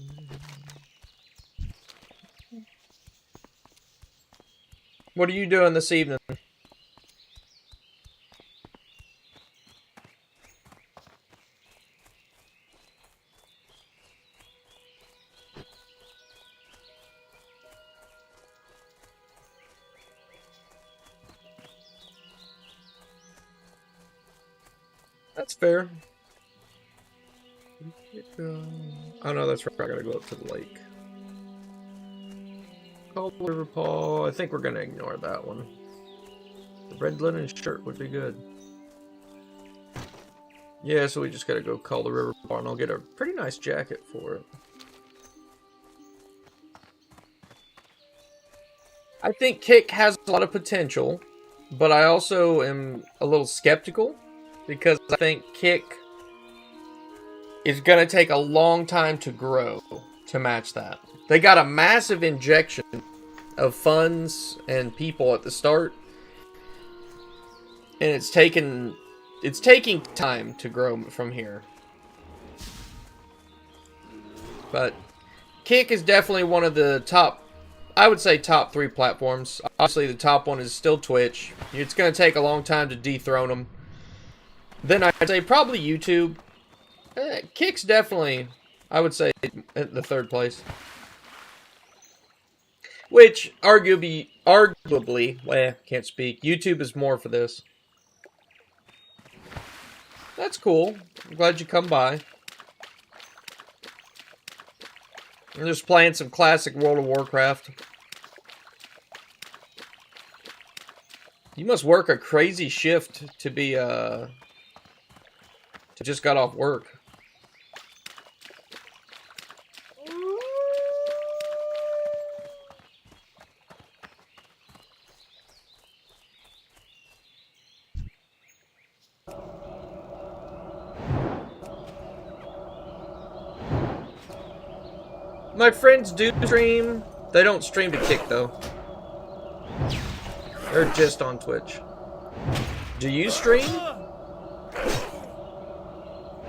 What are you doing this evening? That's fair. Oh no, that's right. I gotta go up to the lake. Cold River Paw. I think we're gonna ignore that one. The red linen shirt would be good. Yeah, so we just gotta go call the River Paw, and I'll get a pretty nice jacket for it. I think Kick has a lot of potential, but I also am a little skeptical because I think Kick is going to take a long time to grow to match that. They got a massive injection of funds and people at the start, and it's taking time to grow from here. But Kick is definitely one of the top, I would say top 3 platforms. Obviously the top one is still Twitch. It's going to take a long time to dethrone them. Then I'd say probably YouTube. Kick's definitely, I would say, at the 3rd place. Which, arguably, well, can't speak. YouTube is more for this. That's cool. I'm glad you come by. I'm just playing some classic World of Warcraft. You must work a crazy shift to be, to just got off work. My friends do stream. They don't stream to Kick, though. They're just on Twitch. Do you stream?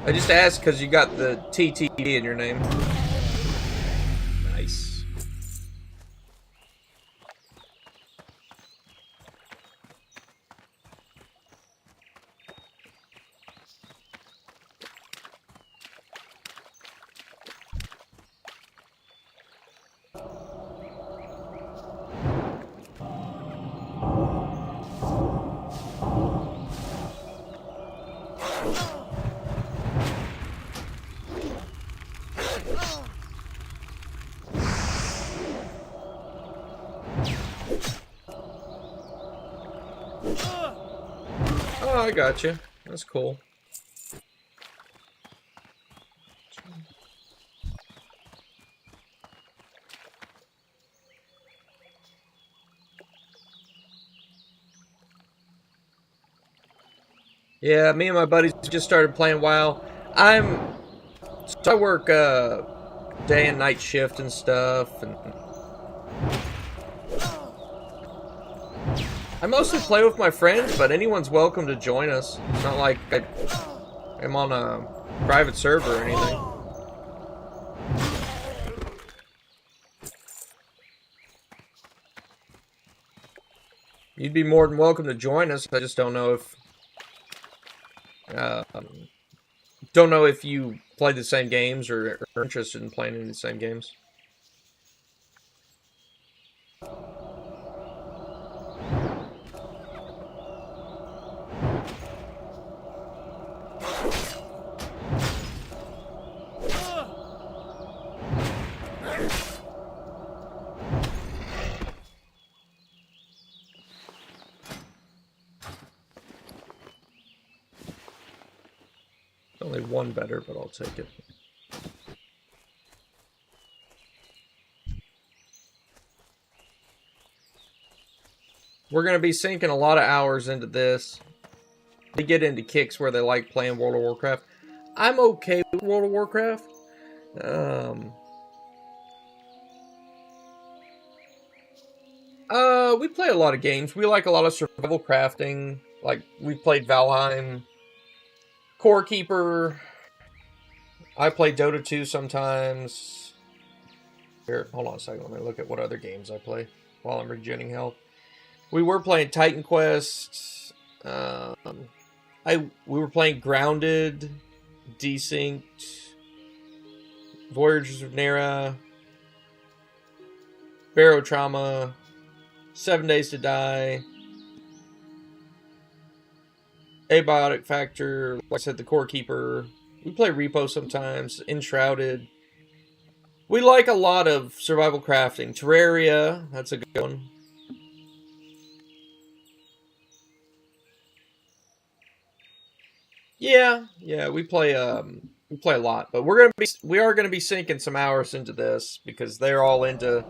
I just asked because you got the TTD in your name. Nice. Oh, I got you. That's cool. Yeah, me and my buddies just started playing WoW. I work day and night shift and stuff, and I mostly play with my friends, but anyone's welcome to join us. It's not like am on a private server or anything. You'd be more than welcome to join us. I just don't know if you play the same games or are interested in playing in the same games. Only one better, but I'll take it. We're going to be sinking a lot of hours into this. They get into kicks where they like playing World of Warcraft. I'm okay with World of Warcraft. We play a lot of games. We like a lot of survival crafting. Like, we played Valheim, Core Keeper. I play Dota 2 sometimes. Here, hold on a second. Let me look at what other games I play while I'm regenerating health. We were playing Titan Quest. We were playing Grounded, Desynced, Voyagers of Nera, Barrow Trauma, 7 Days to Die, Abiotic Factor, like I said, the Core Keeper. We play Repo sometimes, Enshrouded. We like a lot of survival crafting. Terraria, that's a good one. Yeah, we play a lot, but we are gonna be sinking some hours into this because they're all into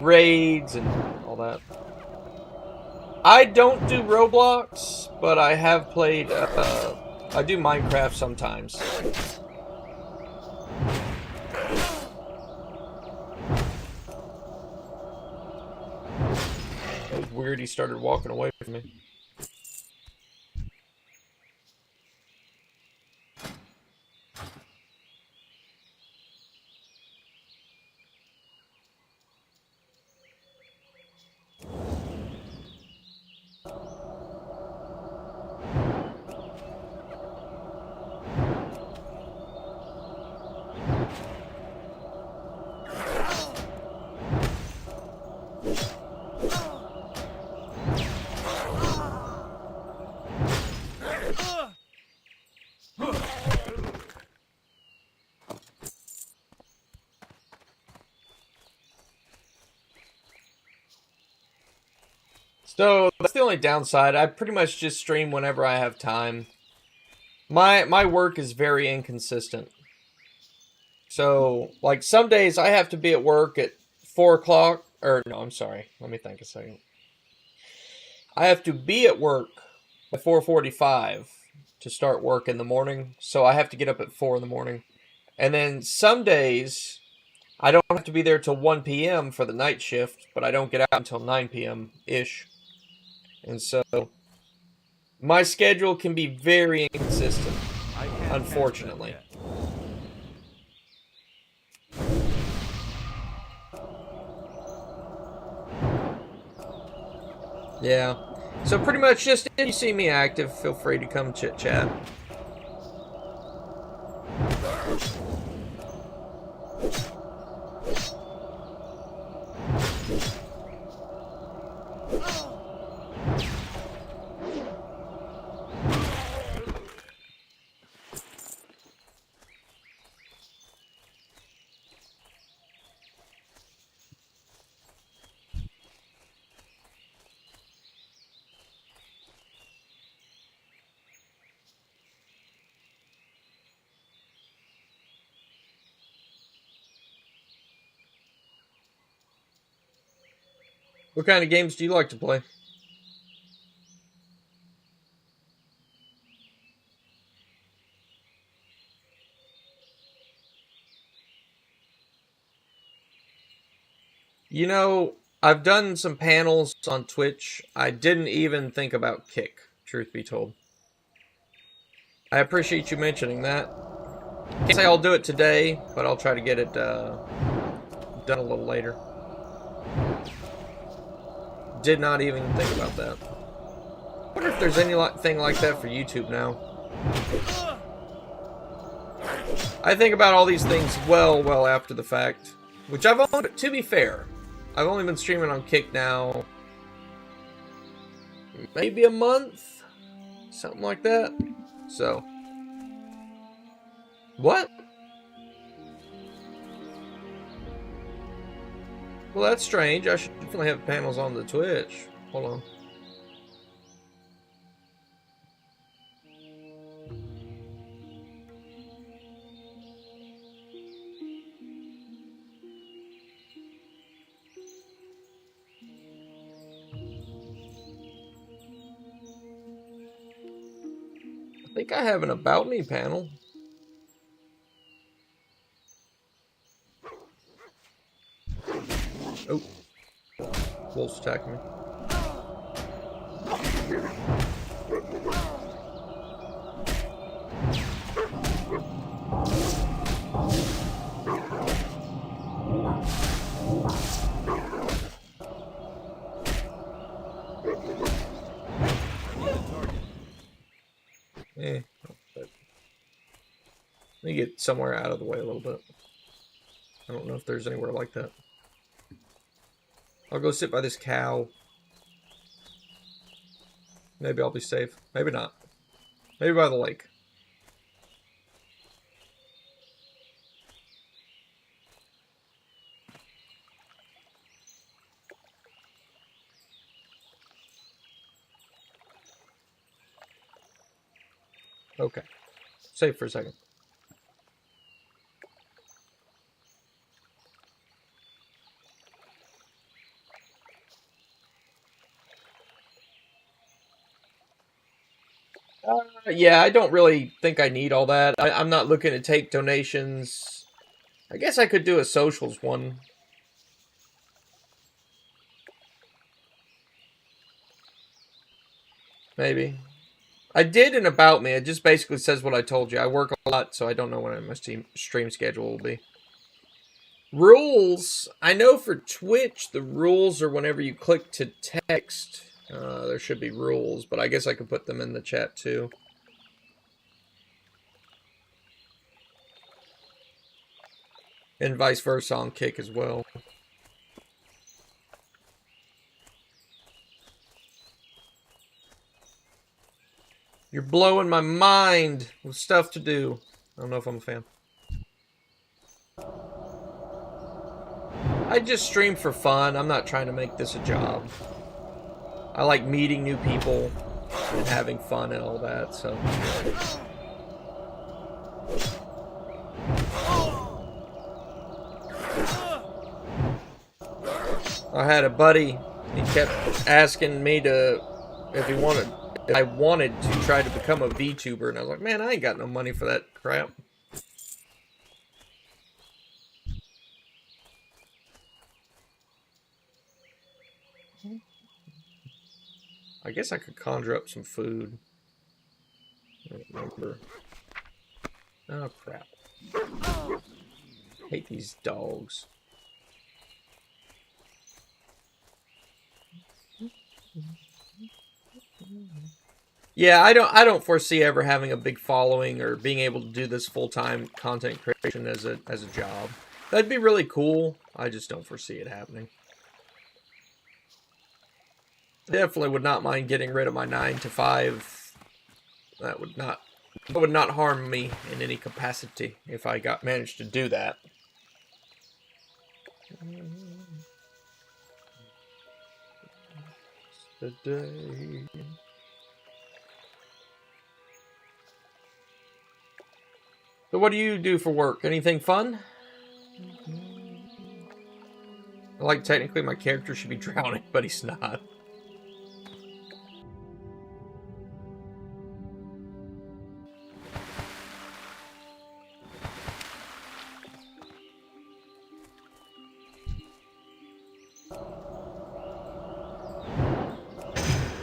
raids and all that. I don't do Roblox, but I have played. I do Minecraft sometimes. It was weird. He started walking away from me. So that's the only downside. I pretty much just stream whenever I have time. My work is very inconsistent. So, like, some days I have to be at work at 4 o'clock. Or, no, I'm sorry. Let me think a second. I have to be at work at 4:45 to start work in the morning. So I have to get up at 4 in the morning. And then some days I don't have to be there till 1 p.m. for the night shift, but I don't get out until 9 p.m.-ish. And so my schedule can be very inconsistent, unfortunately. Yeah. So pretty much just if you see me active, feel free to come chit chat. What kind of games do you like to play? You know, I've done some panels on Twitch. I didn't even think about Kick, truth be told. I appreciate you mentioning that. Can't say I'll do it today, but I'll try to get it done a little later. Did not even think about that. I wonder if there's anything like that for YouTube now. I think about all these things well after the fact. Which I've only, to be fair, I've only been streaming on Kick now maybe a month? Something like that. So. What? Well, that's strange. I should definitely have panels on the Twitch. Hold on. I think I have an About Me panel. Oh. Wolf's attacking me. Let me get somewhere out of the way a little bit. I don't know if there's anywhere like that. I'll go sit by this cow. Maybe I'll be safe. Maybe not. Maybe by the lake. Okay. Safe for a second. Yeah, I don't really think I need all that. I'm not looking to take donations. I guess I could do a socials one. Maybe. I did an About Me. It just basically says what I told you. I work a lot, so I don't know when my stream schedule will be. Rules. I know for Twitch, the rules are whenever you click to text. There should be rules, but I guess I could put them in the chat too. And vice versa on Kick as well. You're blowing my mind with stuff to do. I don't know if I'm a fan. I just stream for fun. I'm not trying to make this a job. I like meeting new people and having fun and all that, so. I had a buddy, he kept asking me if I wanted to try to become a VTuber, and I was like, man, I ain't got no money for that crap. I guess I could conjure up some food. I don't remember. Oh, crap. I hate these dogs. Yeah, I don't foresee ever having a big following or being able to do this full-time content creation as a job. That'd be really cool. I just don't foresee it happening. Definitely would not mind getting rid of my 9 to 5. That would not harm me in any capacity if I managed to do that. Today. So what do you do for work? Anything fun? Like, technically my character should be drowning, but he's not.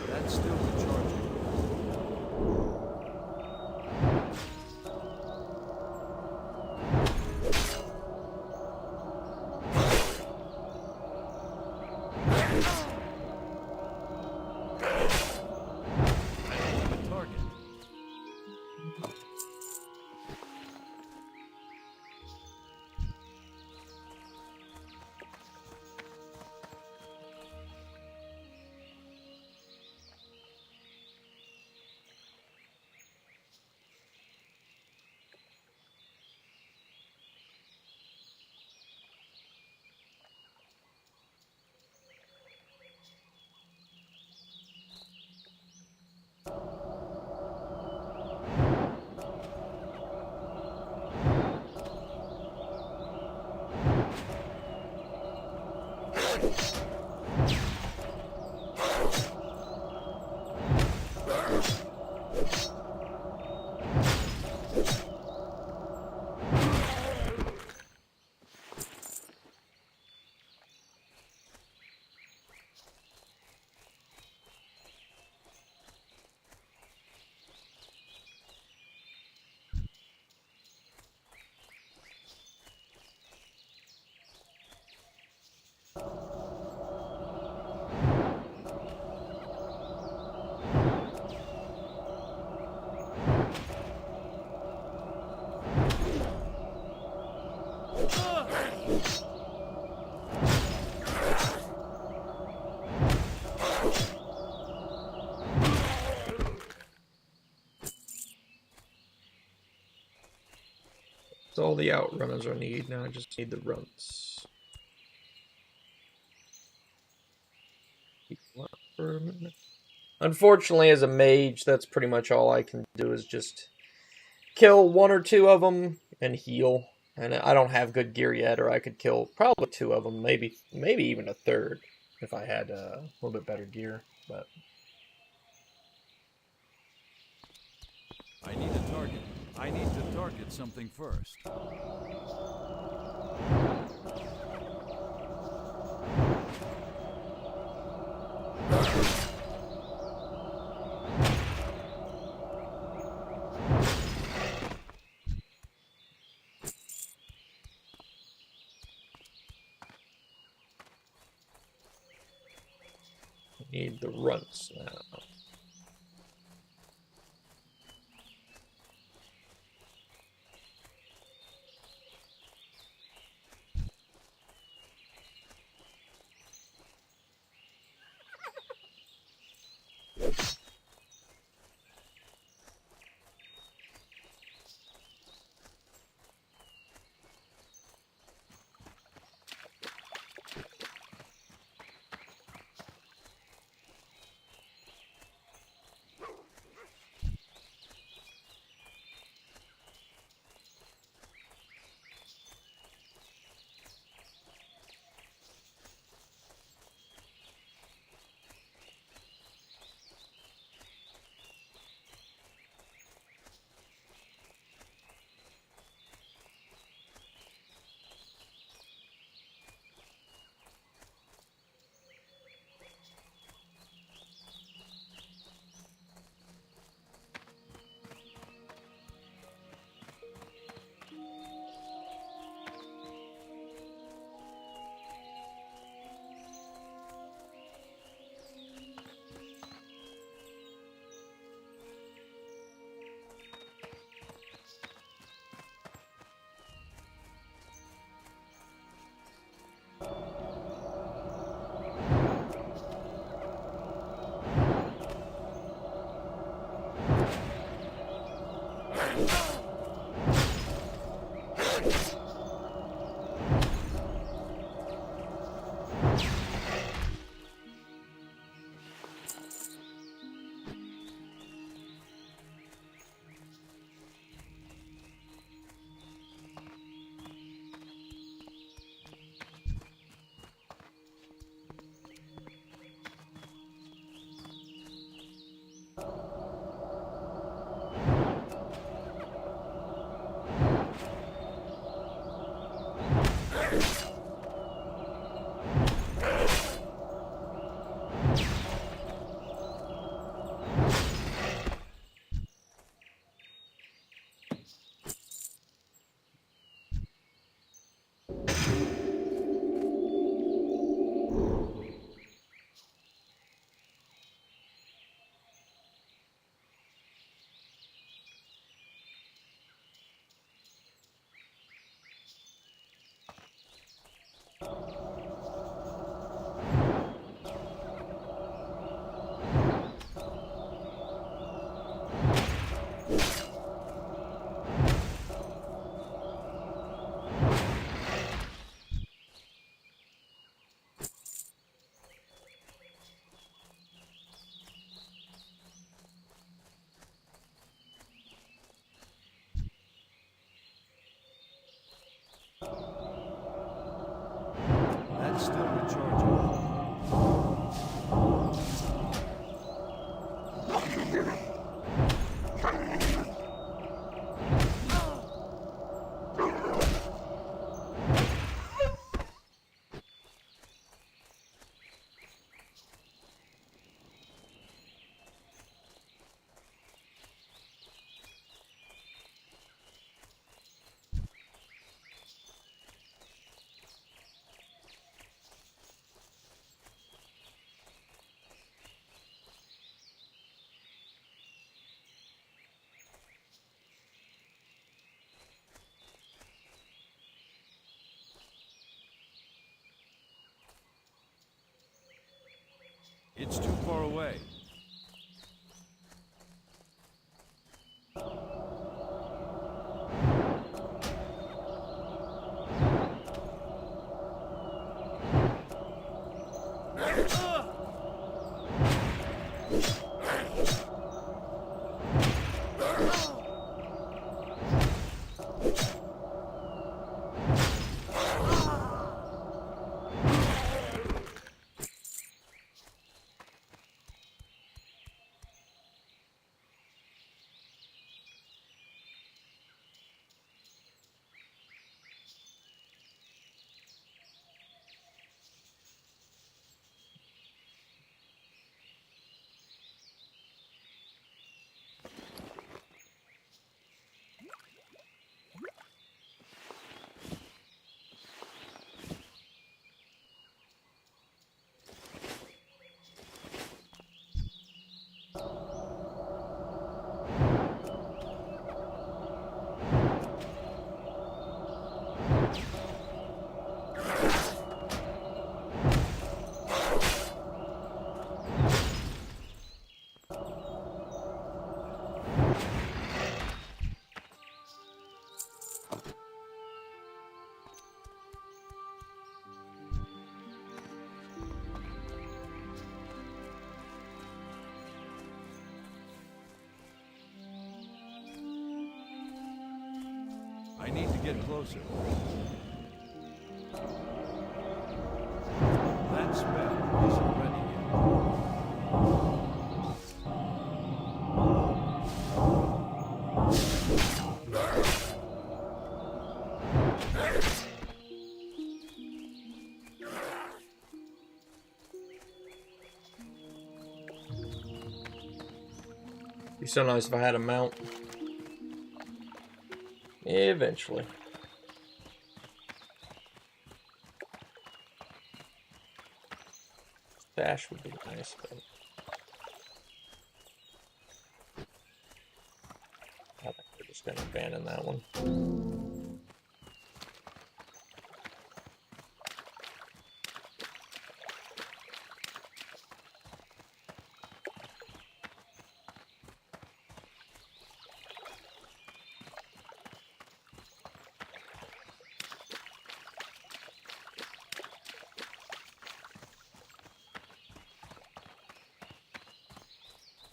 That's still recharging. all the outrunners I need. Now I just need the runts. Unfortunately, as a mage, that's pretty much all I can do is just kill 1 or 2 of them and heal. And I don't have good gear yet, or I could kill probably 2 of them, maybe even a third if I had a little bit better gear. But I need a target. I need to target something first. I need the runts now. That's still recharging. It's too far away. I need to get closer. That spell isn't ready yet. Be so nice if I had a mount. Eventually. Dash would be nice, but I think we're just gonna abandon that one.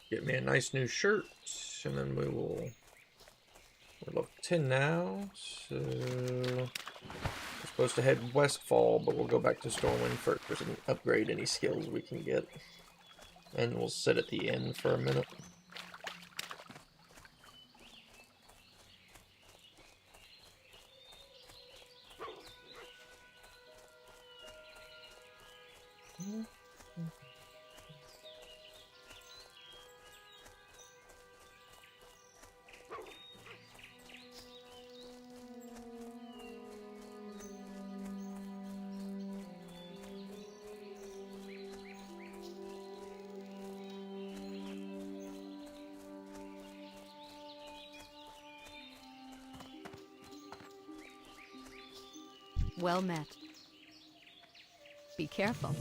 Get me a nice new shirt, and then we will. We're level 10 now, so we're supposed to head westfall, but we'll go back to Stormwind first and upgrade any skills we can get. And we'll sit at the end for a minute. Well met. Be careful.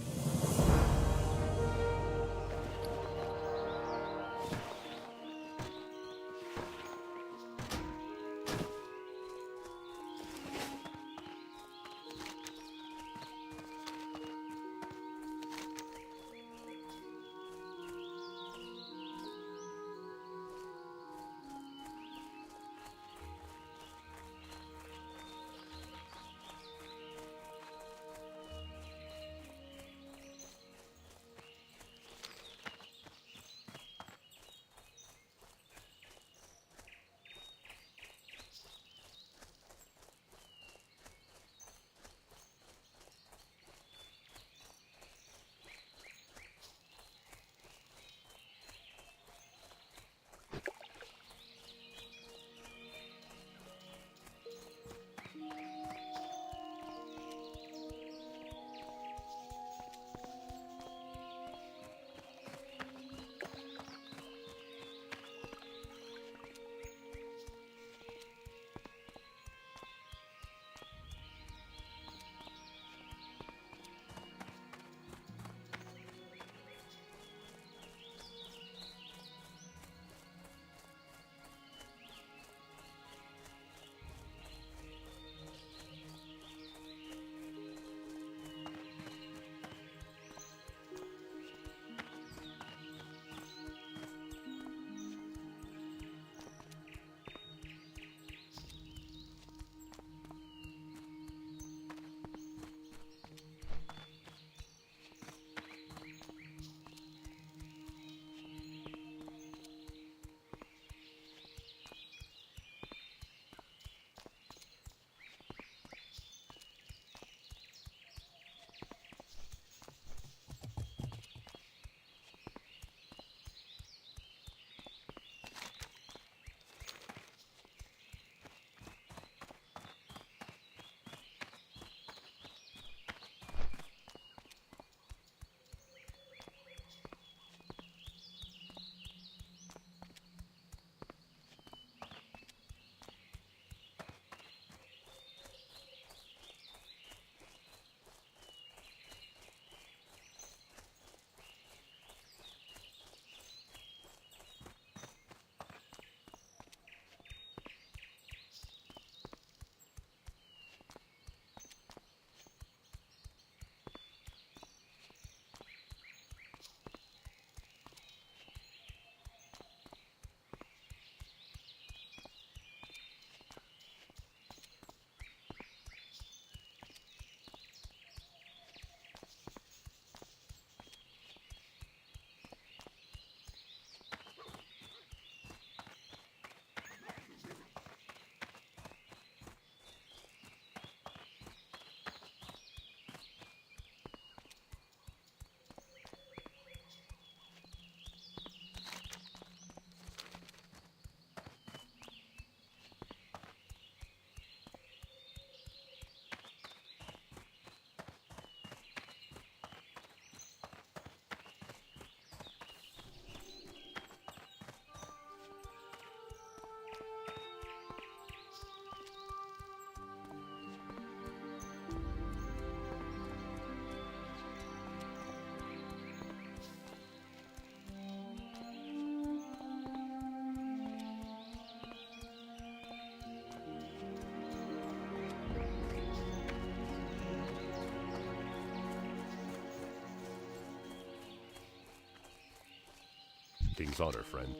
King's honor, friend.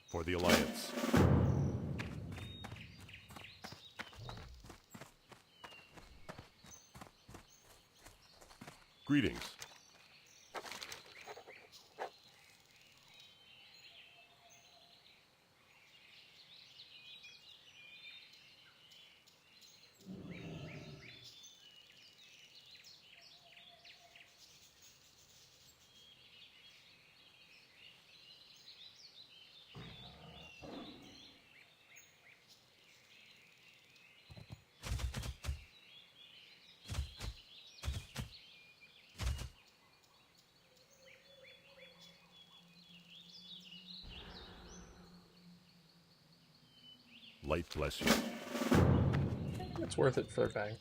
For the Alliance. Greetings. Light bless you. It's worth it for their bag.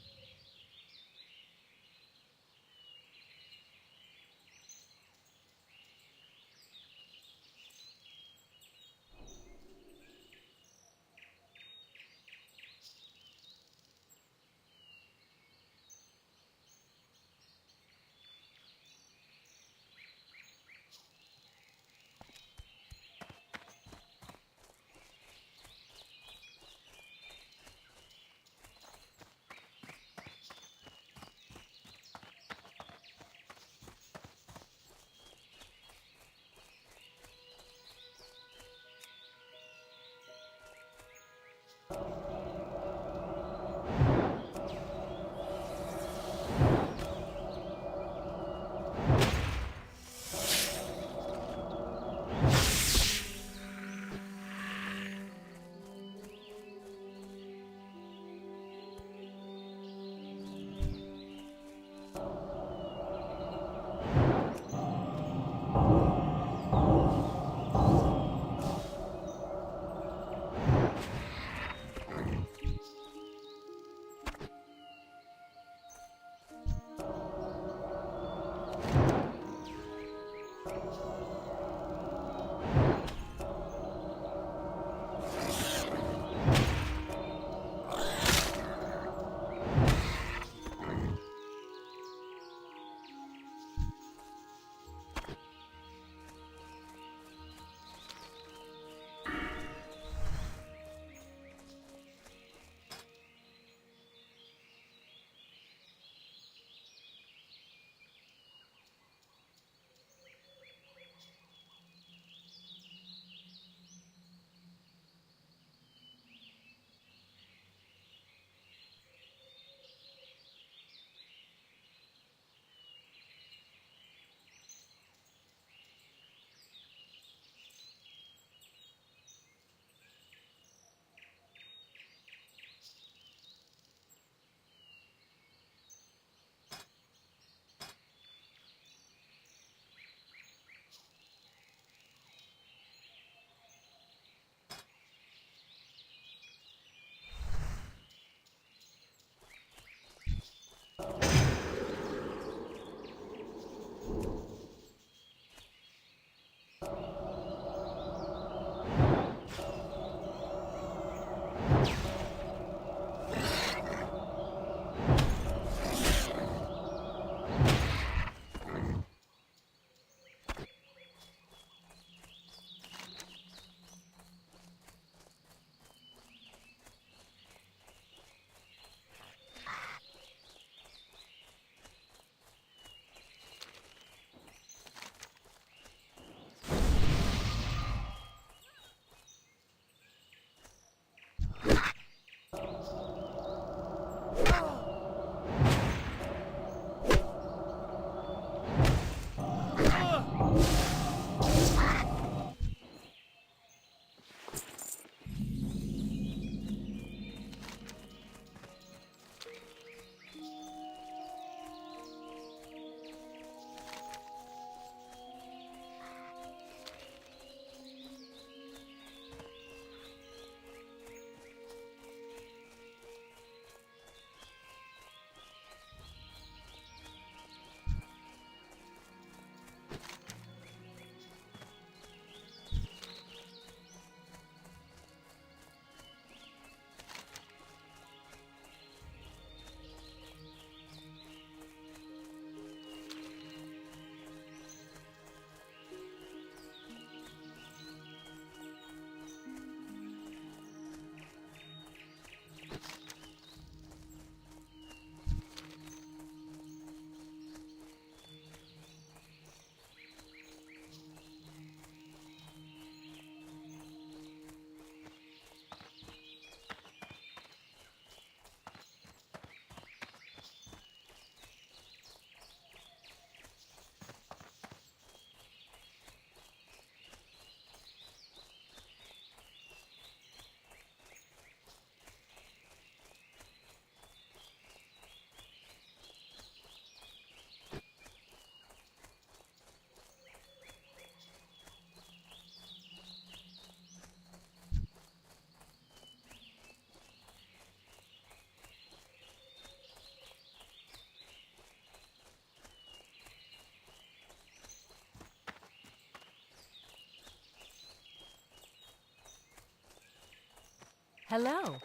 Hello.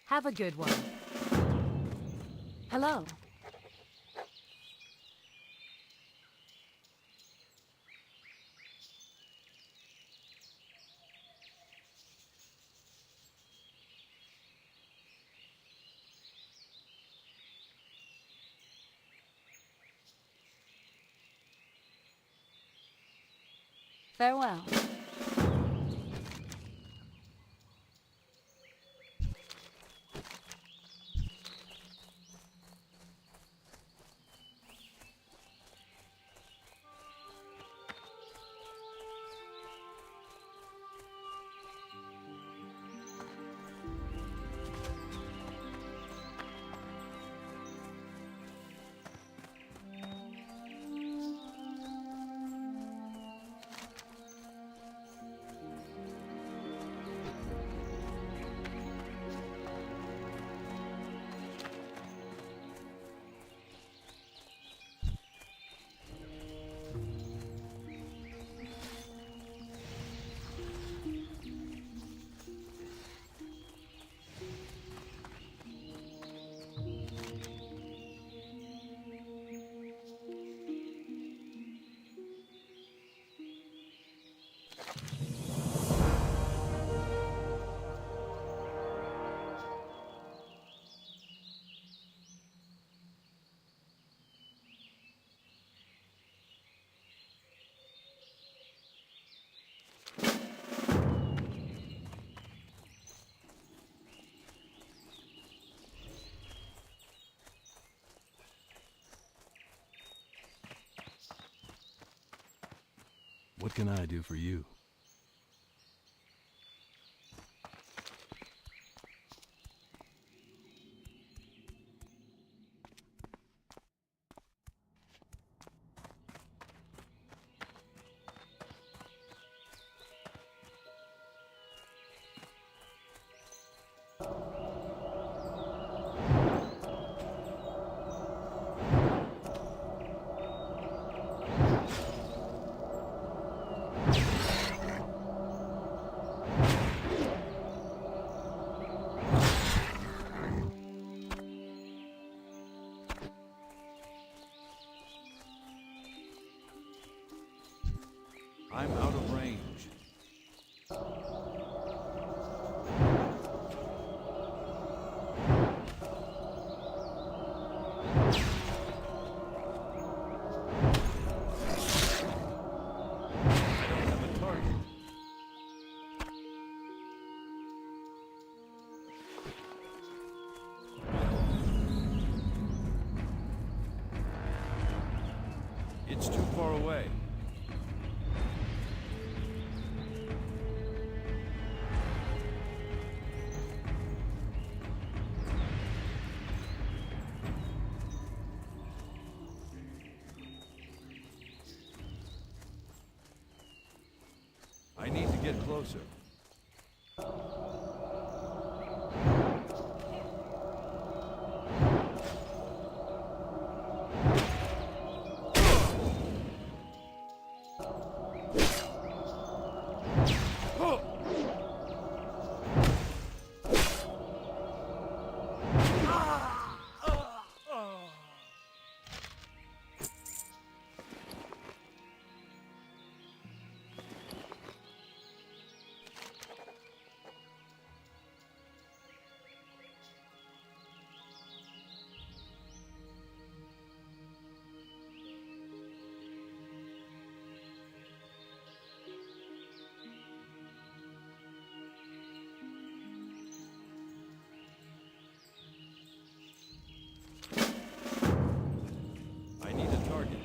Have a good one. Hello. Farewell. What can I do for you? I'm out of range. I don't have a target. It's too far away. I need to get closer. I need a target.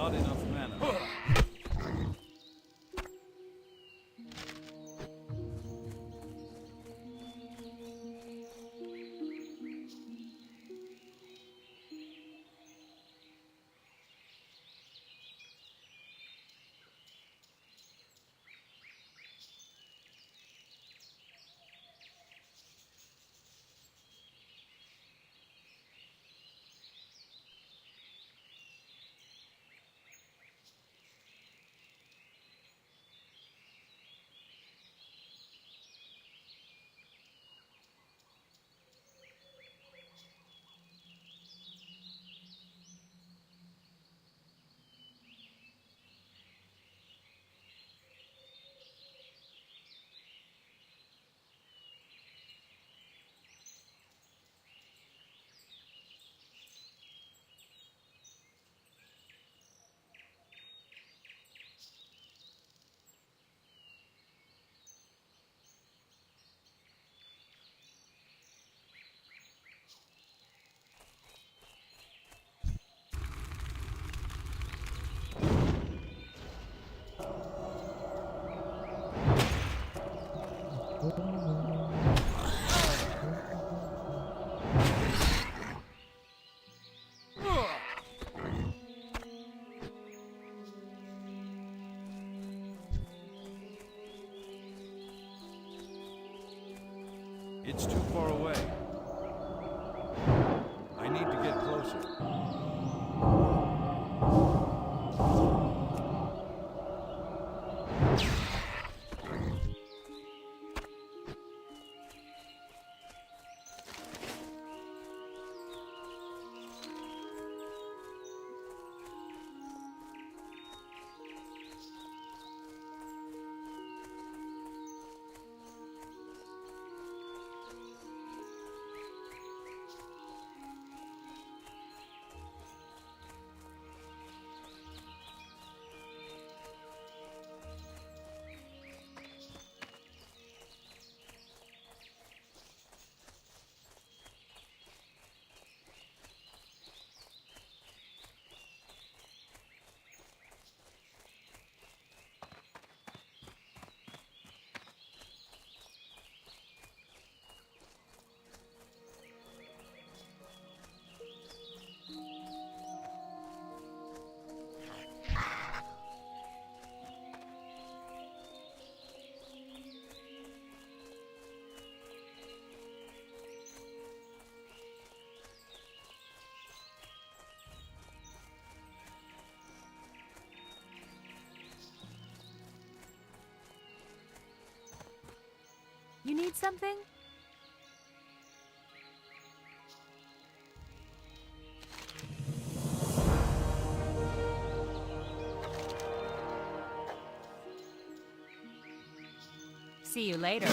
Not enough mana. It's too far away. I need to get closer. You need something? See you later.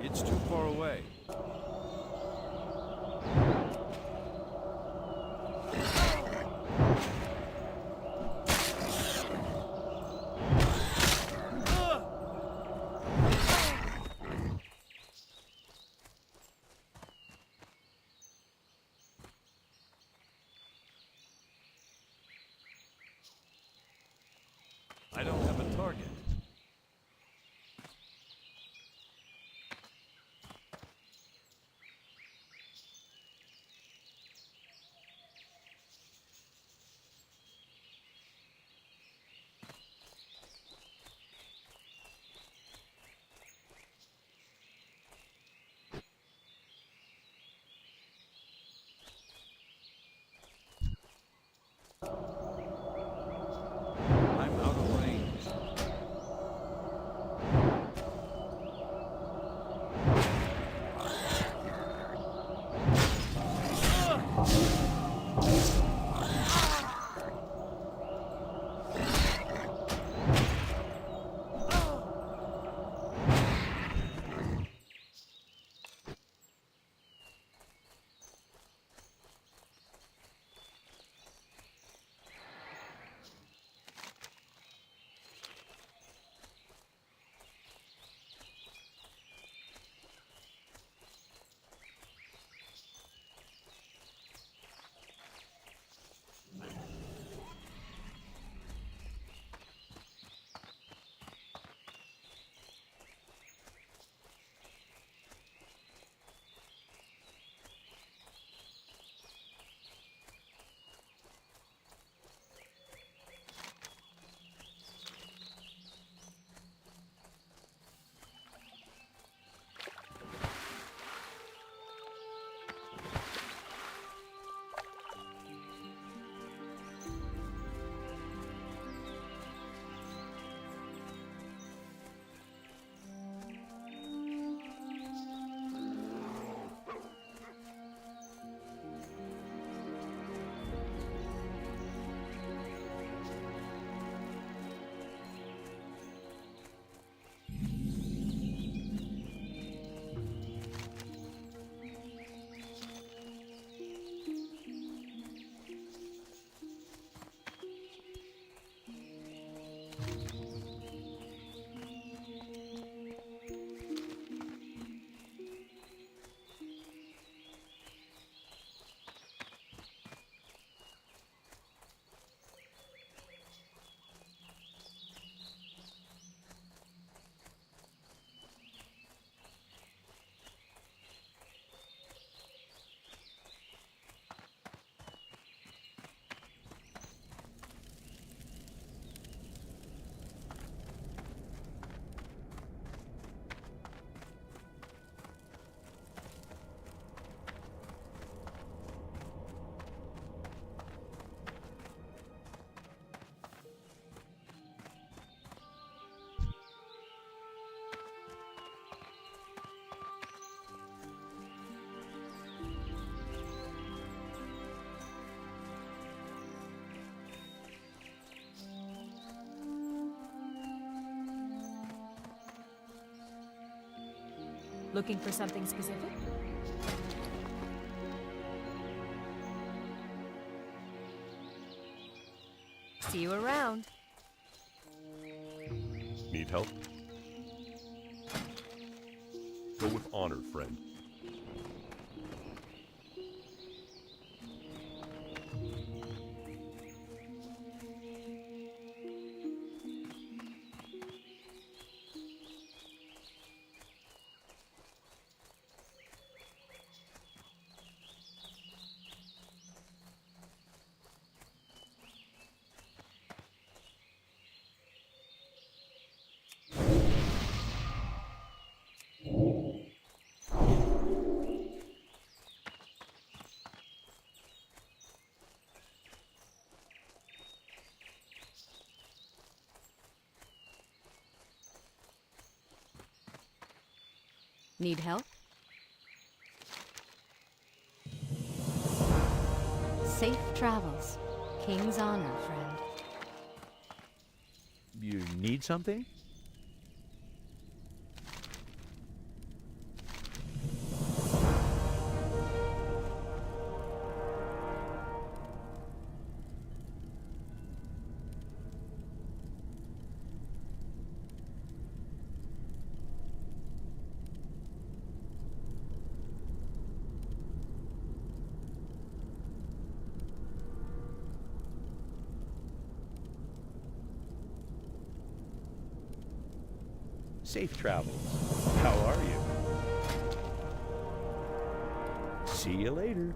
It's too far away. I don't have a target. I'm out of range. Looking for something specific? See you around. Need help? Go with honor, friend. Need help? Safe travels. King's honor, friend. You need something? Safe travels. How are you? See you later.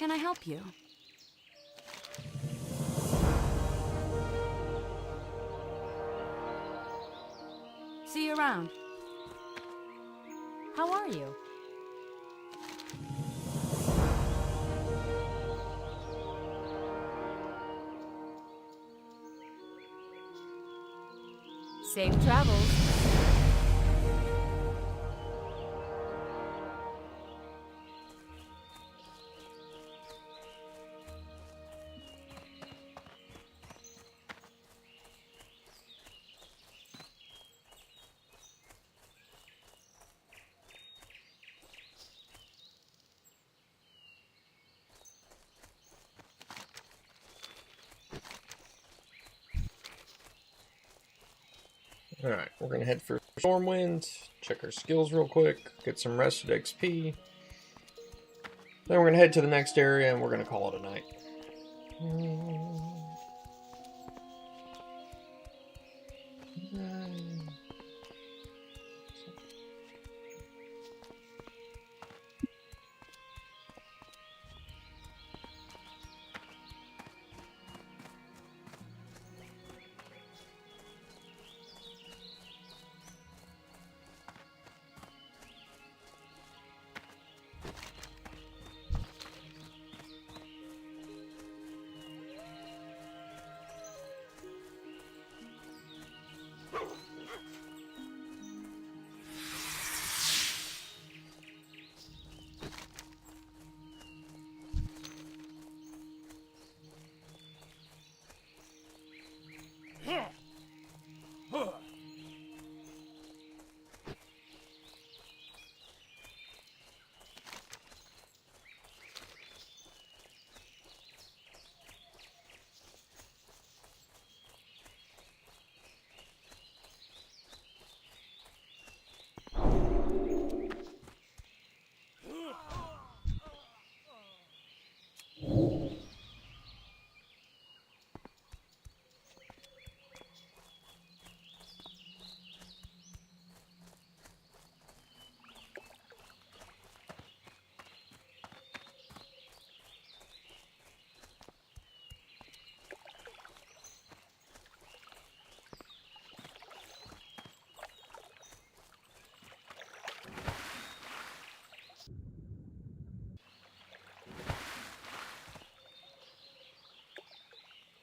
can I help you? See you around. How are you? Safe travels. Alright, we're going to head for Stormwind, check our skills real quick, get some rested XP. Then we're going to head to the next area and we're going to call it a night.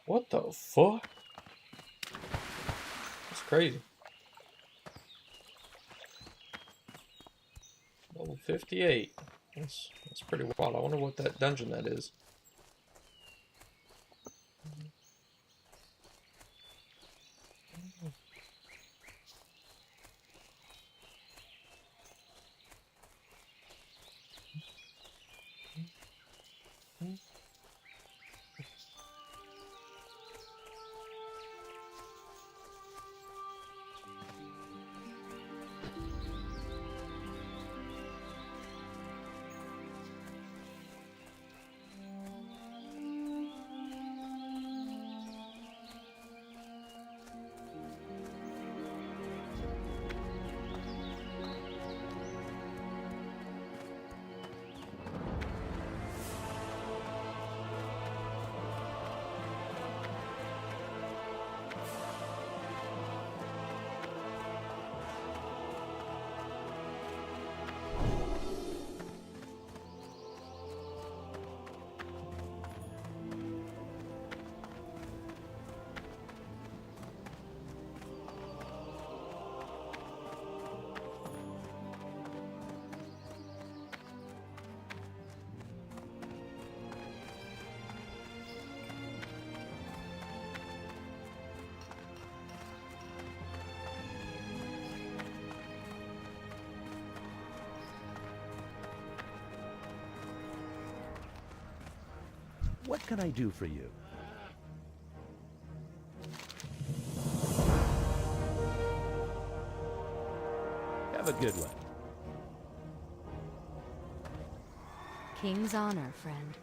What the fuck? That's crazy. Level 58. That's pretty wild. I wonder what that dungeon that is. What can I do for you? Have a good one. King's honor, friend.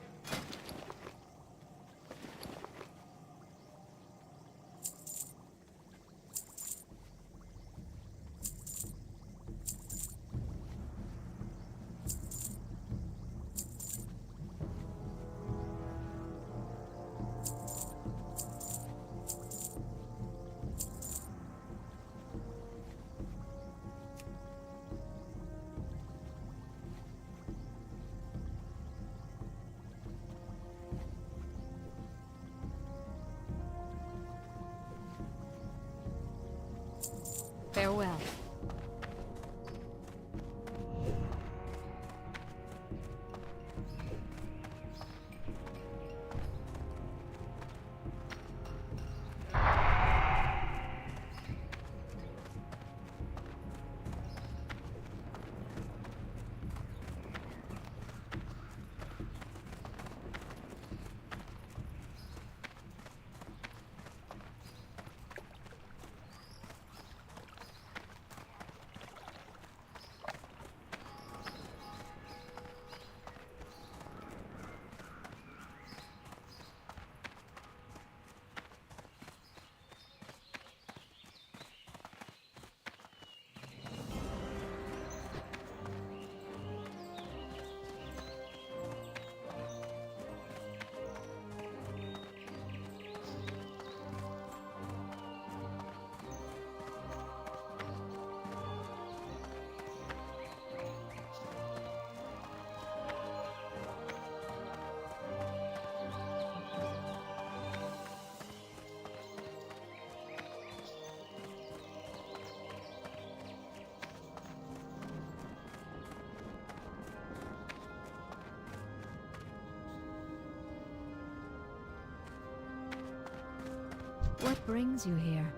What brings you here?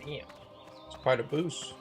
Damn. It's quite a boost.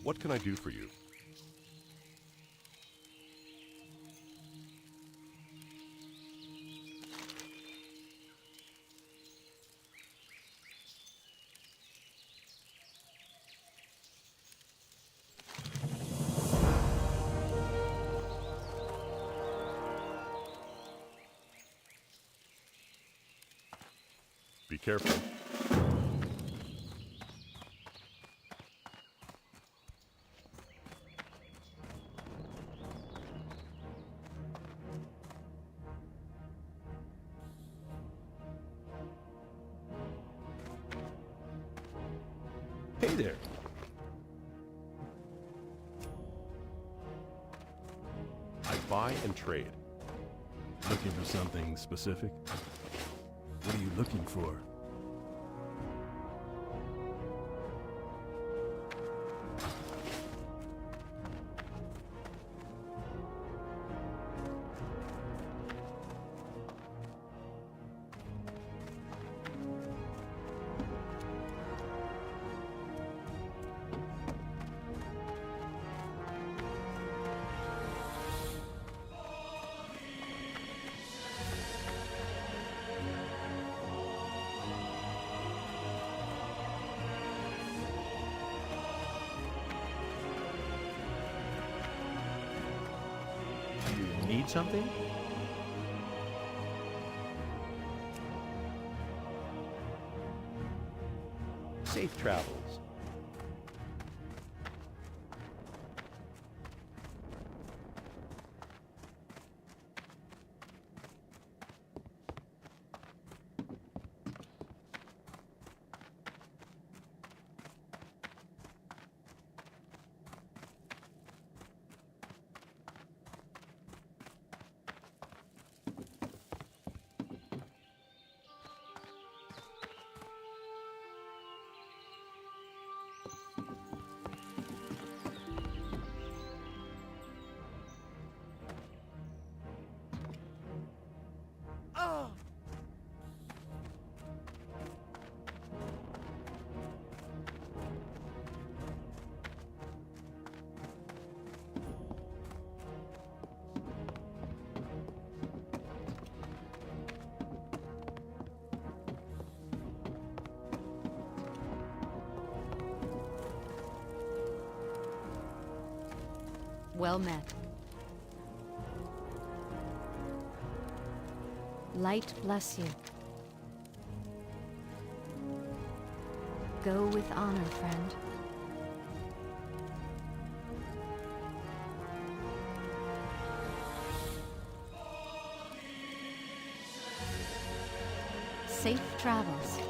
What can I do for you? Be careful. Hey there. I buy and trade. Looking for something specific? What are you looking for? Need something? Safe travels. Well met. Light bless you. Go with honor, friend. Safe travels.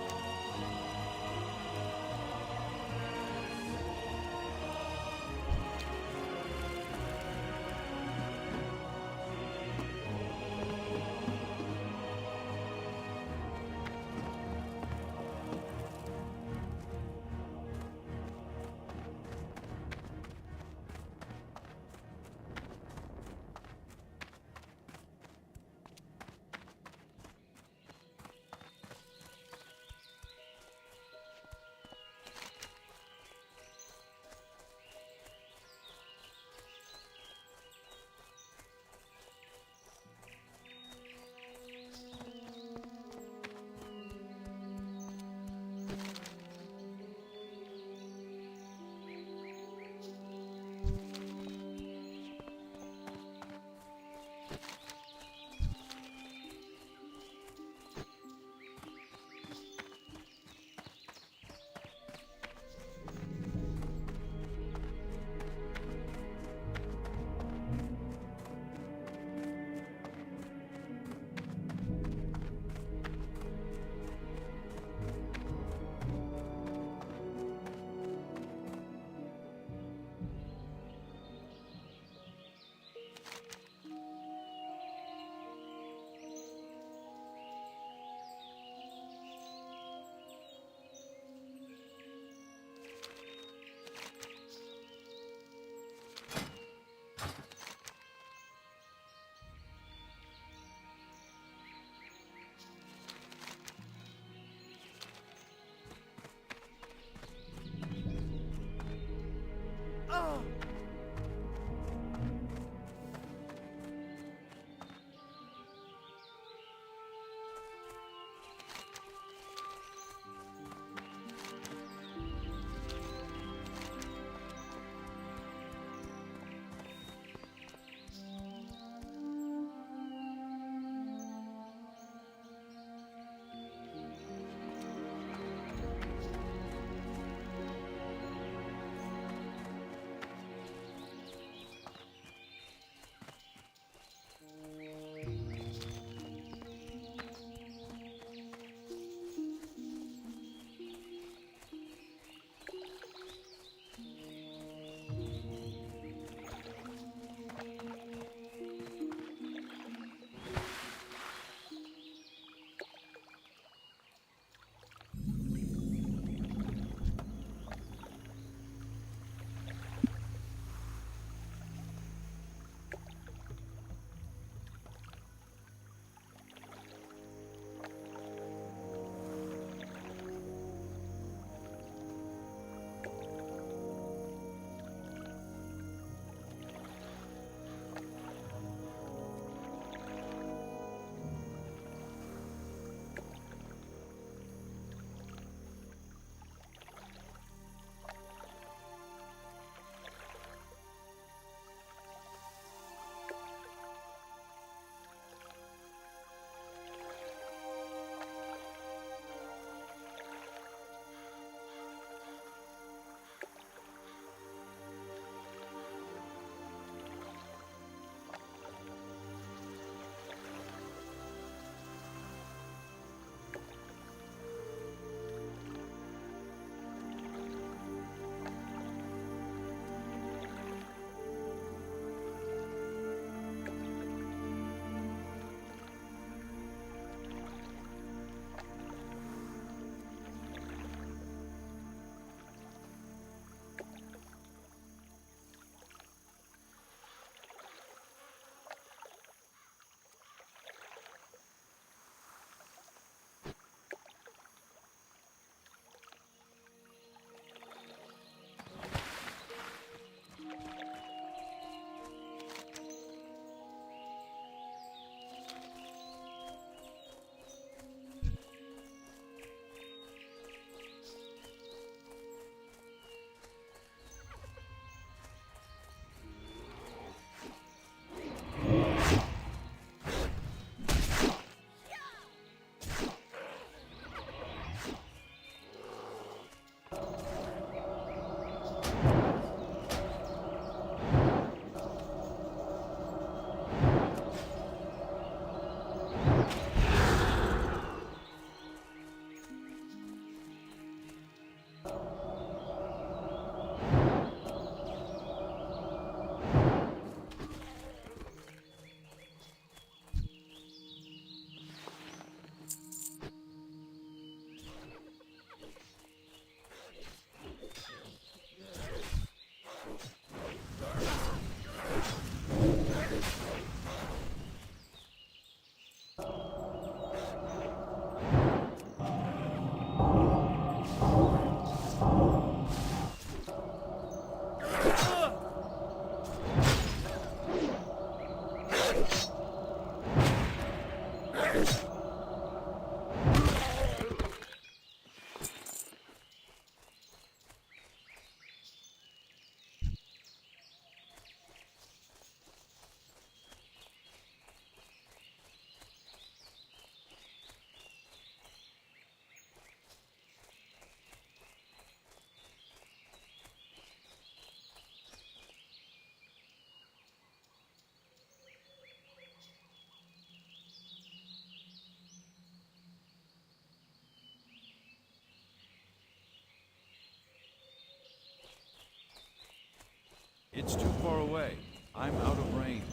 It's too far away. I'm out of range.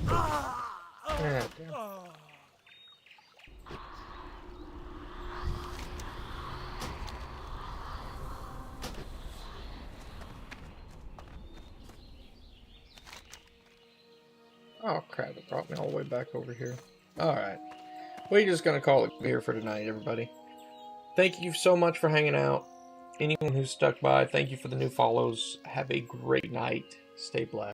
Ah, damn. Oh crap, it brought me all the way back over here. Alright. We're just gonna call it here for tonight, everybody. Thank you so much for hanging out. Anyone who's stuck by, thank you for the new follows. Have a great night. Stay blessed.